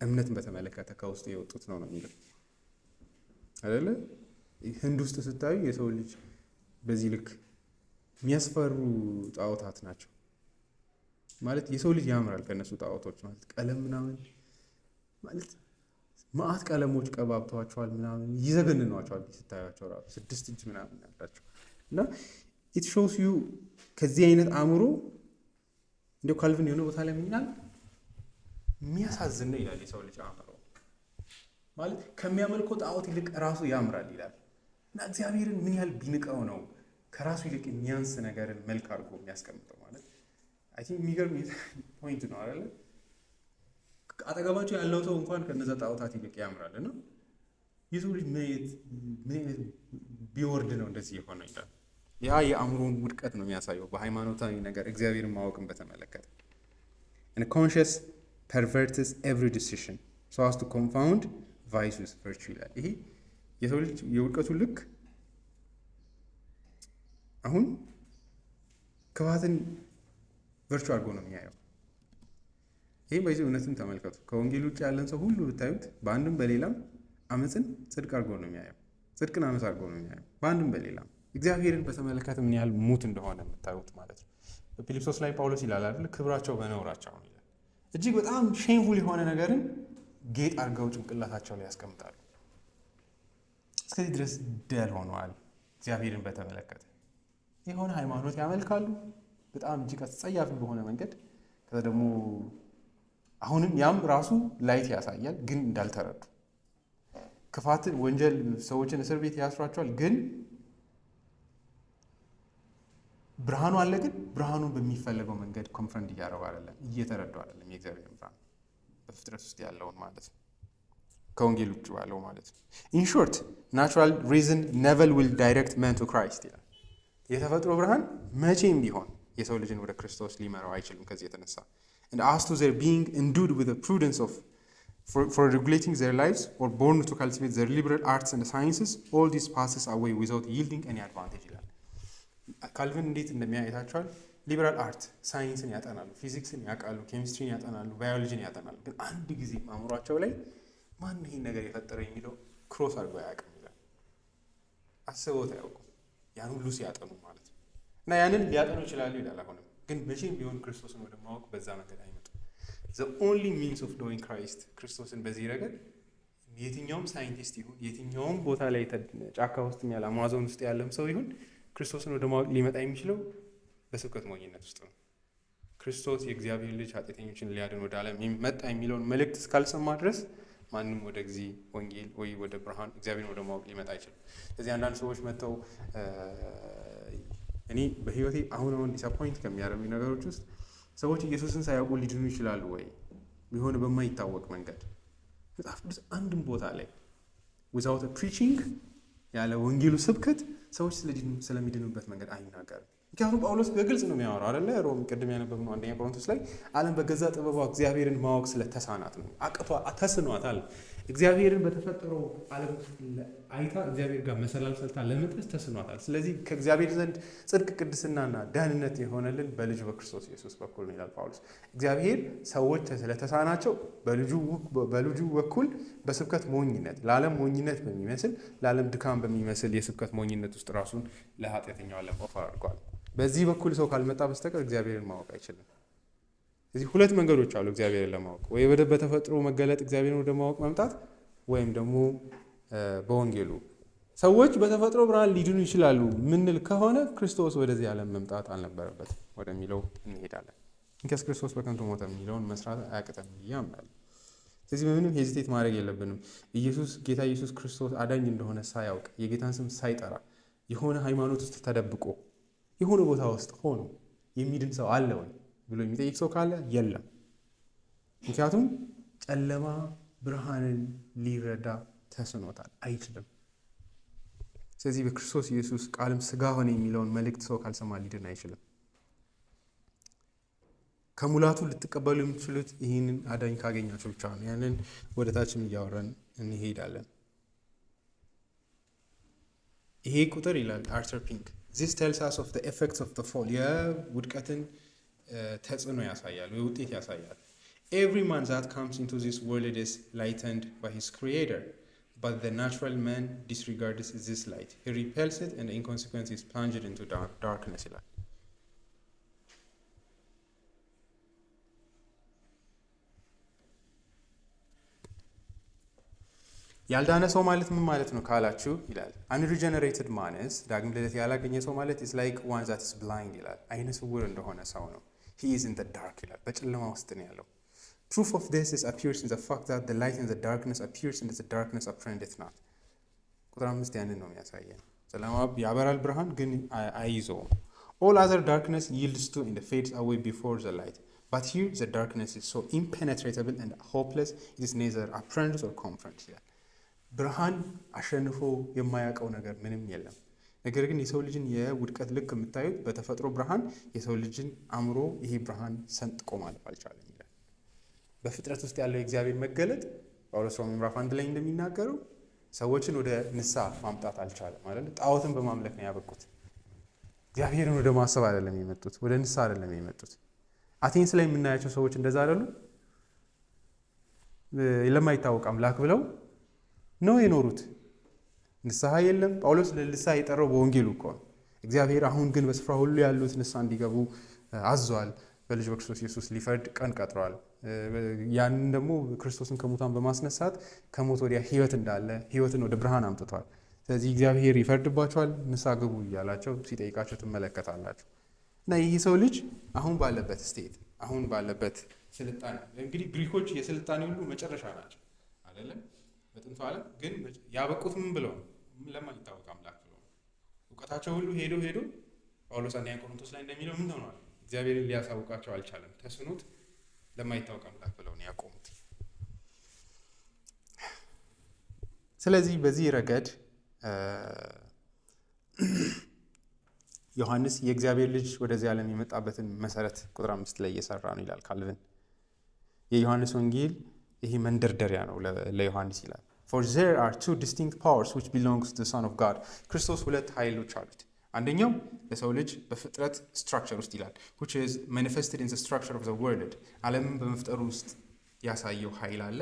እምነትን በተመለከተ ከውስጥ የወጡት ነው የሚለው አይደለ? ህንድ ውስጥ ስታዩ የሰው ልጅ በዚህ ልክ የሚያስፈሩ ጣዖታት ናቸው ማለት የሰው ልጅ ያምራል ከነሱ ጣዖቶች ማለት ቀለም ምናምን ማለት ማአት ቀለሞች ቀባብተዋቸዋል ምናምን ይዘገንኗቸዋል ስታያቸው ራሱ 6 እጅ ምናምን ያላቸው እና it shows you ከዚህ አይነት አእምሮ እንደው ካልቪን የሆነ ቦታ ላይ ምናል የሚያሳዝን ነው ይላል። የሰው ልጅ አእምሮ ማለት ከሚያመልከው ጣዖት ይልቅ ራሱ ያምራል ይላል እና እግዚአብሔርን ምን ያህል ቢንቀው ነው ከራሱ ይልቅ የሚያንስ ነገርን መልክ አድርጎ የሚያስቀምጠው ማለት አይ ቲንክ የሚገርም ፖይንት ነው አይደል? አጠገባቸው ያለው ሰው እንኳን ከነዛ ጣዖታት ይልቅ ያምራል እና የሰው ልጅ ምን ቢወርድ ነው እንደዚህ የሆነው ይላል። ያ የአእምሮን ውድቀት ነው የሚያሳየው በሃይማኖታዊ ነገር እግዚአብሔርን ማወቅን በተመለከተ and conscious perverts every decision so as to confound vice with virtue ይላል። ይሄ የሰው ልጅ የውድቀቱ ልክ አሁን ክፋትን ቨርቹ አድርጎ ነው የሚያየው። ይሄ በዚህ እውነትን ተመልከቱ። ከወንጌል ውጭ ያለን ሰው ሁሉ ብታዩት በአንድም በሌላም አመፅን ጽድቅ አድርጎ ነው የሚያየው፣ ጽድቅን አመፅ አድርጎ ነው የሚያየው በአንድም በሌላም። እግዚአብሔርን በተመለከተ ምን ያህል ሙት እንደሆነ የምታዩት ማለት ነው። በፊልጵስዩስ ላይ ጳውሎስ ይላል አይደል? ክብራቸው በነውራቸው ነው ይላል። እጅግ በጣም ሼምፉል የሆነ ነገርን ጌጥ አድርገው ጭንቅላታቸው ላይ ያስቀምጣሉ። እስከዚህ ድረስ ደል ሆነዋል እግዚአብሔርን በተመለከተ። የሆነ ሃይማኖት ያመልካሉ በጣም እጅግ አስጸያፊ በሆነ መንገድ። ከዛ ደግሞ አሁንም ያም ራሱ ላይት ያሳያል፣ ግን እንዳልተረዱ ክፋትን፣ ወንጀል ሰዎችን እስር ቤት ያስሯቸዋል፣ ግን ብርሃኑ አለ። ግን ብርሃኑን በሚፈለገው መንገድ ኮንፍረንት እያደረጉ አይደለም፣ እየተረዱ አይደለም። የእግዚአብሔር ብርሃን በፍጥረት ውስጥ ያለውን ማለት ነው፣ ከወንጌል ውጭ ያለው ማለት ነው። ኢን ሾርት ናቹራል ሪዝን ነቨር ዊል ዳይሬክት ማን ቱ ክራይስት ይላል። የተፈጥሮ ብርሃን መቼም ቢሆን የሰው ልጅን ወደ ክርስቶስ ሊመራው አይችልም። ከዚህ የተነሳ and as to their being endued with the prudence of for regulating their lives or born to cultivate their liberal arts and sciences, all this passes away without yielding any advantage ይላል። ካልቪን እንዴት እንደሚያይታቸዋል ሊበራል አርት ሳይንስን ያጠናሉ፣ ፊዚክስን ያውቃሉ፣ ኬሚስትሪን ያጠናሉ፣ ባዮሎጂን ያጠናሉ። ግን አንድ ጊዜ አእምሯቸው ላይ ማን ይሄን ነገር የፈጠረ የሚለው ክሮስ አድርጎ አያውቅም ይላል። አስበውት አያውቁም ያን ሁሉ ሲያጠኑ ማለት ነው። እና ያንን ሊያጠኑ ይችላሉ ይላል። አሁንም ግን መቼም ቢሆን ክርስቶስን ወደ ማወቅ በዛ መንገድ አይመጡም። the only means of knowing Christ ክርስቶስን በዚህ ረገድ የትኛውም ሳይንቲስት ይሁን የትኛውም ቦታ ላይ ጫካ ውስጥ ያለ አማዞን ውስጥ ያለም ሰው ይሁን ክርስቶስን ወደ ማወቅ ሊመጣ የሚችለው በስብከት ሞኝነት ውስጥ ነው። ክርስቶስ የእግዚአብሔር ልጅ ኃጢአተኞችን ሊያድን ወደ ዓለም መጣ የሚለውን መልእክት እስካልሰማ ድረስ ማንም ወደ እግዚእ ወንጌል ወይ ወደ ብርሃን እግዚአብሔርን ወደ ማወቅ ሊመጣ አይችልም። ስለዚህ አንዳንድ ሰዎች መጥተው እኔ በህይወቴ አሁን ዲስአፖይንት ከሚያደርጉኝ ነገሮች ውስጥ ሰዎች ኢየሱስን ሳያውቁ ሊድኑ ይችላሉ ወይ ቢሆን በማይታወቅ መንገድ መጽሐፍ ቅዱስ አንድም ቦታ ላይ without a preaching ያለ ወንጌሉ ስብከት ሰዎች ስለሚድኑበት መንገድ አይናገርም። ምክንያቱም ጳውሎስ በግልጽ ነው የሚያወራው አይደለ? ሮም ቅድም ያነበብነው አንደኛ ቆሮንቶስ ላይ ዓለም በገዛ ጥበቧ እግዚአብሔርን ማወቅ ስለተሳናት ነው። ተስኗታል። እግዚአብሔርን በተፈጠረው ዓለም አይታ እግዚአብሔር ጋር መሰላል ሰልታ ለመድረስ ተስኗታል። ስለዚህ ከእግዚአብሔር ዘንድ ጽድቅ፣ ቅድስናና ደህንነት የሆነልን በልጁ በክርስቶስ ኢየሱስ በኩል ነው ይላል ጳውሎስ። እግዚአብሔር ሰዎች ስለተሳናቸው በልጁ በኩል በስብከት ሞኝነት ለዓለም ሞኝነት በሚመስል ለዓለም ድካም በሚመስል የስብከት ሞኝነት ውስጥ ራሱን ለኃጢአተኛው ዓለም ኦፈር አድርጓል። በዚህ በኩል ሰው ካልመጣ በስተቀር እግዚአብሔርን ማወቅ አይችልም። ስለዚህ ሁለት መንገዶች አሉ እግዚአብሔርን ለማወቅ፣ ወይ ወደ በተፈጥሮ መገለጥ እግዚአብሔርን ወደ ማወቅ መምጣት ወይም ደግሞ በወንጌሉ። ሰዎች በተፈጥሮ ብርሃን ሊድኑ ይችላሉ ምንል ከሆነ ክርስቶስ ወደዚህ ዓለም መምጣት አልነበረበትም ወደሚለው እንሄዳለን። እንኪያስ ክርስቶስ በከንቱ ሞተ የሚለውን መስራት አያቅተንም ብዬ አምናለሁ። ስለዚህ በምንም ሄዚቴት ማድረግ የለብንም። ጌታ ኢየሱስ ክርስቶስ አዳኝ እንደሆነ ሳያውቅ የጌታን ስም ሳይጠራ የሆነ ሃይማኖት ውስጥ ተደብቆ የሆነ ቦታ ውስጥ ሆኖ የሚድን ሰው አለ ወይ ብሎ የሚጠይቅ ሰው ካለ የለም። ምክንያቱም ጨለማ ብርሃንን ሊረዳ ተስኖታል፣ አይችልም። ስለዚህ በክርስቶስ ኢየሱስ ቃልም ሥጋ ሆነ የሚለውን መልእክት ሰው ካልሰማ ሊድን አይችልም። ከሙላቱ ልትቀበሉ የምትችሉት ይህንን አዳኝ ካገኛችሁ ብቻ ነው። ያንን ወደ ታችም እያወራን እንሄዳለን። ይሄ ቁጥር ይላል አርተር ፒንክ this tells us of the effects of the fall የውድቀትን ተጽዕኖ ያሳያል ወይ ውጤት ያሳያል። every man that comes into this world is lightened by his creator, but the natural man disregards this light. He repels it and in consequence is plunged into darkness ይላል። ያልዳነ ሰው ማለት ምን ማለት ነው ካላችሁ ይላል unregenerated ማንስ ዳግም ልደት ያላገኘ ሰው ማለት is like one that is blind ይላል። አይነ ስውር እንደሆነ ሰው ነው። he is in the dark ይላል። በጨለማ ውስጥ ነው ያለው። proof of this appears in the fact that the light in the darkness appears and the darkness apprehendeth not. ቁጥር 5 ያንን ነው የሚያሳየው። ጨለማ ያበራል ብርሃን ግን አይይዘውም። all other darkness yields to and fades away before the light, but here the darkness is so impenetrable and hopeless it is neither apprehended or confronted ይላል። ብርሃን አሸንፎ የማያውቀው ነገር ምንም የለም። ነገር ግን የሰው ልጅን የውድቀት ልክ የምታዩት በተፈጥሮ ብርሃን የሰው ልጅን አእምሮ ይሄ ብርሃን ሰንጥቆ ማለፍ አልቻለም ይላል። በፍጥረት ውስጥ ያለው የእግዚአብሔር መገለጥ ጳውሎስ ሮሜ ምዕራፍ 1 ላይ እንደሚናገረው ሰዎችን ወደ ንስሐ ማምጣት አልቻለም ማለት ነው። ጣዖትን በማምለክ ነው ያበቁት። እግዚአብሔርን ወደ ማሰብ አይደለም የመጡት፣ ወደ ንስሐ አይደለም የመጡት። አቴንስ ላይ የምናያቸው ሰዎች እንደዛ አይደሉ? ለማይታወቅ አምላክ ብለው ነው የኖሩት። ንስሐ የለም። ጳውሎስ ለንስሐ የጠራው በወንጌሉ እኮ ነው። እግዚአብሔር አሁን ግን በስፍራ ሁሉ ያሉት ንስሐ እንዲገቡ አዟል። በልጁ በክርስቶስ ኢየሱስ ሊፈርድ ቀን ቀጥሯል። ያንን ደግሞ ክርስቶስን ከሙታን በማስነሳት ከሞት ወዲያ ሕይወት እንዳለ ሕይወትን ወደ ብርሃን አምጥቷል። ስለዚህ እግዚአብሔር ይፈርድባቸዋል፣ ንስሐ ግቡ እያላቸው ሲጠይቃቸው ትመለከታላችሁ። እና ይህ ሰው ልጅ አሁን ባለበት ስቴት አሁን ባለበት ስልጣኔ እንግዲህ ግሪኮች የስልጣኔ ሁሉ መጨረሻ ናቸው አይደለም? በጥንቱ ዓለም ግን ያበቁት ምን ብለው ለማይታወቅ አምላክ ብለው እውቀታቸው ሁሉ ሄዶ ጳውሎስ አንደኛ ቆሮንቶስ ላይ እንደሚለው ምን ሆኗል? እግዚአብሔርን ሊያሳውቃቸው አልቻለም። ተስኖት ለማይታወቅ አምላክ ብለው ነው ያቆሙት። ስለዚህ በዚህ ረገድ ዮሐንስ የእግዚአብሔር ልጅ ወደዚህ ዓለም የመጣበትን መሰረት ቁጥር 5 ላይ እየሰራ ነው ይላል ካልቪን። የዮሐንስ ወንጌል ይሄ መንደርደሪያ ነው ለዮሐንስ ይላል። For there are two distinct powers which belongs to the Son of God. ክርስቶስ ሁለት ኃይሎች አሉት። አንደኛው ለሰው ልጅ በፍጥረት ስትራክቸር ውስጥ ይላል which is manifested in the structure of the world. ዓለምን በመፍጠሩ ውስጥ ያሳየው ኃይል አለ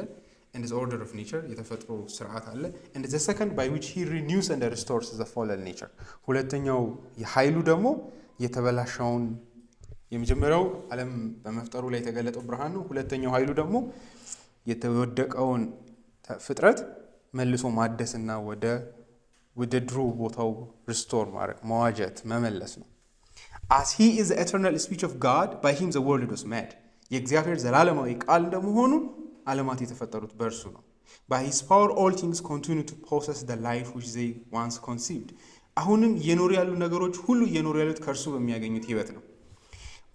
and the order of nature የተፈጥሮ ስርዓት አለ and the second by which he renews and restores the fallen nature. ሁለተኛው የኃይሉ ደግሞ የተበላሸውን የመጀመሪያው ዓለም በመፍጠሩ ላይ የተገለጠው ብርሃን ነው። ሁለተኛው ኃይሉ ደግሞ የተወደቀውን ፍጥረት መልሶ ማደስና ወደ ድሮ ቦታው ሪስቶር ማድረግ መዋጀት መመለስ ነው። As he is the eternal speech of God, by him the world was made. የእግዚአብሔር ዘላለማዊ ቃል እንደመሆኑ ዓለማት የተፈጠሩት በእርሱ ነው። By his power all things continue to possess the life which they once conceived. አሁንም እየኖሩ ያሉ ነገሮች ሁሉ እየኖሩ ያሉት ከእርሱ በሚያገኙት ህይወት ነው።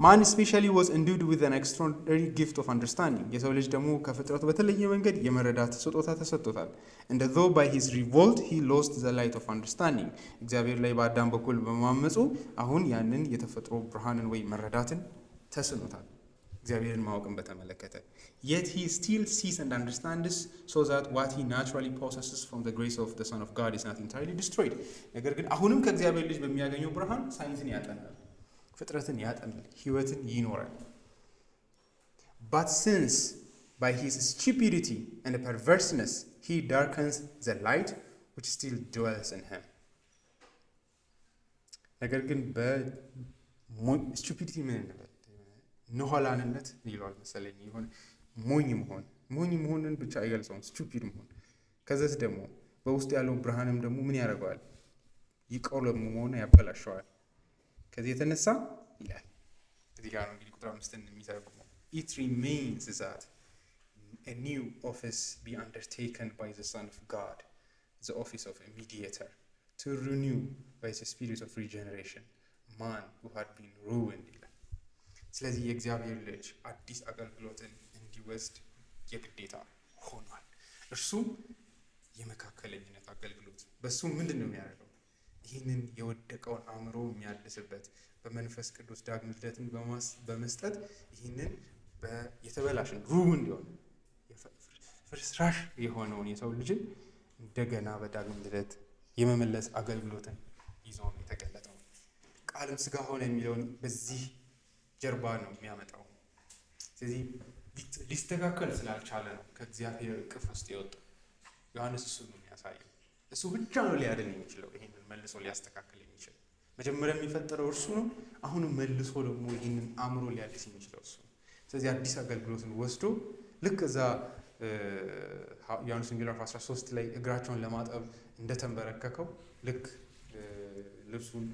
Man especially was endued with an extraordinary gift of understanding. የሰው ልጅ ደግሞ ከፍጥረቱ በተለየ መንገድ የመረዳት ስጦታ ተሰጥቶታል። And though by his revolt he lost the light of understanding. እግዚአብሔር ላይ በአዳም በኩል በማመፁ አሁን ያንን የተፈጥሮ ብርሃንን ወይ መረዳትን ተስኖታል እግዚአብሔርን ማወቅን በተመለከተ። Yet he still sees and understands so that what he naturally possesses from the grace of the Son of God is not entirely destroyed. ነገር ግን አሁንም ከእግዚአብሔር ልጅ በሚያገኘው ብርሃን ሳይንስን ያጠናል፣ ፍጥረትን ያጠናል፣ ህይወትን ይኖራል። But since by his stupidity and perverseness he darkens the light which still dwells in him. ነገር ግን በስቱፒዲቲ ምን እንበል ነኋላንነት ይለዋል መሰለኝ ይሆን ሞኝ መሆንን ብቻ አይገልጸውም ስቱፒድ መሆን። ከዛስ ደግሞ በውስጥ ያለው ብርሃንም ደግሞ ምን ያደርገዋል? ይቆለሙመውና ያበላሸዋል። ከዚህ የተነሳ ይላል እዚህ ጋር ነው እንግዲህ ቁጥር 5ን የሚተረጉመው it remains that a new office be undertaken by the Son of God, the office of a mediator, to renew by the spirit of regeneration man who had been ruined. ስለዚህ የእግዚአብሔር ልጅ አዲስ አገልግሎትን እንዲወስድ የግዴታ ሆኗል። እርሱም የመካከለኝነት አገልግሎት። በሱ ምንድን ነው የሚያደርገው? ይህንን የወደቀውን አእምሮ የሚያድስበት በመንፈስ ቅዱስ ዳግም ልደትን በመስጠት ይህንን የተበላሽን ሩብ እንዲሆን ፍርስራሽ የሆነውን የሰው ልጅን እንደገና በዳግም ልደት የመመለስ አገልግሎትን ይዞ ነው የተገለጠው። ቃልም ሥጋ ሆነ የሚለውን በዚህ ጀርባ ነው የሚያመጣው። ስለዚህ ሊስተካከል ስላልቻለ ነው ከእግዚአብሔር እቅፍ ውስጥ የወጣው። ዮሐንስ እሱ ነው የሚያሳየው። እሱ ብቻ ነው ሊያድን የሚችለው፣ ይህንን መልሶ ሊያስተካክል የሚችል። መጀመሪያ የሚፈጠረው እርሱ ነው። አሁንም መልሶ ደግሞ ይህንን አእምሮ ሊያድስ የሚችለው እሱ ነው። ስለዚህ አዲስ አገልግሎትን ወስዶ ልክ እዛ ዮሐንስ ወንጌል 13 ላይ እግራቸውን ለማጠብ እንደተንበረከከው ልክ ልብሱን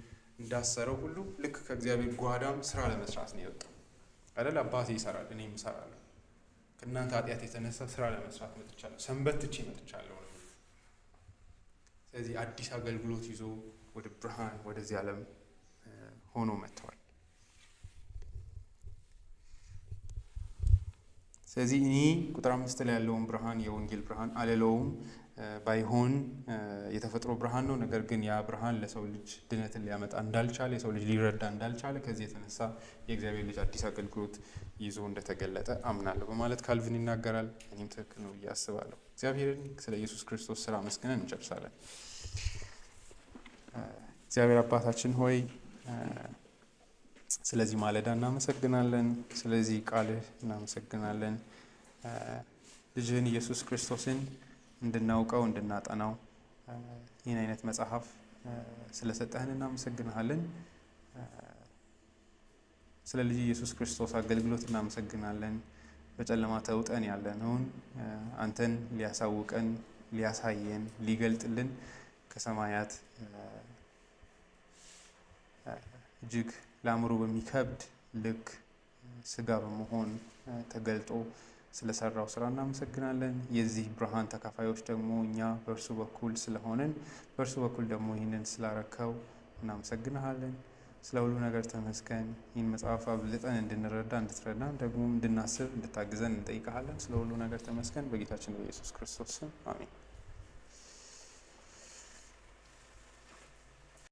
እንዳሰረው ሁሉ ልክ ከእግዚአብሔር ጓዳም ስራ ለመስራት ነው የወጣው አይደል? አባቴ ይሰራል እኔም እሰራለሁ፣ ከእናንተ ኃጢአት የተነሳ ስራ ለመስራት መጥቻለሁ፣ ሰንበት ትቼ መጥቻለሁ። ስለዚህ አዲስ አገልግሎት ይዞ ወደ ብርሃን ወደዚህ ዓለም ሆኖ መጥቷል። ስለዚህ እኔ ቁጥር 5 ላይ ያለውን ብርሃን የወንጌል ብርሃን አለለውም ባይሆን የተፈጥሮ ብርሃን ነው። ነገር ግን ያ ብርሃን ለሰው ልጅ ድነትን ሊያመጣ እንዳልቻለ፣ የሰው ልጅ ሊረዳ እንዳልቻለ ከዚህ የተነሳ የእግዚአብሔር ልጅ አዲስ አገልግሎት ይዞ እንደተገለጠ አምናለሁ በማለት ካልቪን ይናገራል። እኔም ትክክል ነው ብዬ አስባለሁ። እግዚአብሔርን ስለ ኢየሱስ ክርስቶስ ስራ መስገነን እንጨርሳለን። እግዚአብሔር አባታችን ሆይ ስለዚህ ማለዳ እናመሰግናለን፣ ስለዚህ ቃልህ እናመሰግናለን። ልጅህን ኢየሱስ ክርስቶስን እንድናውቀው እንድናጠናው ይህን አይነት መጽሐፍ ስለሰጠህን እናመሰግናለን። ስለ ልጅ ኢየሱስ ክርስቶስ አገልግሎት እናመሰግናለን። በጨለማ ተውጠን ያለነውን አንተን ሊያሳውቀን፣ ሊያሳየን፣ ሊገልጥልን ከሰማያት እጅግ ለአእምሮ በሚከብድ ልክ ስጋ በመሆን ተገልጦ ስለሰራው ስራ እናመሰግናለን። የዚህ ብርሃን ተካፋዮች ደግሞ እኛ በእርሱ በኩል ስለሆነን በእርሱ በኩል ደግሞ ይህንን ስላረከው እናመሰግናለን። ስለ ሁሉ ነገር ተመስገን። ይህን መጽሐፍ አብልጠን እንድንረዳ እንድትረዳን ደግሞ እንድናስብ እንድታግዘን እንጠይቃለን። ስለ ሁሉ ነገር ተመስገን። በጌታችን በኢየሱስ ክርስቶስ ስም አሜን።